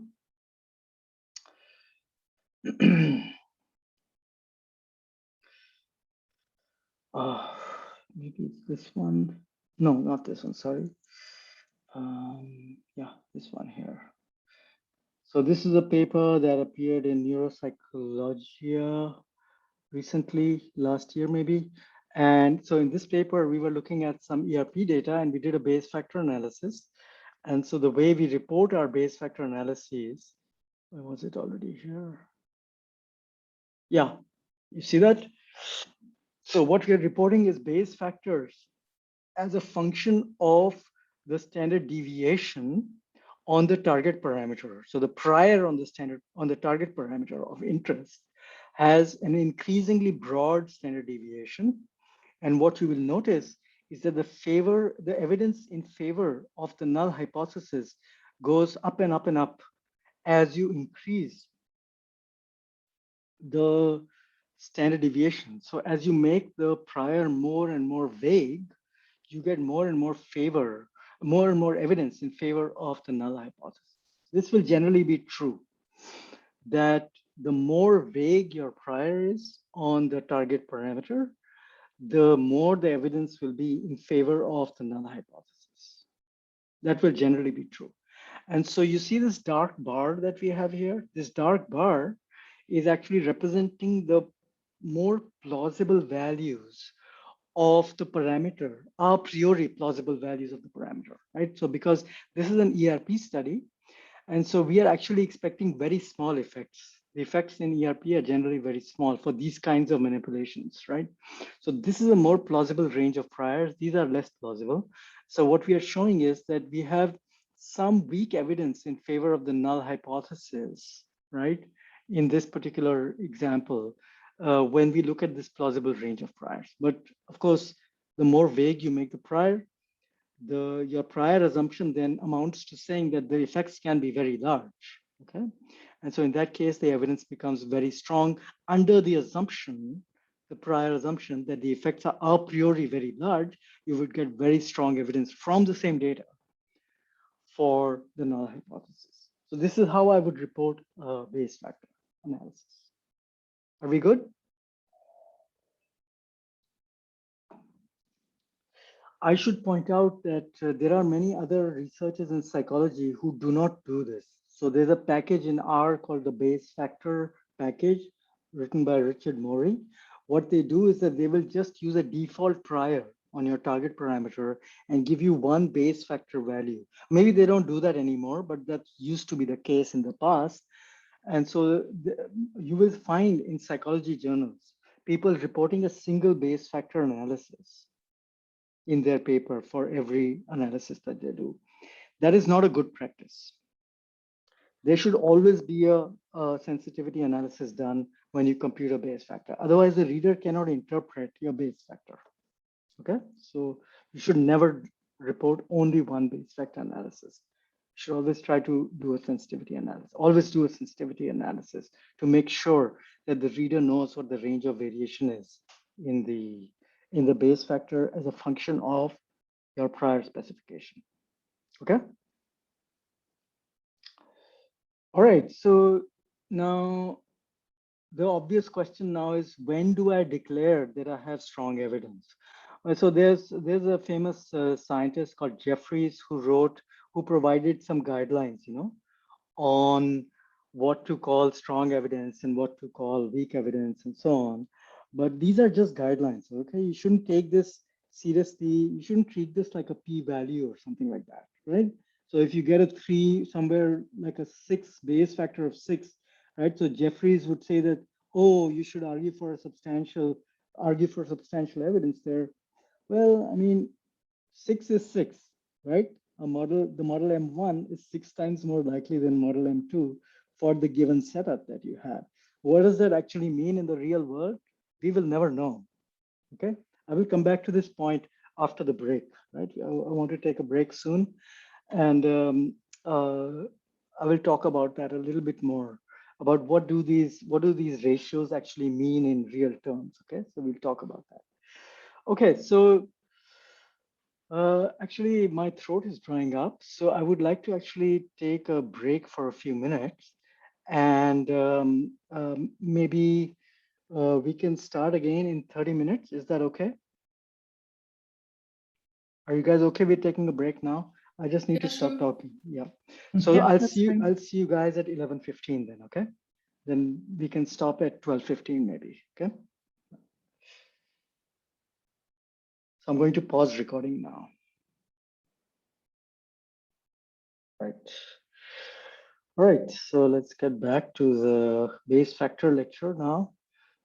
Maybe it's this one. No, not this one, sorry. Yeah, this one here. So this is a paper that appeared in Neuropsychologia recently, last year maybe. And so in this paper, we were looking at some ERP data and we did a Bayes factor analysis. And so the way we report our Bayes factor analyses, where was it already here? Yeah, you see that? So what we're reporting is Bayes factors as a function of the standard deviation on the target parameter. So the prior on the target parameter of interest has an increasingly broad standard deviation. And what you will notice is that the evidence in favor of the null hypothesis goes up and up and up as you increase the standard deviation. So as you make the prior more and more vague, you get more and more evidence in favor of the null hypothesis. This will generally be true, that the more vague your prior is on the target parameter, the more the evidence will be in favor of the null hypothesis. That will generally be true. And so you see this dark bar that we have here? This dark bar is actually representing the more plausible values of the parameter, a priori plausible values of the parameter, right? So because this is an ERP study, and so we are actually expecting very small effects. The effects in ERP are generally very small for these kinds of manipulations, right? So this is a more plausible range of priors. These are less plausible. So what we are showing is that we have some weak evidence in favor of the null hypothesis, right? In this particular example, when we look at this plausible range of priors. But of course, the more vague you make the prior, your prior assumption then amounts to saying that the effects can be very large, okay? And so in that case, the evidence becomes very strong under the assumption, the prior assumption that the effects are a priori very large, you would get very strong evidence from the same data for the null hypothesis. So this is how I would report Bayes factor analysis. Are we good? I should point out that there are many other researchers in psychology who do not do this. So there's a package in R called the Bayes factor package written by Richard Morey. What they do is that they will just use a default prior on your target parameter and give you one Bayes factor value. Maybe they don't do that anymore, but that used to be the case in the past. And so you will find in psychology journals, people reporting a single Bayes factor analysis in their paper for every analysis that they do. That is not a good practice. There should always be a sensitivity analysis done when you compute a Bayes factor. Otherwise, the reader cannot interpret your Bayes factor. Okay, so you should never report only one Bayes factor analysis. You should always try to do a sensitivity analysis. Always do a sensitivity analysis to make sure that the reader knows what the range of variation is in the Bayes factor as a function of your prior specification. Okay. All right. So now the obvious question now is, when do I declare that I have strong evidence? So there's a famous scientist called Jeffries who provided some guidelines, on what to call strong evidence and what to call weak evidence and so on. But these are just guidelines, okay? You shouldn't take this seriously. You shouldn't treat this like a p-value or something like that, right? So if you get a 3 somewhere, like a 6 Bayes factor of 6, right? So Jeffries would say that, oh, you should argue for substantial evidence there. Well, I mean, 6 is 6, right? The model M1 is 6 times more likely than model M2 for the given setup that you have. What does that actually mean in the real world? We will never know. Okay, I will come back to this point after the break, right? I want to take a break soon, and I will talk about that a little bit more, about what do these ratios actually mean in real terms. Okay, so we'll talk about that. Okay, so actually my throat is drying up, so I would like to actually take a break for a few minutes, and maybe we can start again in 30 minutes. Is that okay? Are you guys okay with taking a break now? I just need to stop talking. Yeah. So Yeah, I'll that's see you. fine. I'll see you guys at 11:15 then. Okay. Then we can stop at 12:15 maybe. Okay. So I'm going to pause recording now. Right. All right. So let's get back to the Bayes factor lecture now.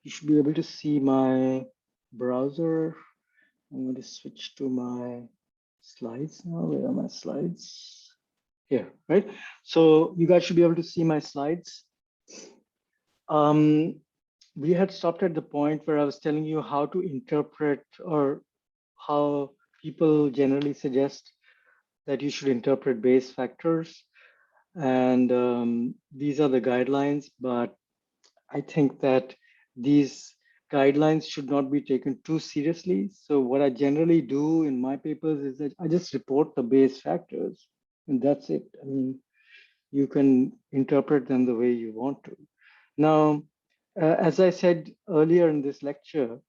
You should be able to see my browser. I'm going to switch to my slides now. Where are my slides? Here, right? So you guys should be able to see my slides. We had stopped at the point where I was telling you how to interpret, or how people generally suggest that you should interpret Bayes factors. And these are the guidelines, but I think that these guidelines should not be taken too seriously. So what I generally do in my papers is that I just report the Bayes factors, and that's it. I mean, you can interpret them the way you want to. Now, as I said earlier in this lecture,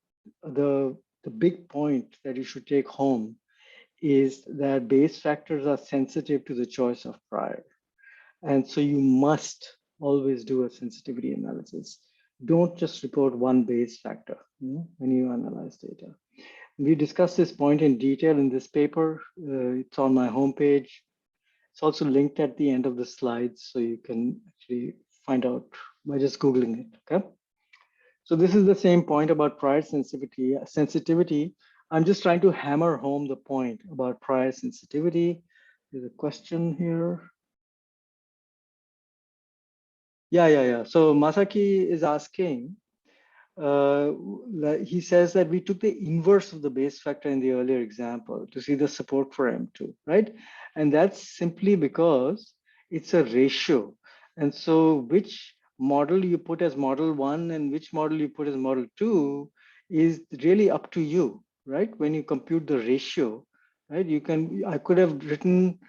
the big point that you should take home is that Bayes factors are sensitive to the choice of prior. And so you must always do a sensitivity analysis. Don't just report one Bayes factor when you analyze data. We discussed this point in detail in this paper. It's on my homepage. It's also linked at the end of the slides, so you can actually find out by just Googling it, okay? So this is the same point about prior sensitivity. I'm just trying to hammer home the point about prior sensitivity. There's a question here. Yeah. So Masaki is asking, he says that we took the inverse of the Bayes factor in the earlier example to see the support for M2, right? And that's simply because it's a ratio. And so which model you put as model 1 and which model you put as model 2 is really up to you, right? When you compute the ratio, right? I could have written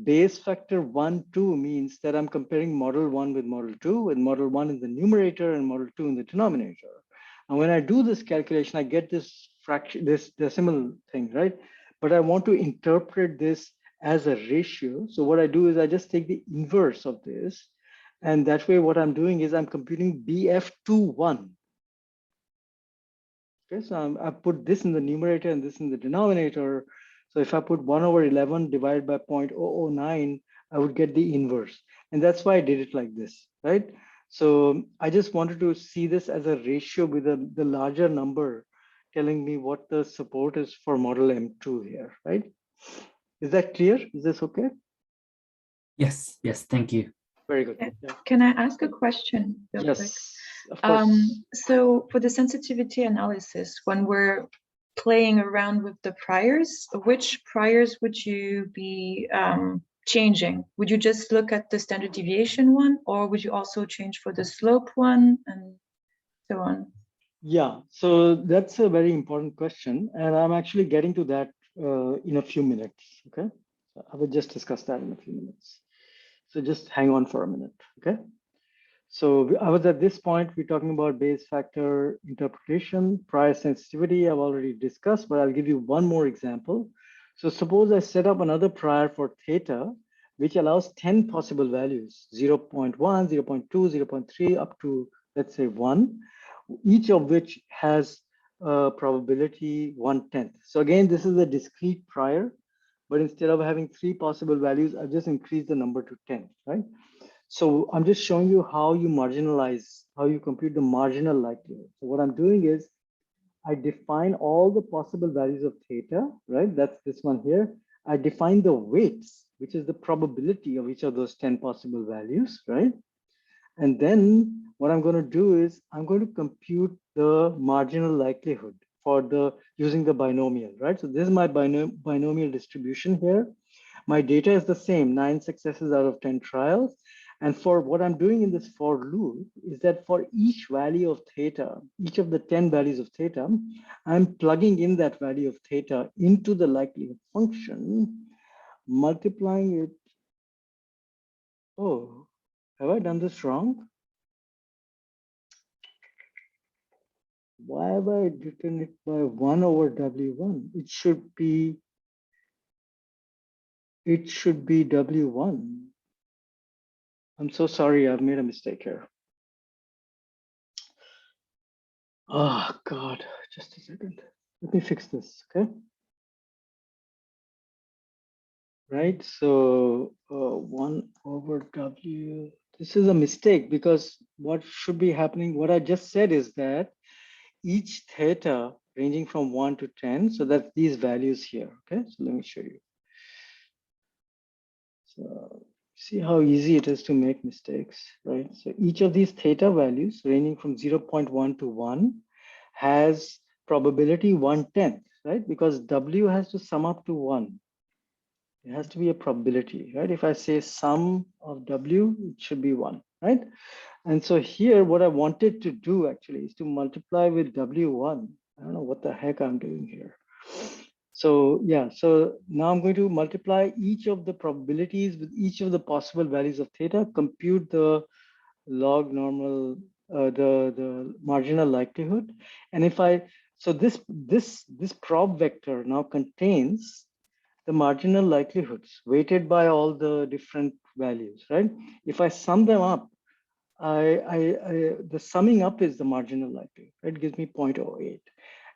Bayes factor 1, 2 means that I'm comparing model 1 with model 2, with model 1 in the numerator and model 2 in the denominator. And when I do this calculation, I get this fraction, this decimal thing, right? But I want to interpret this as a ratio. So what I do is I just take the inverse of this. And that way what I'm doing is I'm computing BF21. Okay, so I put this in the numerator and this in the denominator. So if I put 1/11 divided by 0.009, I would get the inverse. And that's why I did it like this, right? So I just wanted to see this as a ratio with the larger number telling me what the support is for model M2 here, right? Is that clear? Is this okay? Yes, yes, thank you. Very good. Yeah. Yeah. Can I ask a question real quick? Yes, of course. So for the sensitivity analysis, when we're playing around with the priors, which priors would you be changing? Would you just look at the standard deviation one, or would you also change for the slope one and so on? Yeah, so that's a very important question, and I'm actually getting to that in a few minutes. Okay, so I will just discuss that in a few minutes. So just hang on for a minute. Okay. So I was at this point, we're talking about Bayes factor interpretation, prior sensitivity, I've already discussed, but I'll give you one more example. So suppose I set up another prior for theta, which allows 10 possible values, 0.1, 0.2, 0.3, up to, let's say 1, each of which has a probability 1/10. So again, this is a discrete prior, but instead of having 3 possible values, I've just increased the number to 10, right? So I'm just showing you how you marginalize, how you compute the marginal likelihood. So what I'm doing is I define all the possible values of theta, right? That's this one here. I define the weights, which is the probability of each of those 10 possible values, right? And then what I'm going to do is I'm going to compute the marginal likelihood for the using the binomial, right? So this is my binomial distribution here. My data is the same, 9 successes out of 10 trials. And for what I'm doing in this for loop is that for each value of theta, each of the 10 values of theta, I'm plugging in that value of theta into the likelihood function, multiplying it. Oh, have I done this wrong? Why have I written it by 1 over W1? It should be W1. I'm so sorry, I've made a mistake here. Oh God, just a second. Let me fix this, okay? Right, so 1 over W. This is a mistake because what should be happening, what I just said is that each theta ranging from 1 to 10, so that's these values here, okay? So let me show you. So see how easy it is to make mistakes, right? So each of these theta values ranging from 0.1 to 1 has probability 1/10, right? Because W has to sum up to 1. It has to be a probability, right? If I say sum of W, it should be 1, right? And so here, what I wanted to do actually is to multiply with W1. I don't know what the heck I'm doing here. So yeah, so now I'm going to multiply each of the probabilities with each of the possible values of theta, compute the log normal, the marginal likelihood. And if so this prob vector now contains the marginal likelihoods weighted by all the different values, right? If I sum them up, the summing up is the marginal likelihood. It gives me 0.08.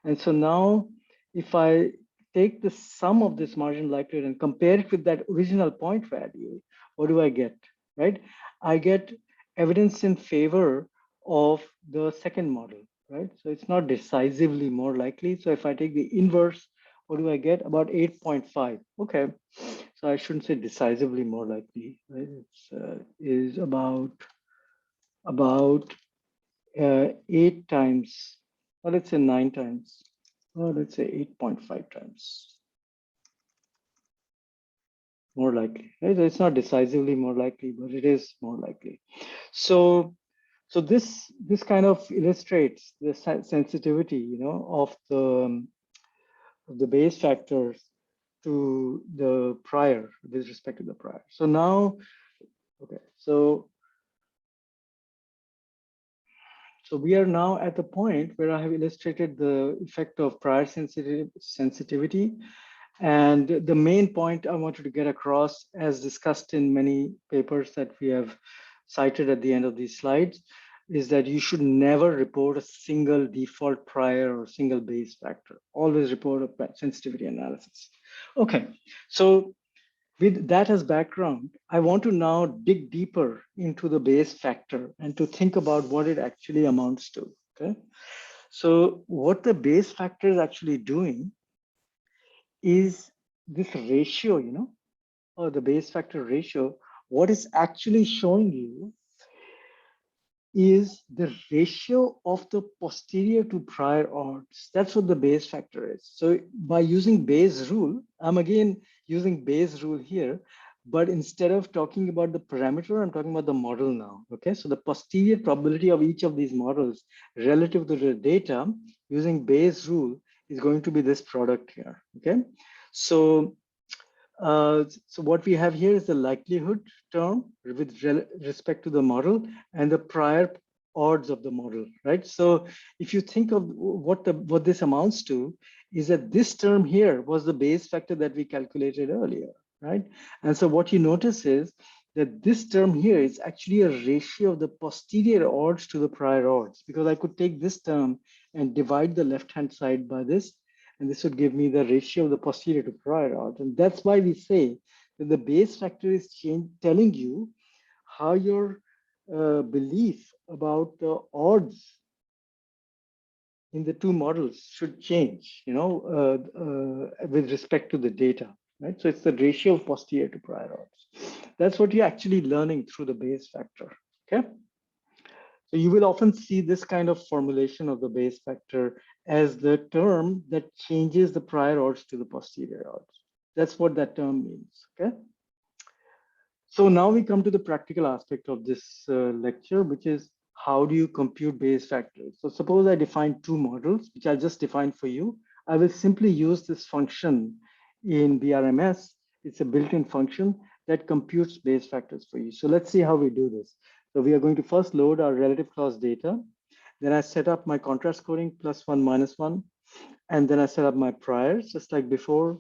And so now if I take the sum of this marginal likelihood and compare it with that original point value, what do I get, right? I get evidence in favor of the second model, right? So it's not decisively more likely. So if I take the inverse, what do I get? About 8.5. Okay, so I shouldn't say decisively more likely, right? It's is about 8 times, or let's say 9 times, or let's say 8.5 times more likely, right? It's not decisively more likely, but it is more likely. So this kind of illustrates the sensitivity, you know, of the Bayes factors to the prior with respect to the prior. So now, okay, so we are now at the point where I have illustrated the effect of prior sensitivity. And the main point I wanted to get across, as discussed in many papers that we have cited at the end of these slides, is that you should never report a single default prior or single Bayes factor. Always report a sensitivity analysis. Okay, so with that as background, I want to now dig deeper into the Bayes factor and to think about what it actually amounts to, okay? So what the base factor is actually doing is this ratio, you know, or the base factor ratio, what is actually showing you is the ratio of the posterior to prior odds. That's what the Bayes factor is. So by using Bayes rule, I'm again using Bayes rule here, but instead of talking about the parameter, I'm talking about the model now. Okay, so the posterior probability of each of these models relative to the data using Bayes rule is going to be this product here. Okay, so so what we have here is the likelihood term with respect to the model and the prior odds of the model, right? So if you think of what this amounts to is that this term here was the Bayes factor that we calculated earlier, right? And so what you notice is that this term here is actually a ratio of the posterior odds to the prior odds, because I could take this term and divide the left-hand side by this, and this would give me the ratio of the posterior to prior odds. And that's why we say that the Bayes factor is telling you how your belief about the odds in the two models should change, you know, with respect to the data, right? So it's the ratio of posterior to prior odds. That's what you're actually learning through the Bayes factor, okay? So you will often see this kind of formulation of the Bayes factor as the term that changes the prior odds to the posterior odds. That's what that term means, okay? So now we come to the practical aspect of this lecture, which is how do you compute Bayes factors? So suppose I define two models, which I just defined for you. I will simply use this function in BRMS. It's a built-in function that computes Bayes factors for you. So let's see how we do this. So we are going to first load our relative clause data. Then I set up my contrast scoring +1, -1. And then I set up my priors, just like before.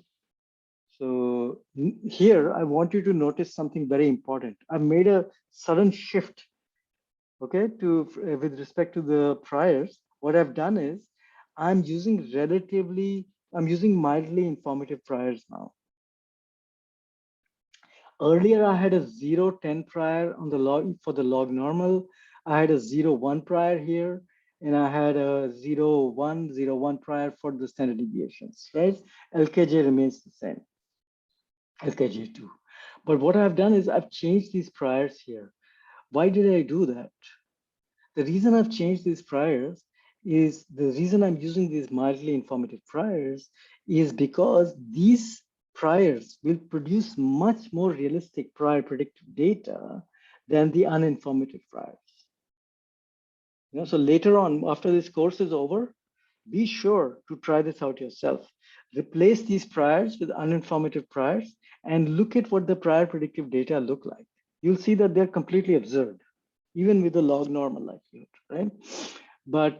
So here, I want you to notice something very important. I've made a sudden shift, okay, with respect to the priors. What I've done is I'm using mildly informative priors now. Earlier, I had a 0-10 prior on the log for the log normal. I had a 0-1 prior here, and I had a 0-1 prior for the standard deviations, right? LKJ remains the same, LKJ2. But what I've done is I've changed these priors here. Why did I do that? The reason I've changed these priors is the reason I'm using these mildly informative priors is because these priors will produce much more realistic prior predictive data than the uninformative priors. You know, so later on, after this course is over, be sure to try this out yourself. Replace these priors with uninformative priors and look at what the prior predictive data look like. You'll see that they're completely absurd, even with the log normal likelihood, right? But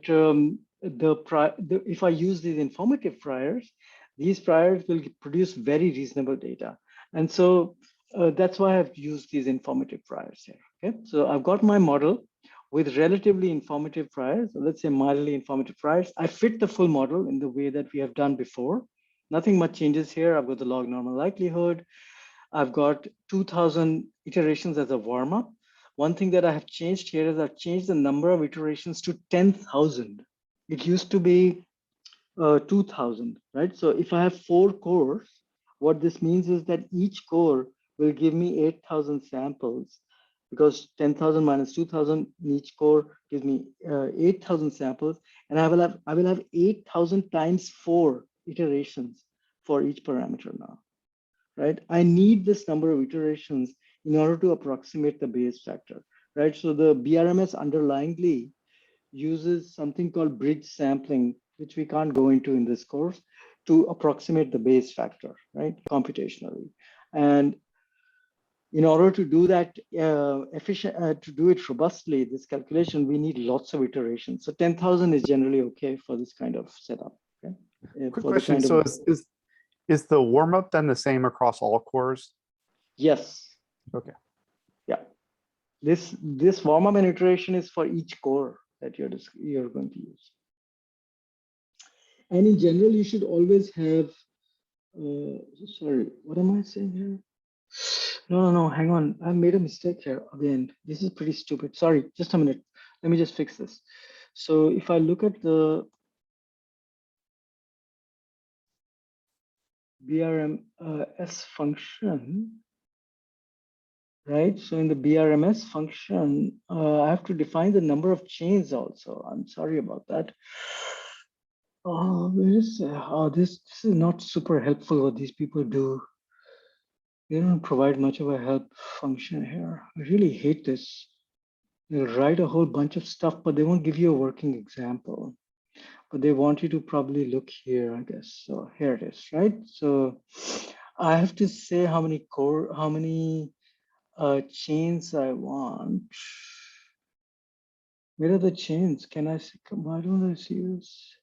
if I use these informative priors, these priors will produce very reasonable data. And so that's why I've used these informative priors here, okay? So I've got my model with relatively informative priors, so let's say mildly informative priors. I fit the full model in the way that we have done before. Nothing much changes here. I've got the log normal likelihood. I've got 2000 iterations as a warm-up. One thing that I have changed here is I've changed the number of iterations to 10,000. It used to be 2,000, right? So if I have 4 cores, what this means is that each core will give me 8,000 samples, because 10,000 minus 2,000 in each core gives me 8,000 samples, and I will have 8,000 times 4 iterations for each parameter now, right? I need this number of iterations in order to approximate the Bayes factor, right? So the BRMS underlyingly uses something called bridge sampling, which we can't go into in this course, to approximate the Bayes factor, right, computationally. And in order to do that to do it robustly, this calculation, we need lots of iterations. So 10,000 is generally okay for this kind of setup. Okay? Quick For question. the kind So of, is the warm up then the same across all cores? yes. Okay. Yeah. This warm up and iteration is for each core that you're going to use. And in general, you should always have, sorry, what am I saying here? No, hang on. I made a mistake here again. This is pretty stupid. Sorry, just a minute. Let me just fix this. So if I look at the BRMS function, right? So in the BRMS function, I have to define the number of chains also. I'm sorry about that. Oh, this is not super helpful what these people do. They don't provide much of a help function here. I really hate this. They'll write a whole bunch of stuff, but they won't give you a working example. But they want you to probably look here, I guess. So here it is, right? So I have to say how many chains I want. Where are the chains? Can I see? Why don't I see this?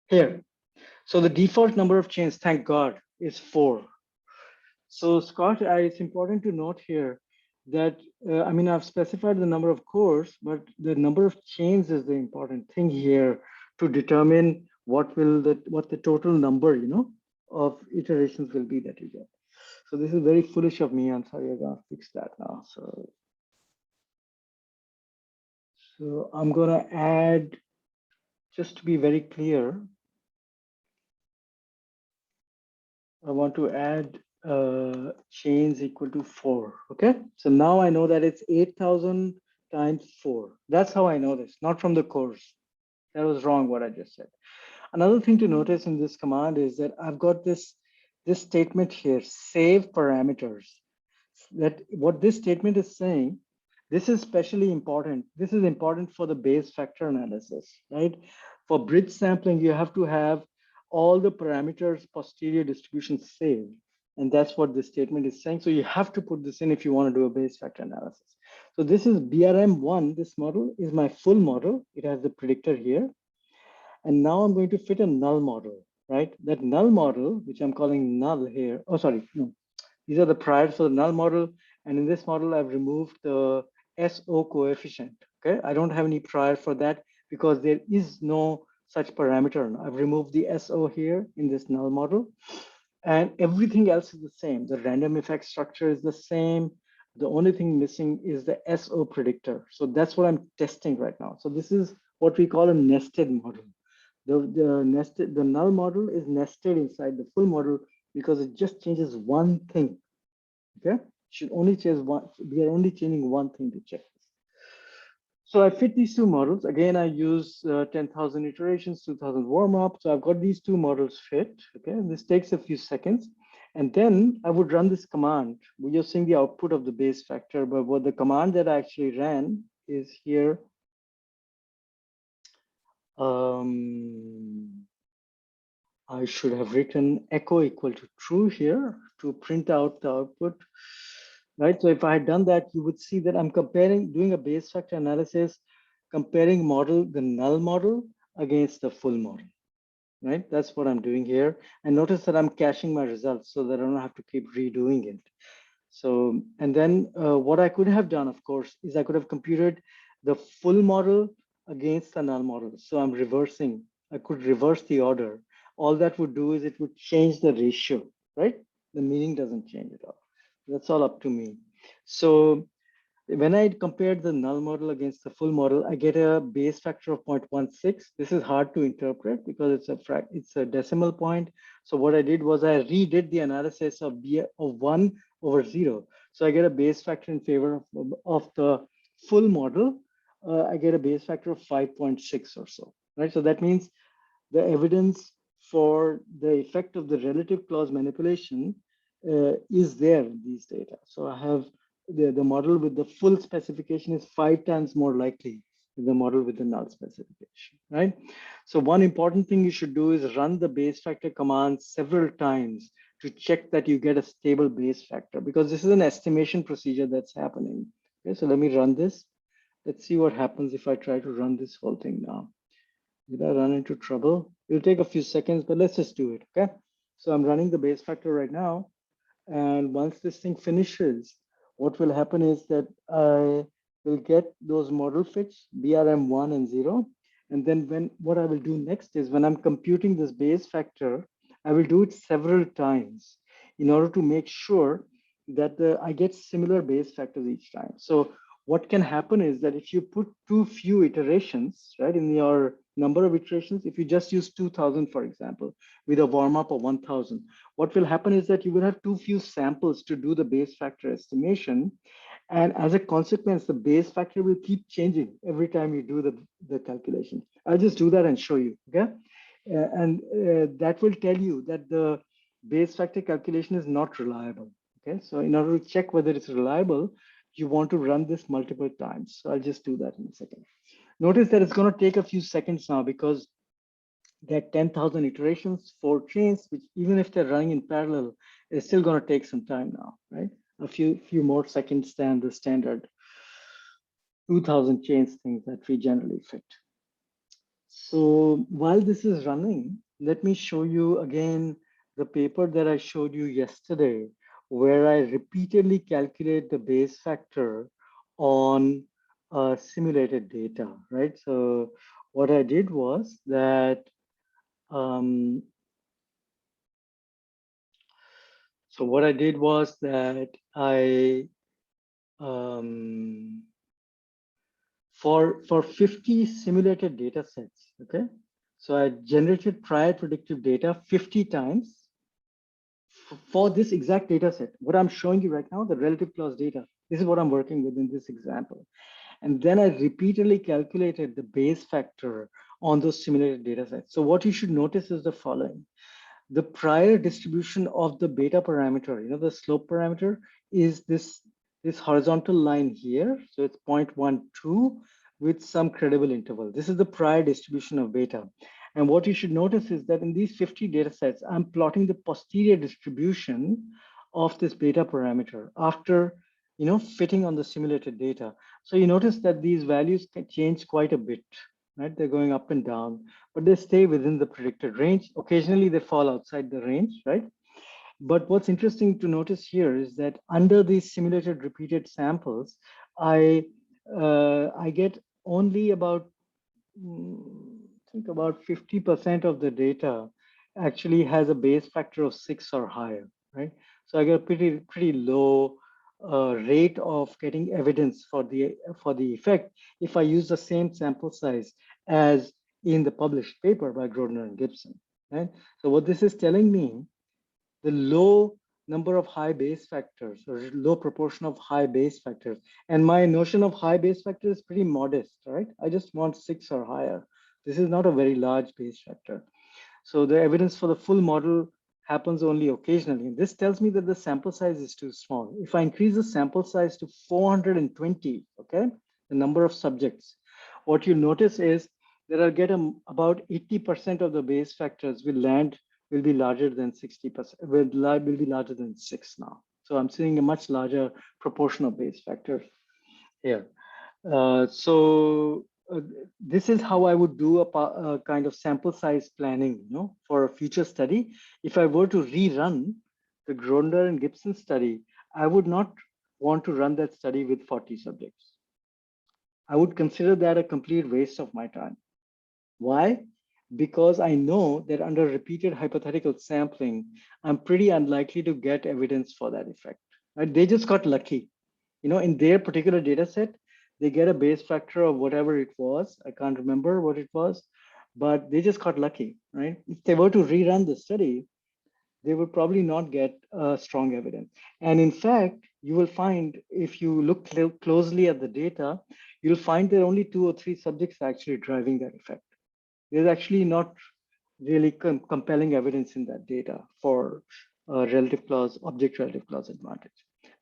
Here. So the default number of chains, thank God, is 4. So Scott, it's important to note here that, I mean, I've specified the number of cores, but the number of chains is the important thing here to determine what the total number, of iterations will be that you get. So this is very foolish of me. I'm sorry, I gotta fix that now. So I'm gonna add, just to be very clear, I want to add chains equal to 4. Okay, so now I know that it's 8,000 times 4. That's how I know this, not from the course. That was wrong what I just said. Another thing to notice in this command is that I've got this statement here, save parameters. That what this statement is saying, this is especially important. This is important for the base factor analysis, right? For bridge sampling, you have to have all the parameters posterior distribution saved. And that's what this statement is saying. So you have to put this in if you want to do a base factor analysis. So this is BRM1. This model is my full model. It has the predictor here. And now I'm going to fit a null model, right? That null model, which I'm calling null here. Oh, sorry. No. These are the priors for the null model. And in this model, I've removed the SO coefficient. Okay, I don't have any prior for that because there is no such parameter. I've removed the SO here in this null model. And everything else is the same. The random effect structure is the same. The only thing missing is the SO predictor. So that's what I'm testing right now. So this is what we call a nested model. The null model is nested inside the full model because it just changes one thing. Okay, should only change one. We are only changing one thing to check this. So I fit these two models. Again, I use 10,000 iterations, 2,000 warm up. So I've got these two models fit. Okay, and this takes a few seconds. And then I would run this command. We're just seeing the output of the base factor, but what the command that I actually ran is here. I should have written echo equal to true here to print out the output, right? So if I had done that, you would see that I'm doing a base factor analysis, comparing the null model against the full model, right? That's what I'm doing here. And notice that I'm caching my results so that I don't have to keep redoing it. So, and then what I could have done, of course, is I could have computed the full model against the null model. So I'm reversing. I could reverse the order. All that would do is it would change the ratio, right? The meaning doesn't change at all. That's all up to me. So when I compared the null model against the full model, I get a base factor of 0.16. This is hard to interpret because it's a decimal point. So what I did was I redid the analysis of 1 over 0. So I get a base factor in favor of the full model. I get a base factor of 5.6 or so, right? So that means the evidence for the effect of the relative clause manipulation is there in these data. So I have the model with the full specification is 5 times more likely than the model with the null specification, right? So one important thing you should do is run the base factor command several times to check that you get a stable base factor, because this is an estimation procedure that's happening. Okay, so let me run this. Let's see what happens if I try to run this whole thing now. Did I run into trouble? It'll take a few seconds, but let's just do it, okay? So I'm running the base factor right now. And once this thing finishes, what will happen is that I will get those model fits, BRM1 and 0. And then what I will do next is when I'm computing this base factor, I will do it several times in order to make sure that I get similar base factors each time. So what can happen is that if you put too few iterations, right, in your number of iterations, if you just use 2000, for example, with a warm up of 1000, what will happen is that you will have too few samples to do the base factor estimation. And as a consequence, the base factor will keep changing every time you do the calculation. I'll just do that and show you, okay? That will tell you that the base factor calculation is not reliable, okay? So in order to check whether it's reliable, you want to run this multiple times. So I'll just do that in a second. Notice that it's going to take a few seconds now because there are 10,000 iterations, 4 chains, which even if they're running in parallel, it's still going to take some time now, right? A few more seconds than the standard 2000 chains things that we generally fit. So while this is running, let me show you again the paper that I showed you yesterday, where I repeatedly calculate the base factor on simulated data, right? So what I did was that, for 50 simulated data sets, okay? So I generated prior predictive data 50 times for this exact data set. What I'm showing you right now, the relative clause data, this is what I'm working with in this example. And then I repeatedly calculated the base factor on those simulated data sets. So what you should notice is the following. The prior distribution of the beta parameter, the slope parameter, is this horizontal line here. So it's 0.12 with some credible interval. This is the prior distribution of beta. And what you should notice is that in these 50 data sets, I'm plotting the posterior distribution of this beta parameter after fitting on the simulated data. So you notice that these values can change quite a bit, right? They're going up and down, but they stay within the predicted range. Occasionally they fall outside the range, right? But what's interesting to notice here is that under these simulated repeated samples, I get only about, I think about 50% of the data actually has a base factor of 6 or higher, right? So I get a pretty low rate of getting evidence for the effect if I use the same sample size as in the published paper by Grodner and Gibson, right? So what this is telling me, the low number of high base factors or low proportion of high base factors. And my notion of high base factor is pretty modest, right? I just want 6 or higher. This is not a very large base factor. So the evidence for the full model happens only occasionally. And this tells me that the sample size is too small. If I increase the sample size to 420, okay, the number of subjects, what you notice is that I'll get about 80% of the base factors will be larger than 60%, will be larger than 6 now. So I'm seeing a much larger proportion of base factors here. This is how I would do a kind of sample size planning, for a future study. If I were to rerun the Grodner and Gibson study, I would not want to run that study with 40 subjects. I would consider that a complete waste of my time. Why? Because I know that under repeated hypothetical sampling, I'm pretty unlikely to get evidence for that effect. Right? They just got lucky. In their particular data set, they get a base factor of whatever it was. I can't remember what it was, but they just got lucky, right? If they were to rerun the study, they would probably not get strong evidence. And in fact, you will find, if you look closely at the data, you'll find that only 2 or 3 subjects are actually driving that effect. There's actually not really compelling evidence in that data for relative clause, object relative clause advantage.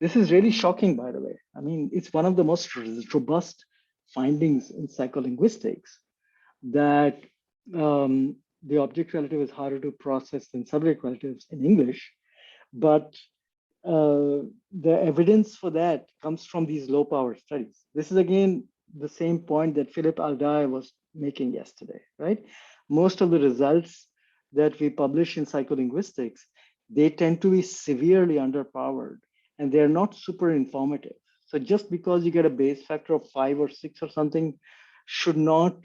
This is really shocking, by the way. I mean, it's one of the most robust findings in psycholinguistics that the object relative is harder to process than subject relatives in English. But the evidence for that comes from these low power studies. This is again the same point that Philip Alday was making yesterday, right? Most of the results that we publish in psycholinguistics, they tend to be severely underpowered and they're not super informative. So just because you get a base factor of 5 or 6 or something should not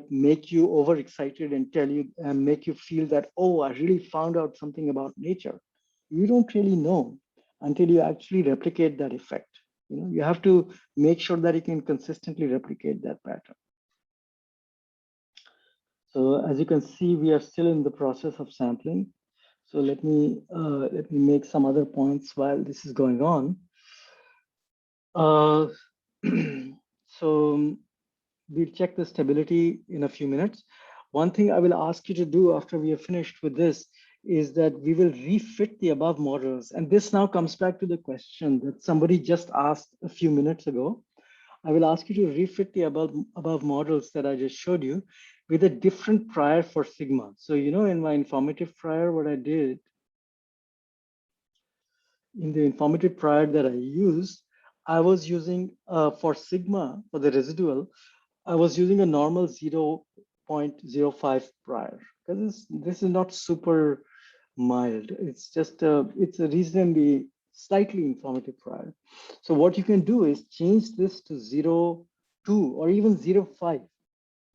make you overexcited and tell you and make you feel that, oh, I really found out something about nature. You don't really know until you actually replicate that effect. You have to make sure that you can consistently replicate that pattern. So as you can see, we are still in the process of sampling. So let me make some other points while this is going on. So we'll check the stability in a few minutes. One thing I will ask you to do after we are finished with this is that we will refit the above models. And this now comes back to the question that somebody just asked a few minutes ago. I will ask you to refit the above models that I just showed you with a different prior for sigma. So, in my informative prior, what I did in the informative prior that I used, I was using for sigma, for the residual, I was using a normal 0.05 prior, because this is not super mild. It's just it's a reasonably slightly informative prior. So what you can do is change this to 0.2 or even 0.5.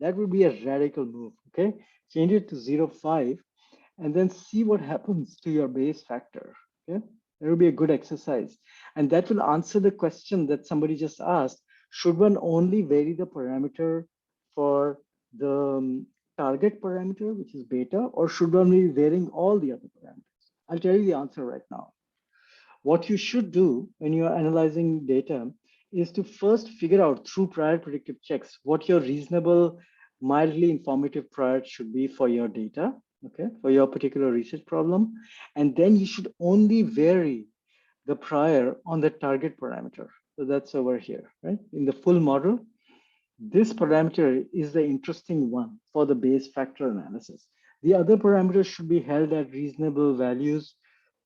That would be a radical move. Okay, change it to 0.5 and then see what happens to your base factor. Okay, that would be a good exercise, and that will answer the question that somebody just asked: should one only vary the parameter for the target parameter, which is beta, or should one be varying all the other parameters? I'll tell you the answer right now. What you should do when you are analyzing data is to first figure out through prior predictive checks what your reasonable, mildly informative prior should be for your data, okay, for your particular research problem. And then you should only vary the prior on the target parameter. So that's over here, right? In the full model, this parameter is the interesting one for the base factor analysis. The other parameters should be held at reasonable values,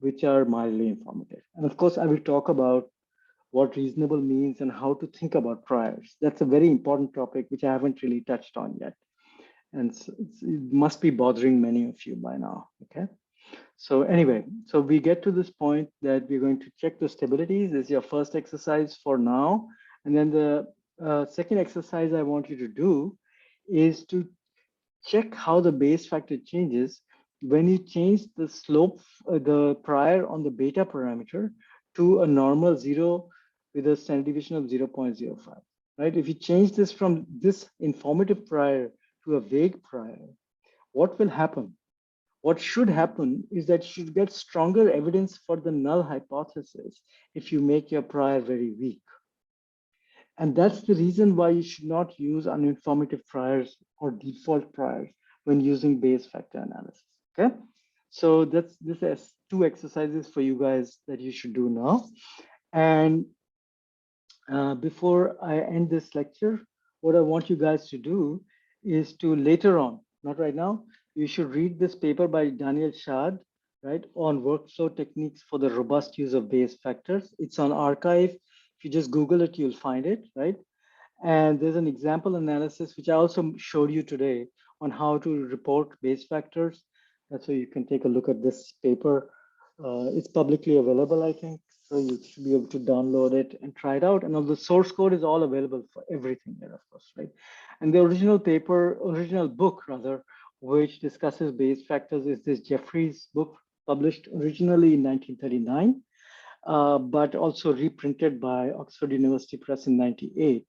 which are mildly informative. And of course, I will talk about what reasonable means and how to think about priors. That's a very important topic, which I haven't really touched on yet. And it must be bothering many of you by now, okay? So anyway, so we get to this point that we're going to check the stabilities. This is your first exercise for now. And then the second exercise I want you to do is to check how the base factor changes when you change the slope, the prior on the beta parameter to a normal 0 with a standard deviation of 0.05, right? If you change this from this informative prior to a vague prior, what will happen? What should happen is that you should get stronger evidence for the null hypothesis if you make your prior very weak. And that's the reason why you should not use uninformative priors or default priors when using base factor analysis, okay? So this is 2 exercises for you guys that you should do now. And before I end this lecture, what I want you guys to do is to later on, not right now, you should read this paper by Daniel Schad, right, on workflow techniques for the robust use of base factors. It's on arXiv. If you just Google it, you'll find it, right? And there's an example analysis, which I also showed you today on how to report base factors. That's why you can take a look at this paper. It's publicly available, I think. So you should be able to download it and try it out. And the source code is all available for everything there, of course, right? And the original book rather, which discusses base factors is this Jeffries book, published originally in 1939, but also reprinted by Oxford University Press in 98.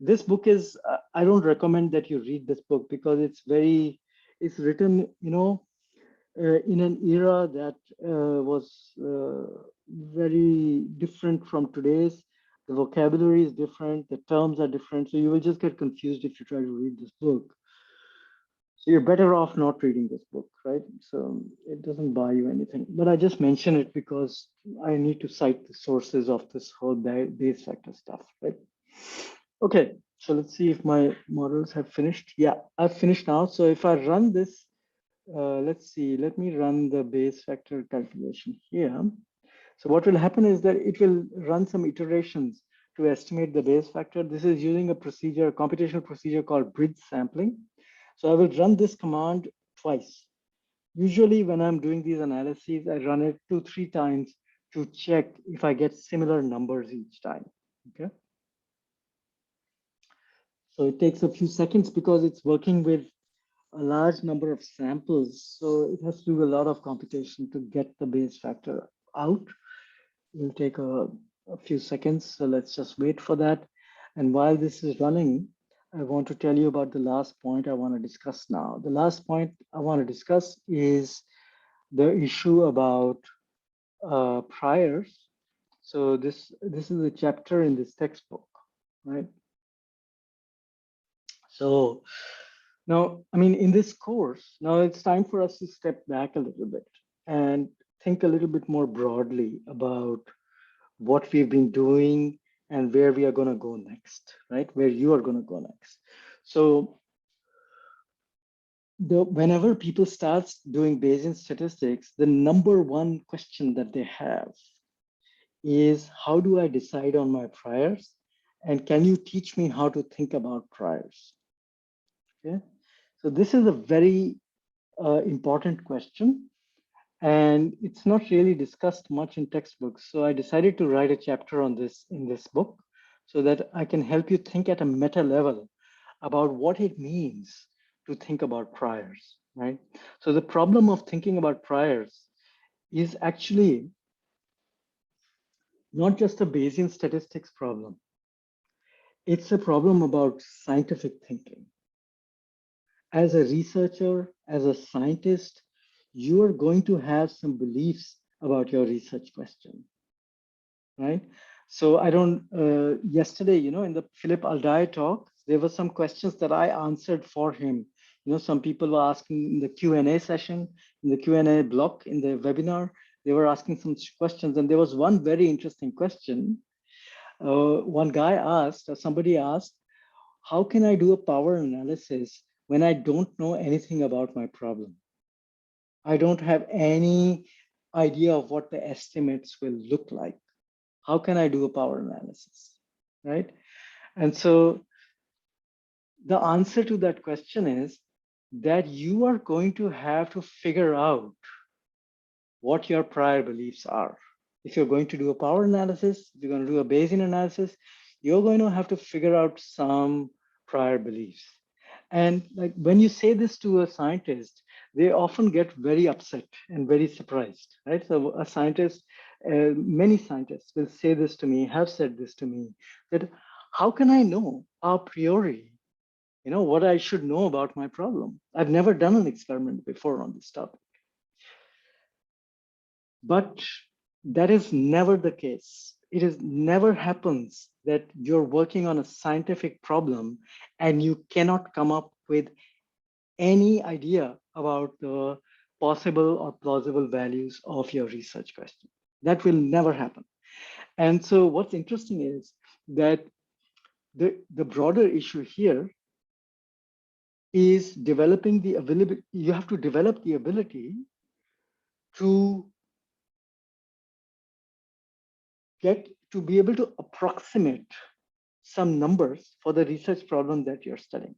This book is, I don't recommend that you read this book because it's written, in an era that was very different from today's. The vocabulary is different, the terms are different, so you will just get confused if you try to read this book. So you're better off not reading this book, right? So it doesn't buy you anything. But I just mention it because I need to cite the sources of this whole base factor stuff, right? Okay, so let's see if my models have finished. Yeah, I've finished now. So if I run this, let's see, let me run the base factor calculation here. So what will happen is that it will run some iterations to estimate the base factor. This is using a procedure, a computational procedure called bridge sampling. So I will run this command twice. Usually when I'm doing these analyses, I run it 2-3 times to check if I get similar numbers each time, okay? So it takes a few seconds because it's working with a large number of samples. So it has to do a lot of computation to get the base factor out. It will take a a few seconds, so let's just wait for that. And while this is running, I want to tell you about the last point I want to discuss now. The last point I want to discuss is the issue about priors. So this is a chapter in this textbook, right? So now, I mean, in this course, now it's time for us to step back a little bit and think a little bit more broadly about what we've been doing and where we are going to go next, right? Where you are going to go next. So whenever people start doing Bayesian statistics, the number one question that they have is, how do I decide on my priors? And can you teach me how to think about priors? Okay, so this is a very important question, and it's not really discussed much in textbooks. So I decided to write a chapter on this in this book so that I can help you think at a meta level about what it means to think about priors, right? So the problem of thinking about priors is actually not just a Bayesian statistics problem. It's a problem about scientific thinking. As a researcher, as a scientist, you are going to have some beliefs about your research question, right? So I don't, yesterday, in the Philip Alday talk, there were some questions that I answered for him. Some people were asking in the Q&A session, in the Q&A block, in the webinar, they were asking some questions. And there was one very interesting question. One guy asked, or somebody asked, how can I do a power analysis when I don't know anything about my problem? I don't have any idea of what the estimates will look like. How can I do a power analysis, right? And so the answer to that question is that you are going to have to figure out what your prior beliefs are. If you're going to do a power analysis, if you're going to do a Bayesian analysis, you're going to have to figure out some prior beliefs. And like when you say this to a scientist, they often get very upset and very surprised, right? So a scientist, many scientists will say this to me, have said this to me, that how can I know a priori, what I should know about my problem? I've never done an experiment before on this topic. But that is never the case. It is never happens that you're working on a scientific problem and you cannot come up with any idea about the possible or plausible values of your research question. That will never happen. And so what's interesting is that the broader issue here is developing the ability, you have to develop the ability to be able to approximate some numbers for the research problem that you're studying.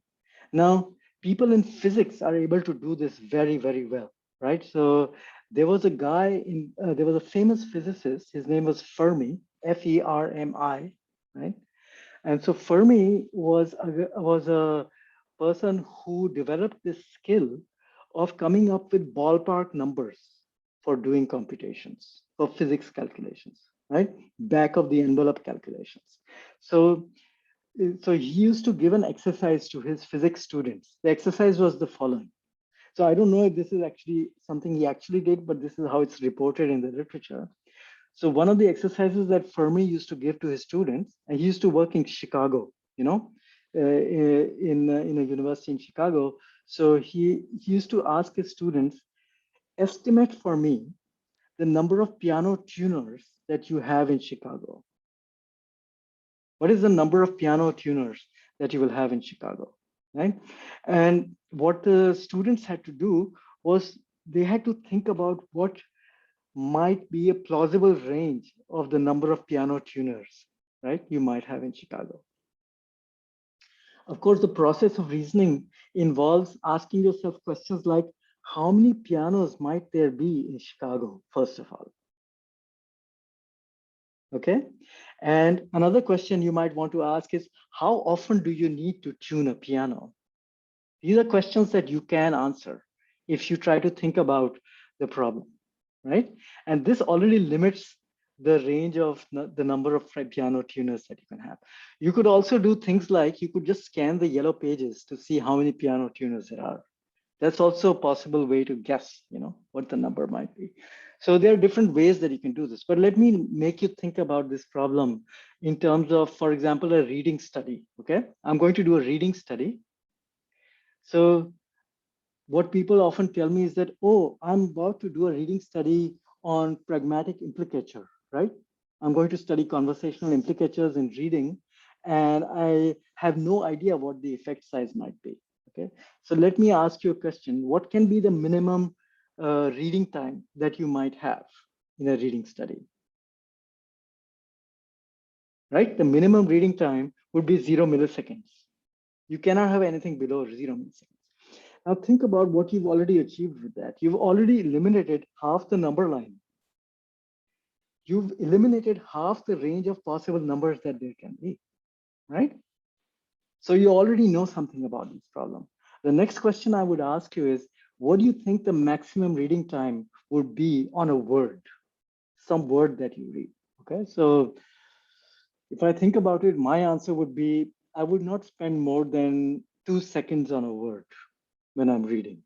Now, people in physics are able to do this very, very well, right? So there was a guy there was a famous physicist, his name was Fermi, F-E-R-M-I, right? And so Fermi was a person who developed this skill of coming up with ballpark numbers for doing computations, for physics calculations, right? Back of the envelope calculations. So he used to give an exercise to his physics students. The exercise was the following. So I don't know if this is actually something he actually did, but this is how it's reported in the literature. So one of the exercises that Fermi used to give to his students, and he used to work in Chicago, in a university in Chicago. So he used to ask his students, estimate for me the number of piano tuners that you have in Chicago. What is the number of piano tuners that you will have in Chicago, right? And what the students had to do was they had to think about what might be a plausible range of the number of piano tuners, right, you might have in Chicago. Of course, the process of reasoning involves asking yourself questions like, how many pianos might there be in Chicago, first of all? Okay. And another question you might want to ask is, how often do you need to tune a piano? These are questions that you can answer if you try to think about the problem, right? And this already limits the range of the number of piano tuners that you can have. You could also do things like you could just scan the yellow pages to see how many piano tuners there are. That's also a possible way to guess, what the number might be. So there are different ways that you can do this. But let me make you think about this problem in terms of, for example, a reading study. Okay, I'm going to do a reading study. So what people often tell me is that, oh, I'm about to do a reading study on pragmatic implicature, right? I'm going to study conversational implicatures in reading, and I have no idea what the effect size might be. Okay, so let me ask you a question. What can be the minimum reading time that you might have in a reading study? Right, the minimum reading time would be 0 milliseconds. You cannot have anything below 0 milliseconds. Now think about what you've already achieved with that. You've already eliminated half the number line. You've eliminated half the range of possible numbers that there can be, right? So you already know something about this problem. The next question I would ask you is, what do you think the maximum reading time would be on a word, some word that you read? Okay, so if I think about it, my answer would be, I would not spend more than 2 seconds on a word when I'm reading.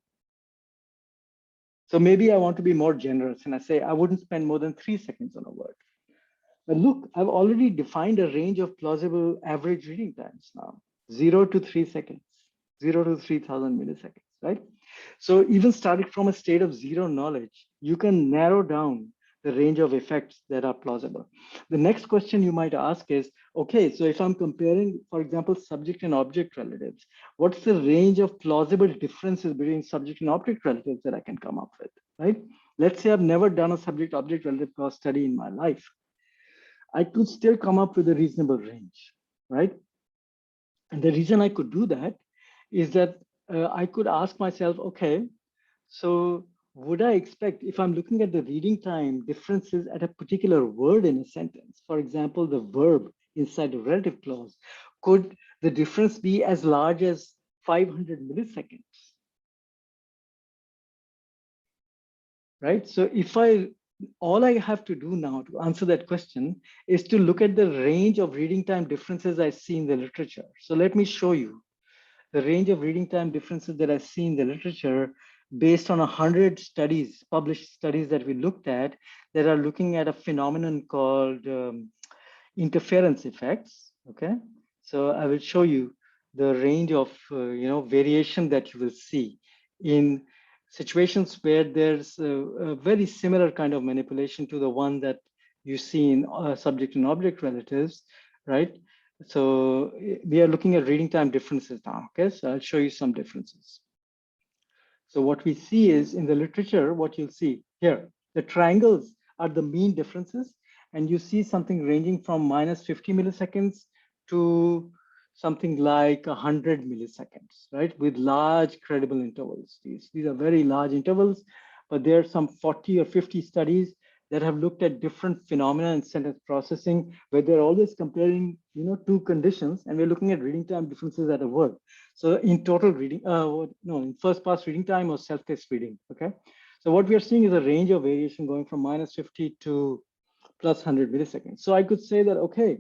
So maybe I want to be more generous and I say I wouldn't spend more than 3 seconds on a word. But look, I've already defined a range of plausible average reading times now, 0 to 3 seconds, 0 to 3000 milliseconds, right? So even starting from a state of zero knowledge, you can narrow down the range of effects that are plausible. The next question you might ask is, okay, so if I'm comparing, for example, subject and object relatives, what's the range of plausible differences between subject and object relatives that I can come up with, right? Let's say I've never done a subject-object relative clause study in my life. I could still come up with a reasonable range, right? And the reason I could do that is that I could ask myself, okay, so would I expect, if I'm looking at the reading time differences at a particular word in a sentence, for example, the verb inside a relative clause, could the difference be as large as 500 milliseconds? Right? So if all I have to do now to answer that question is to look at the range of reading time differences I see in the literature. So let me show you the range of reading time differences that I see in the literature based on 100 studies, published studies that we looked at that are looking at a phenomenon called interference effects. Okay, so I will show you the range of variation that you will see in situations where there's a very similar kind of manipulation to the one that you see in subject and object relatives, right? So we are looking at reading time differences now. Okay, so I'll show you some differences. So what we see is in the literature, what you'll see here, the triangles are the mean differences, and you see something ranging from minus 50 milliseconds to something like 100 milliseconds, right? With large credible intervals. These are very large intervals, but there are some 40 or 50 studies that have looked at different phenomena in sentence processing, where they're always comparing, two conditions, and we're looking at reading time differences at a word. So in total reading, in first pass reading time or self-test reading, okay? So what we are seeing is a range of variation going from minus 50 to plus 100 milliseconds. So I could say that, okay,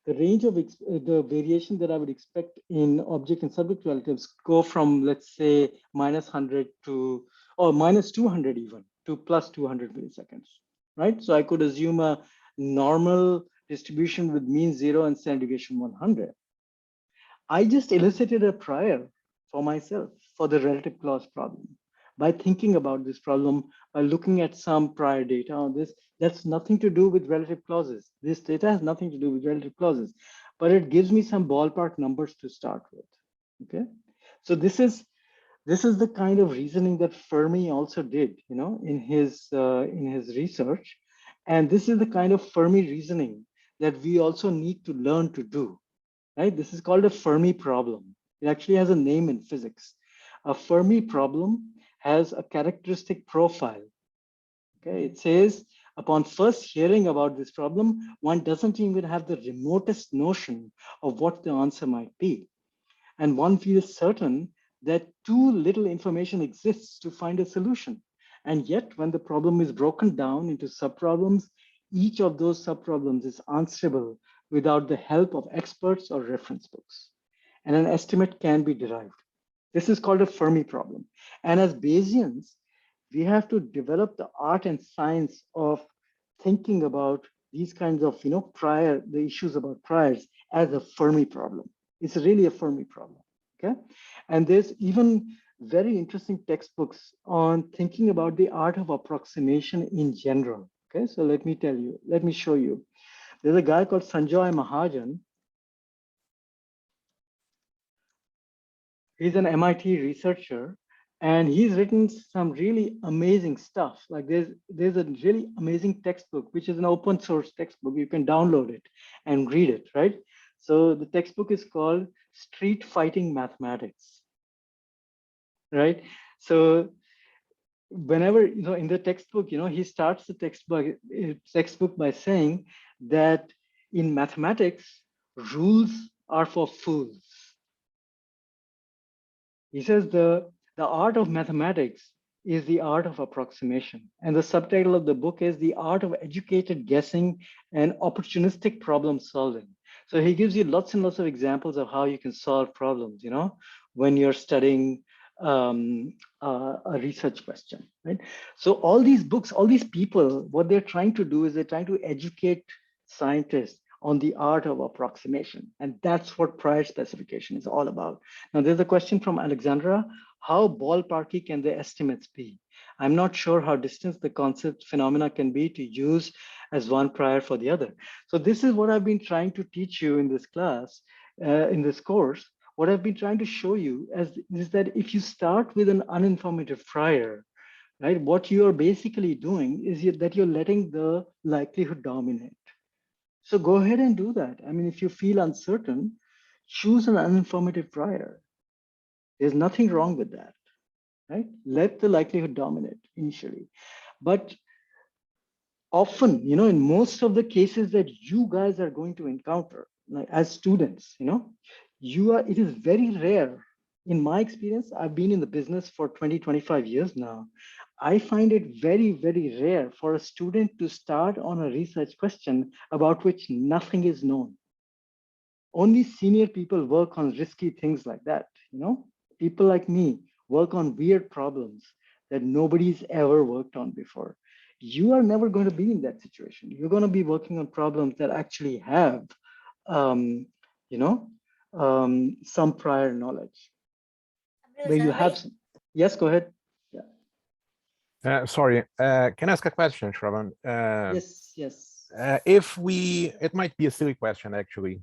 the range of the variation that I would expect in object and subject relatives go from, let's say, minus 100 to, or minus 200 even, to plus 200 milliseconds, right? So I could assume a normal distribution with mean 0 and standard deviation 100. I just elicited a prior for myself for the relative clause problem by thinking about this problem, by looking at some prior data on this. That's nothing to do with relative clauses. This data has nothing to do with relative clauses, but it gives me some ballpark numbers to start with. Okay, so this is the kind of reasoning that Fermi also did, in his research, and this is the kind of Fermi reasoning that we also need to learn to do. Right? This is called a Fermi problem. It actually has a name in physics. A Fermi problem has a characteristic profile. Okay, it says upon first hearing about this problem, one doesn't even have the remotest notion of what the answer might be. And one feels certain that too little information exists to find a solution. And yet, when the problem is broken down into subproblems, each of those subproblems is answerable without the help of experts or reference books. And an estimate can be derived. This is called a Fermi problem. And as Bayesians, we have to develop the art and science of thinking about these kinds of, the issues about priors as a Fermi problem. It's really a Fermi problem, okay? And there's even very interesting textbooks on thinking about the art of approximation in general, okay? So let me show you. There's a guy called Sanjoy Mahajan. He's an MIT researcher, and he's written some really amazing stuff. Like there's a really amazing textbook, which is an open source textbook. You can download it and read it, right? So the textbook is called Street Fighting Mathematics, right? So whenever, in the textbook, he starts the textbook by saying that in mathematics, rules are for fools. He says the art of mathematics is the art of approximation. And the subtitle of the book is The Art of Educated Guessing and Opportunistic Problem Solving. So he gives you lots and lots of examples of how you can solve problems, when you're studying a research question, right? So all these books, all these people, what they're trying to do is they're trying to educate scientists on the art of approximation. And that's what prior specification is all about. Now, there's a question from Alexandra. How ballparky can the estimates be? I'm not sure how distant the concept phenomena can be to use as one prior for the other. So this is what I've been trying to teach you in this class, in this course. What I've been trying to show you is that if you start with an uninformative prior, right, what you're basically doing is that you're letting the likelihood dominate. So go ahead and do that. I mean, if you feel uncertain, choose an uninformative prior. There's nothing wrong with that, right? Let the likelihood dominate initially. But often, in most of the cases that you guys are going to encounter, like as students, it is very rare. In my experience, I've been in the business for 20, 25 years now. I find it very, very rare for a student to start on a research question about which nothing is known. Only senior people work on risky things like that. People like me work on weird problems that nobody's ever worked on before. You are never going to be in that situation. You're going to be working on problems that actually have, some prior knowledge. Where you have some. Yes, go ahead. Yeah. Sorry, can I ask a question, Shravan? Yes. It might be a silly question actually.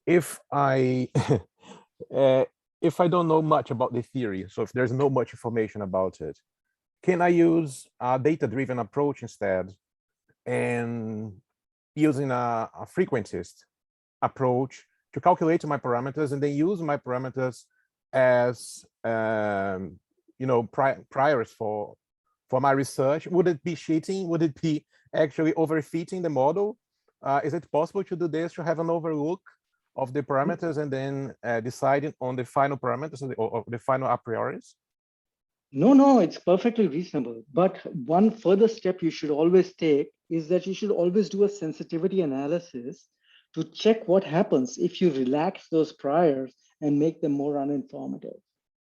If I if I don't know much about the theory, so if there's no much information about it, can I use a data-driven approach instead and using a frequentist approach to calculate my parameters and then use my parameters as priors for my research? Would it be cheating? Would it be actually overfitting the model? Is it possible to do this, to have an overlook of the parameters and then deciding on the final parameters or the final a prioris? No, it's perfectly reasonable. But one further step you should always take is that you should always do a sensitivity analysis to check what happens if you relax those priors and make them more uninformative,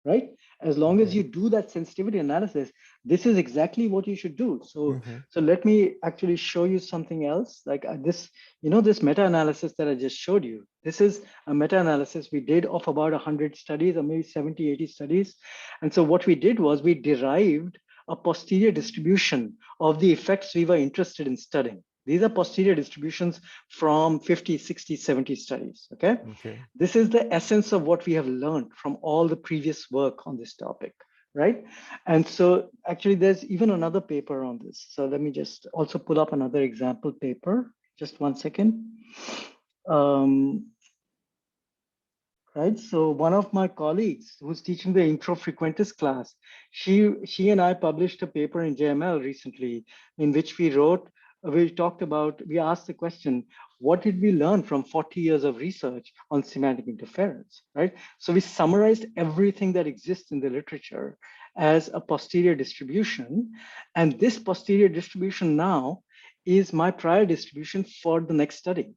right? As long as you do that sensitivity analysis, this is exactly what you should do. So, so let me actually show you something else like this, this meta-analysis that I just showed you. This is a meta-analysis we did of about 100 studies or maybe 70, 80 studies. And so what we did was we derived a posterior distribution of the effects we were interested in studying. These are posterior distributions from 50, 60, 70 studies, okay? This is the essence of what we have learned from all the previous work on this topic, right? And so actually there's even another paper on this. So let me just also pull up another example paper. Just one second. Right, so one of my colleagues who's teaching the intro frequentist class, she and I published a paper in JML recently in which we asked the question, what did we learn from 40 years of research on semantic interference, right? So we summarized everything that exists in the literature as a posterior distribution. And this posterior distribution now is my prior distribution for the next study.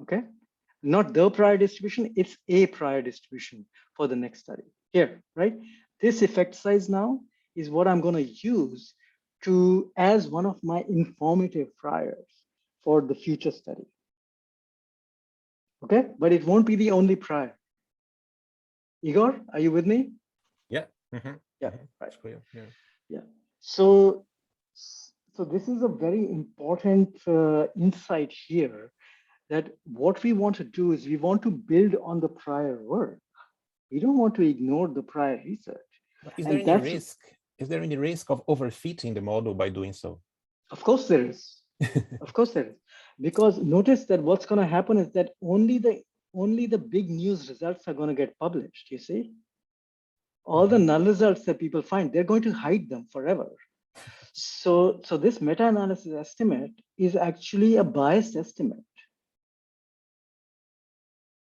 Okay, not the prior distribution, it's a prior distribution for the next study here, right? This effect size now is what I'm going to use to as one of my informative priors for the future study. Okay, but it won't be the only prior. Igor, are you with me? Yeah. Yeah, right. Yeah. Yeah. So this is a very important insight here, that what we want to do is we want to build on the prior work. We don't want to ignore the prior research. Is there any risk? Is there any risk of overfitting the model by doing so? Of course there is. Of course there is. Because notice that what's going to happen is that only the big news results are going to get published, you see? All the null results that people find, they're going to hide them forever. So this meta-analysis estimate is actually a biased estimate.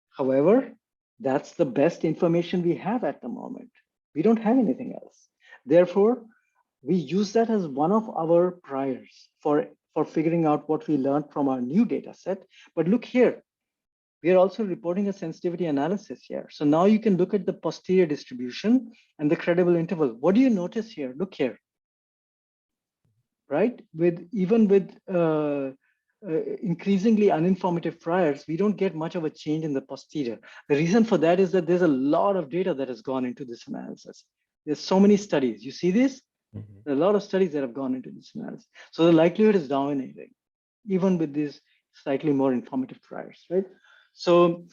However, that's the best information we have at the moment. We don't have anything else. Therefore, we use that as one of our priors for figuring out what we learned from our new data set. But look here, we are also reporting a sensitivity analysis here. So now you can look at the posterior distribution and the credible interval. What do you notice here? Look here, right? Even with increasingly uninformative priors, we don't get much of a change in the posterior. The reason for that is that there's a lot of data that has gone into this analysis. There's so many studies. You see this? There are a lot of studies that have gone into this analysis. So the likelihood is dominating, even with these slightly more informative priors, right? So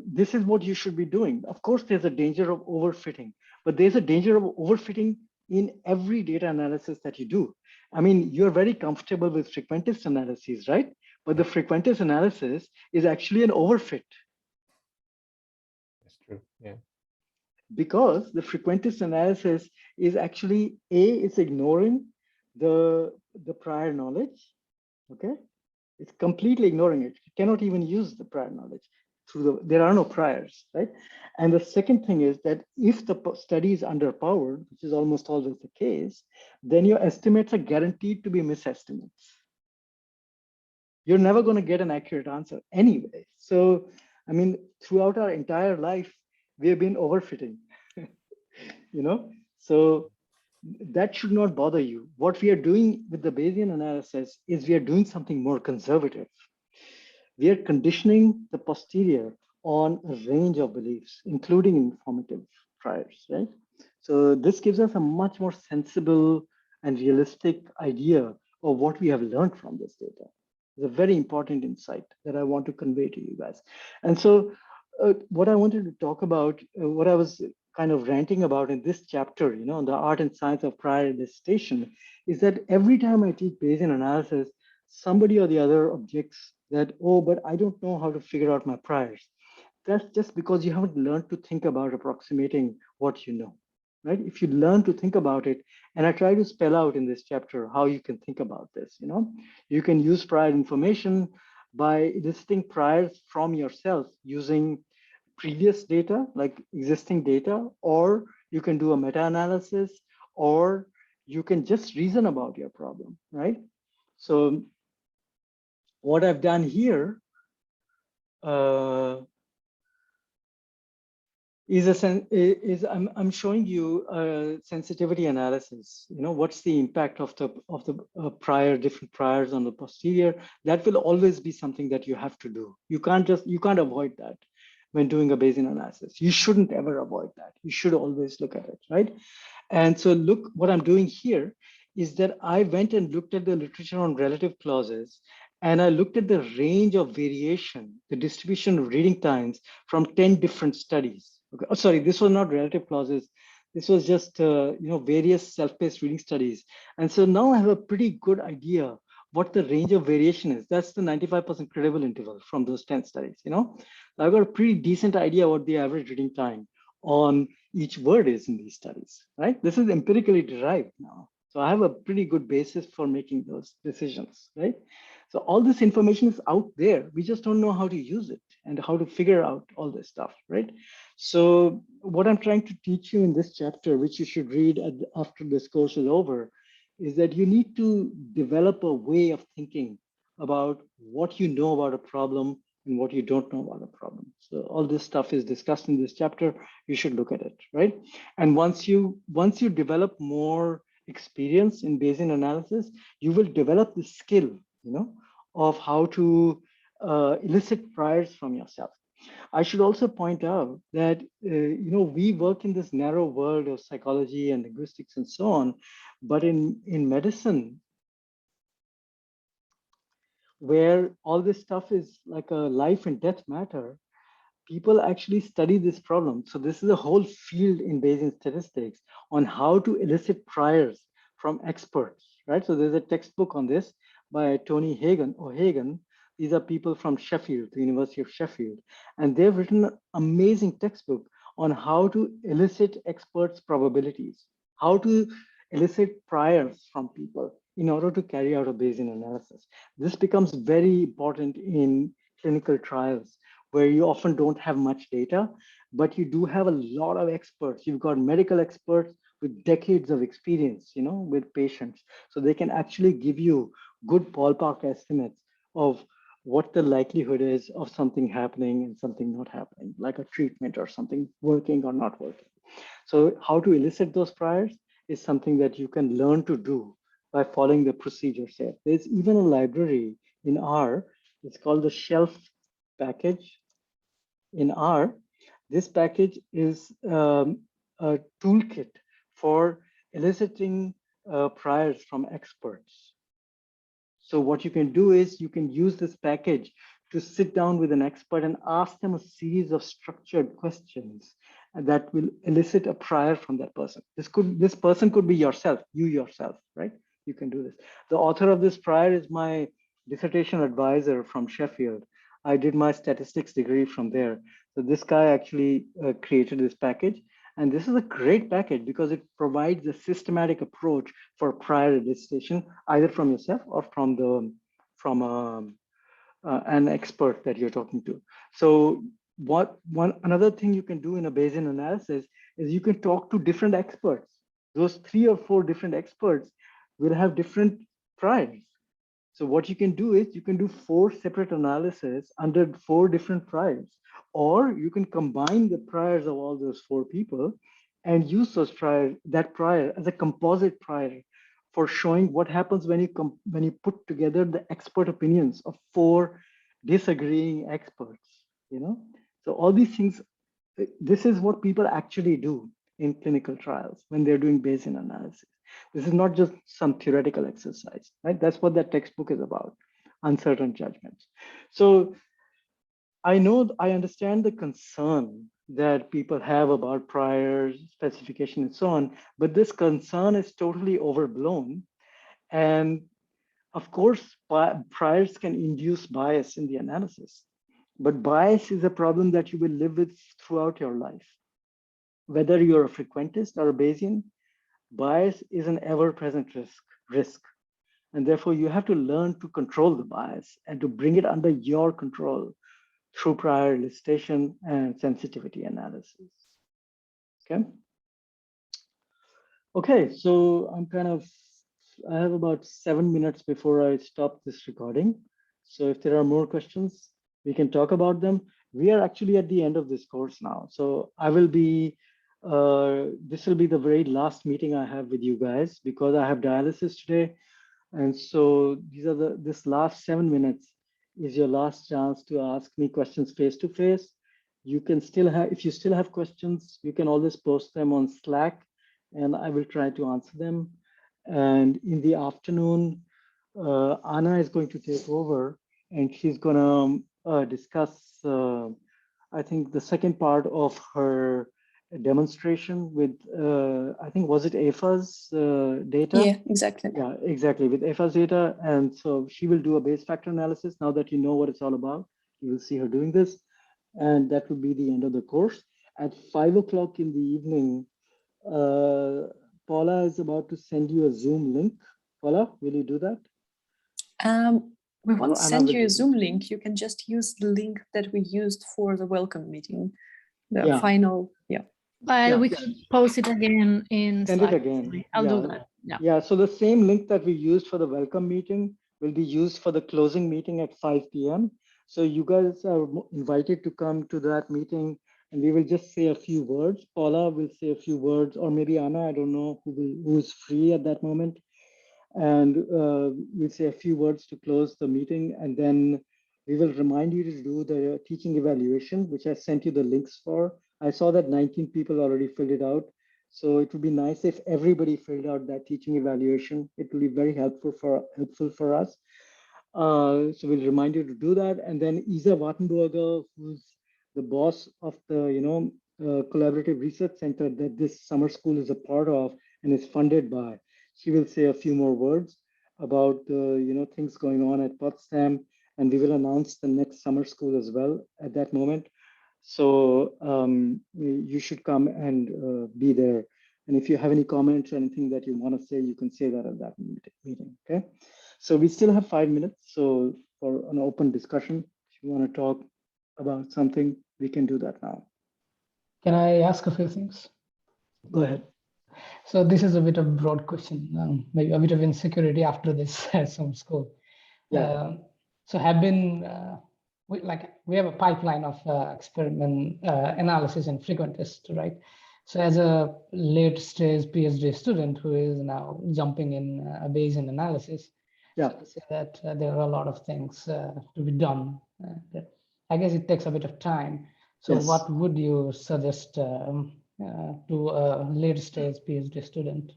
this is what you should be doing. Of course, there's a danger of overfitting, but there's a danger of overfitting in every data analysis that you do. I mean, you're very comfortable with frequentist analyses, right? But the frequentist analysis is actually an overfit. That's true, yeah. Because the frequentist analysis is actually, it's ignoring the prior knowledge, okay? It's completely ignoring it. You cannot even use the prior knowledge. There are no priors, right? And the second thing is that if the study is underpowered, which is almost always the case, then your estimates are guaranteed to be misestimates. You're never going to get an accurate answer anyway. So, I mean, throughout our entire life, we have been overfitting, you know? So that should not bother you. What we are doing with the Bayesian analysis is we are doing something more conservative. We are conditioning the posterior on a range of beliefs, including informative priors, right? So this gives us a much more sensible and realistic idea of what we have learned from this data. It's a very important insight that I want to convey to you guys. And so what I wanted to talk about, what I was kind of ranting about in this chapter, you know, on the art and science of prior elicitation, is that every time I teach Bayesian analysis, somebody or the other objects that, oh, but I don't know how to figure out my priors. That's just because you haven't learned to think about approximating what you know, right? If you learn to think about it, and I try to spell out in this chapter how you can think about this, you know, you can use prior information by listing priors from yourself using previous data, like existing data, or you can do a meta-analysis, or you can just reason about your problem, right? So what I've done here is I'm showing you a sensitivity analysis. You know, what's the impact of the different priors on the posterior? That will always be something that you have to do. You can't avoid that when doing a Bayesian analysis. You shouldn't ever avoid that. You should always look at it, right? And so look, what I'm doing here is that I went and looked at the literature on relative clauses, and I looked at the range of variation, the distribution of reading times from 10 different studies. Okay. Oh, sorry, this was not relative clauses. This was just various self-paced reading studies. And so now I have a pretty good idea what the range of variation is. That's the 95% credible interval from those 10 studies. You know, I've got a pretty decent idea what the average reading time on each word is in these studies, right? This is empirically derived now. So I have a pretty good basis for making those decisions, right? So all this information is out there. We just don't know how to use it and how to figure out all this stuff, right? So what I'm trying to teach you in this chapter, which you should read after this course is over, is that you need to develop a way of thinking about what you know about a problem and what you don't know about a problem. So all this stuff is discussed in this chapter. You should look at it, right? And once you develop more experience in Bayesian analysis, you will develop the skill, of how to elicit priors from yourself. I should also point out that we work in this narrow world of psychology and linguistics and so on, but in medicine, where all this stuff is like a life and death matter, people actually study this problem. So this is a whole field in Bayesian statistics on how to elicit priors from experts, right? So there's a textbook on this by Tony O'Hagan. These are people from Sheffield, the University of Sheffield, and they've written an amazing textbook on how to elicit experts' probabilities, how to elicit priors from people in order to carry out a Bayesian analysis. This becomes very important in clinical trials, where you often don't have much data, but you do have a lot of experts. You've got medical experts with decades of experience, with patients. So they can actually give you good ballpark estimates of what the likelihood is of something happening and something not happening, like a treatment or something working or not working. So how to elicit those priors is something that you can learn to do by following the procedures here. There's even a library in R, it's called the Shelf package. In R, this package is a toolkit for eliciting priors from experts. So what you can do is you can use this package to sit down with an expert and ask them a series of structured questions that will elicit a prior from that person. This person could be yourself, you yourself, right? You can do this. The author of this prior is my dissertation advisor from Sheffield. I did my statistics degree from there. So this guy actually created this package. And this is a great package because it provides a systematic approach for prior elicitation, either from yourself or from an expert that you're talking to. So another thing you can do in a Bayesian analysis is you can talk to different experts. Those 3 or 4 different experts will have different priors. So what you can do is you can do 4 separate analyses under 4 different priors, or you can combine the priors of all those 4 people and use that prior as a composite prior for showing what happens when you put together the expert opinions of 4 disagreeing experts. So all these things, this is what people actually do in clinical trials when they're doing Bayesian analysis. This is not just some theoretical exercise, right? That's what that textbook is about, uncertain judgments. So I understand the concern that people have about prior specification and so on, but this concern is totally overblown. And of course, priors can induce bias in the analysis, but bias is a problem that you will live with throughout your life. Whether you're a frequentist or a Bayesian, bias is an ever-present risk. And therefore, you have to learn to control the bias and to bring it under your control through prior elicitation and sensitivity analysis. Okay, so I have about 7 minutes before I stop this recording. So if there are more questions, we can talk about them. We are actually at the end of this course now. So this will be the very last meeting I have with you guys because I have dialysis today. And so this last 7 minutes is your last chance to ask me questions face to face. You can if you still have questions, you can always post them on Slack and I will try to answer them. And in the afternoon, Anna is going to take over and she's going to discuss, I think, the second part of her demonstration with, I think, was it AFA's data? Yeah, exactly. Yeah, exactly, with AFA's data. And so she will do a base factor analysis. Now that you know what it's all about, you will see her doing this. And that will be the end of the course. At 5 o'clock in the evening, Paula is about to send you a Zoom link. Paula, will you do that? We won't send you a Zoom that. link. You can just use the link that we used for the welcome meeting. The final, yeah. But Yeah. we could post it again in Send it Slack. again. I'll Yeah. do that. Yeah. Yeah. So the same link that we used for the welcome meeting will be used for the closing meeting at 5 p.m. So you guys are invited to come to that meeting, and we will just say a few words. Paula will say a few words, or maybe Anna, I don't know who is free at that moment. And we'll say a few words to close the meeting, and then we will remind you to do the teaching evaluation, which I sent you the links for. I saw that 19 people already filled it out. So it would be nice if everybody filled out that teaching evaluation. It will be very helpful for us. So we'll remind you to do that. And then Isa Wattenberger, who's the boss of the collaborative research center that this summer school is a part of and is funded by, she will say a few more words about the things going on at Potsdam, and we will announce the next summer school as well at that moment. So you should come and be there. And if you have any comments or anything that you want to say, you can say that at that meeting. Okay. So we still have 5 minutes. So for an open discussion, if you want to talk about something, we can do that now. Can I ask a few things? Go ahead. So this is a bit of a broad question, maybe a bit of insecurity after this some school. Yeah. So have been, we have a pipeline of experiment analysis and frequent tests, right? So as a late stage PhD student who is now jumping in Bayesian analysis, yeah, so say that there are a lot of things to be done. I guess it takes a bit of time. So yes. what would you suggest to a late stage PhD student?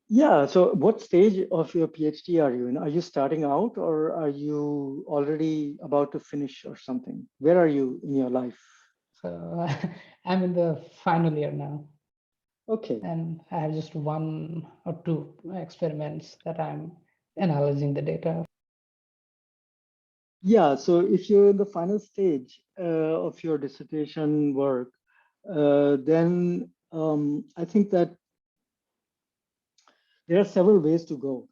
Yeah, so what stage of your PhD are you in? Are you starting out, or are you already about to finish or something? Where are you in your life? So I'm in the final year now. Okay. And I have just 1 or 2 experiments that I'm analyzing the data. Yeah, so if you're in the final stage of your dissertation work, then I think that there are several ways to go,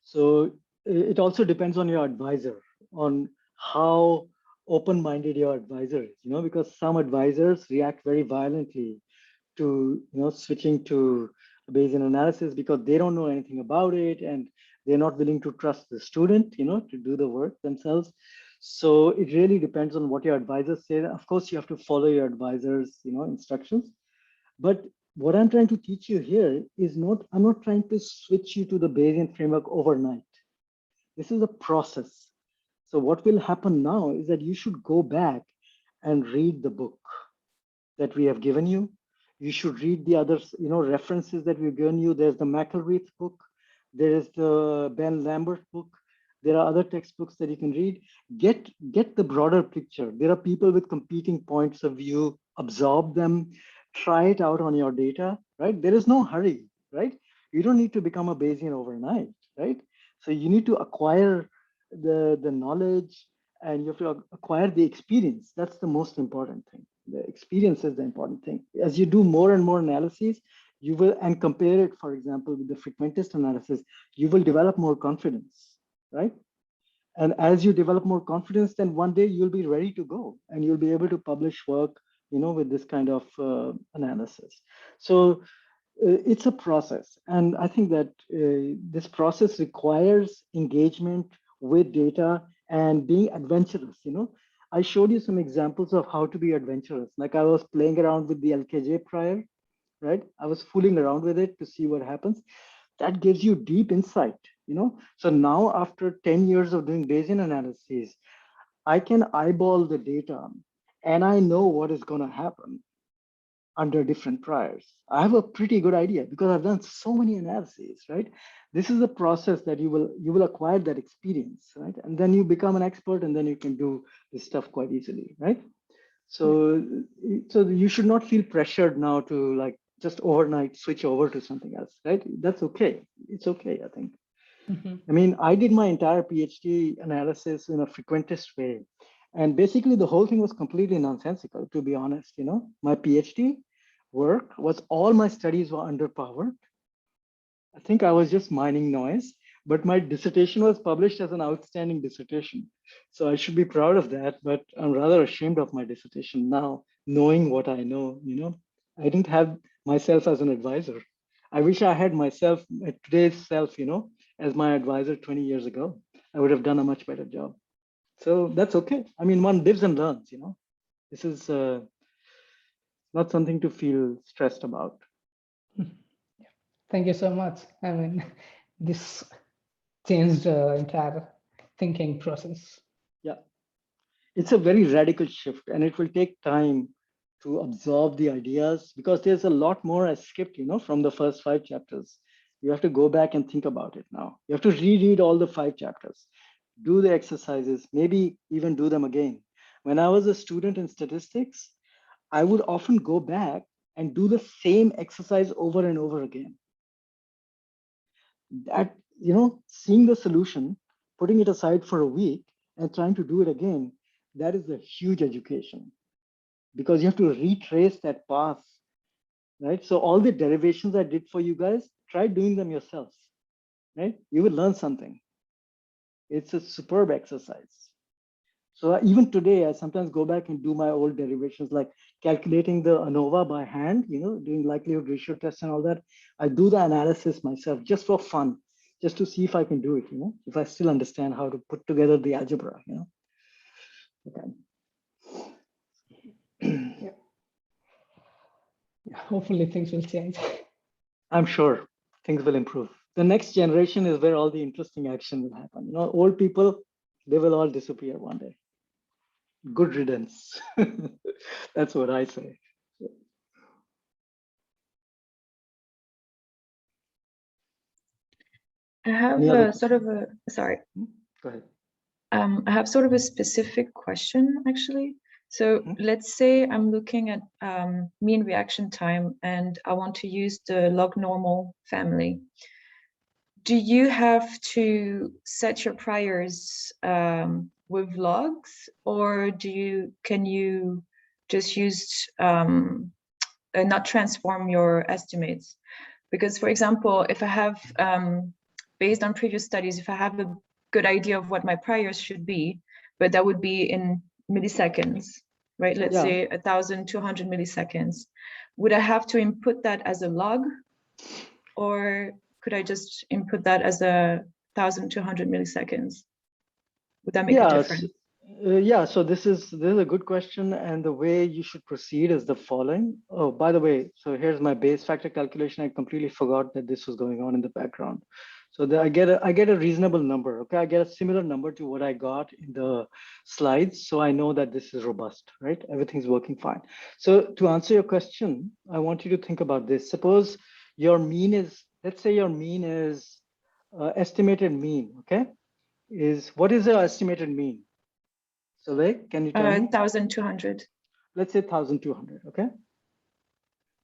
So it also depends on your advisor, on how open-minded your advisor is, because some advisors react very violently to, switching to Bayesian analysis because they don't know anything about it and they're not willing to trust the student, to do the work themselves. So it really depends on what your advisors say. Of course, you have to follow your advisor's, instructions. But what I'm trying to teach you here is I'm not trying to switch you to the Bayesian framework overnight. This is a process. So what will happen now is that you should go back and read the book that we have given you. You should read the other, references that we've given you. There's the McElreath book. There is the Ben Lambert book. There are other textbooks that you can read. Get the broader picture. There are people with competing points of view. Absorb them. Try it out on your data, right? There is no hurry, right? You don't need to become a Bayesian overnight, right? So you need to acquire the knowledge, and you have to acquire the experience. That's the most important thing. The experience is the important thing. As you do more and more analyses, you will, and compare it, for example, with the frequentist analysis, you will develop more confidence, right? And as you develop more confidence, then one day you'll be ready to go and you'll be able to publish work, with this kind of analysis. So it's a process. And I think that this process requires engagement with data and being adventurous, I showed you some examples of how to be adventurous. Like I was playing around with the LKJ prior, right? I was fooling around with it to see what happens. That gives you deep insight, So now after 10 years of doing Bayesian analysis, I can eyeball the data and I know what is going to happen under different priors. I have a pretty good idea because I've done so many analyses, right? This is a process that you will acquire that experience, right? And then you become an expert and then you can do this stuff quite easily, right? So you should not feel pressured now to like just overnight switch over to something else, right? That's okay. It's okay, I think. I mean, I did my entire PhD analysis in a frequentist way. And basically the whole thing was completely nonsensical, to be honest. My PhD work was all my studies were underpowered. I think I was just mining noise, but my dissertation was published as an outstanding dissertation. So I should be proud of that, but I'm rather ashamed of my dissertation now knowing what I know, you know. I didn't have myself as an advisor. I wish I had myself, today's self, you know, as my advisor 20 years ago. I would have done a much better job. So that's okay. I mean, one lives and learns, you know. This is not something to feel stressed about. Thank you so much. I mean, this changed the entire thinking process. Yeah, it's a very radical shift, and it will take time to absorb the ideas because there's a lot more I skipped, you know, from the first 5 chapters. You have to go back and think about it now. You have to reread all the 5 chapters, do the exercises, maybe even do them again. When I was a student in statistics, I would often go back and do the same exercise over and over again. That, you know, seeing the solution, putting it aside for a week and trying to do it again, that is a huge education because you have to retrace that path, right? So all the derivations I did for you guys, try doing them yourselves, right? You will learn something. It's a superb exercise. So even today, I sometimes go back and do my old derivations, like calculating the ANOVA by hand, you know, doing likelihood ratio tests and all that. I do the analysis myself just for fun, just to see if I can do it, you know, if I still understand how to put together the algebra, you know. Okay. Yeah. Hopefully things will change. I'm sure things will improve. The next generation is where all the interesting action will happen. You know, old people, they will all disappear one day. Good riddance. That's what I say. I have Any other sort of a, sorry. Go ahead. I have sort of a specific question, actually. So let's say I'm looking at mean reaction time and I want to use the log normal family. Do you have to set your priors with logs, or can you just use not transform your estimates? Because, for example, if I have, based on previous studies, if I have a good idea of what my priors should be, but that would be in milliseconds, right? Let's say 1,200 milliseconds. Would I have to input that as a log, or could I just input that as 1,200 milliseconds? Would that make a difference? Yeah, so this is a good question, and the way you should proceed is the following. Oh, by the way, so here's my base factor calculation. I completely forgot that this was going on in the background. So I get a reasonable number. Okay, I get a similar number to what I got in the slides, so I know that this is robust, right? Everything's working fine. So to answer your question, I want you to think about this. Suppose your mean is, let's say your mean is estimated mean. Okay, what is your estimated mean? So can you tell me? 1,200. Let's say 1,200, okay?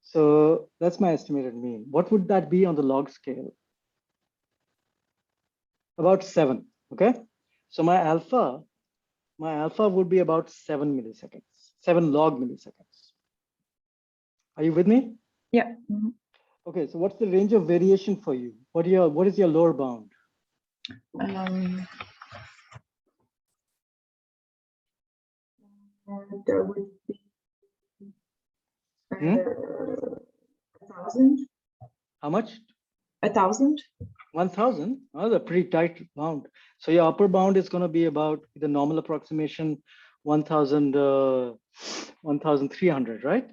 So that's my estimated mean. What would that be on the log scale? About 7, okay? So my alpha would be about 7 milliseconds, 7 log milliseconds. Are you with me? Yeah. Okay, so what's the range of variation for you? What is your lower bound? There would be 1,000. How much? 1,000. 1,000? Oh, that's a pretty tight bound. So your upper bound is going to be about the normal approximation 1,000, 1,300, right?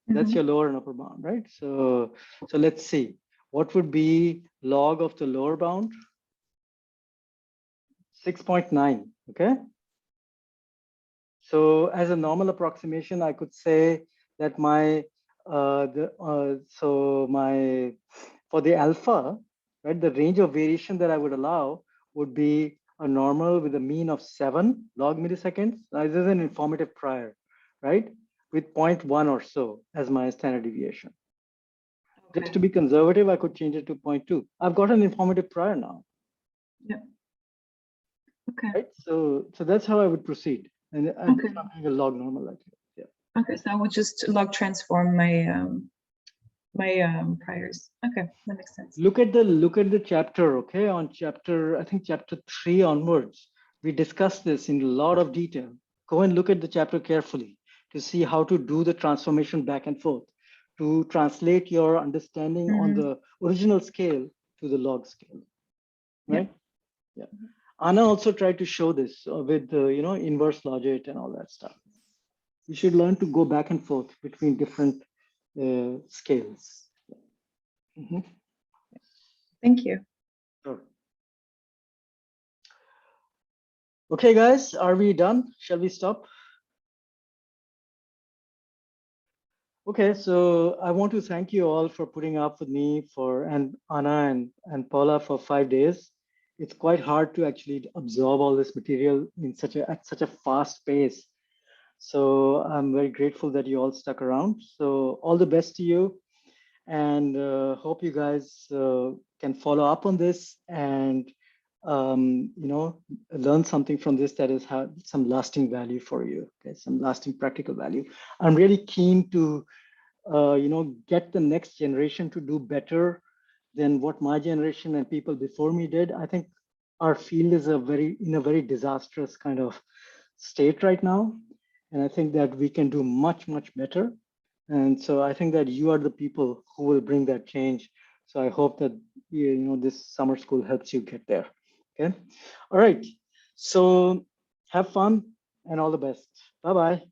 That's your lower and upper bound, right? So let's see. What would be log of the lower bound? 6.9, okay? So as a normal approximation, I could say that for the alpha, right, the range of variation that I would allow would be a normal with a mean of 7 log milliseconds. This is an informative prior, right? With 0.1 or so as my standard deviation. Okay. Just to be conservative, I could change it to 0.2. I've got an informative prior now. Yeah. Okay. Right. So that's how I would proceed. And I'm doing a log normal like that. Yeah. Okay, so I would just log transform my priors. Okay, that makes sense. Look at the chapter, okay? On chapter, I think chapter 3 onwards, we discussed this in a lot of detail. Go and look at the chapter carefully to see how to do the transformation back and forth, to translate your understanding on the original scale to the log scale, right? Yeah. Anna also tried to show this with the, inverse logit and all that stuff. You should learn to go back and forth between different scales. Thank you. Sure. Okay, guys, are we done? Shall we stop? Okay, so I want to thank you all for putting up with me and Anna and Paula for 5 days. It's quite hard to actually absorb all this material in at such a fast pace. So I'm very grateful that you all stuck around. So all the best to you, and hope you guys can follow up on this and learn something from this that has had some lasting value for you. Okay, some lasting practical value. I'm really keen to get the next generation to do better than what my generation and people before me did. I think our field is in a very disastrous kind of state right now. And I think that we can do much, much better. And so I think that you are the people who will bring that change. So I hope that, this summer school helps you get there. Okay. All right. So have fun and all the best. Bye-bye.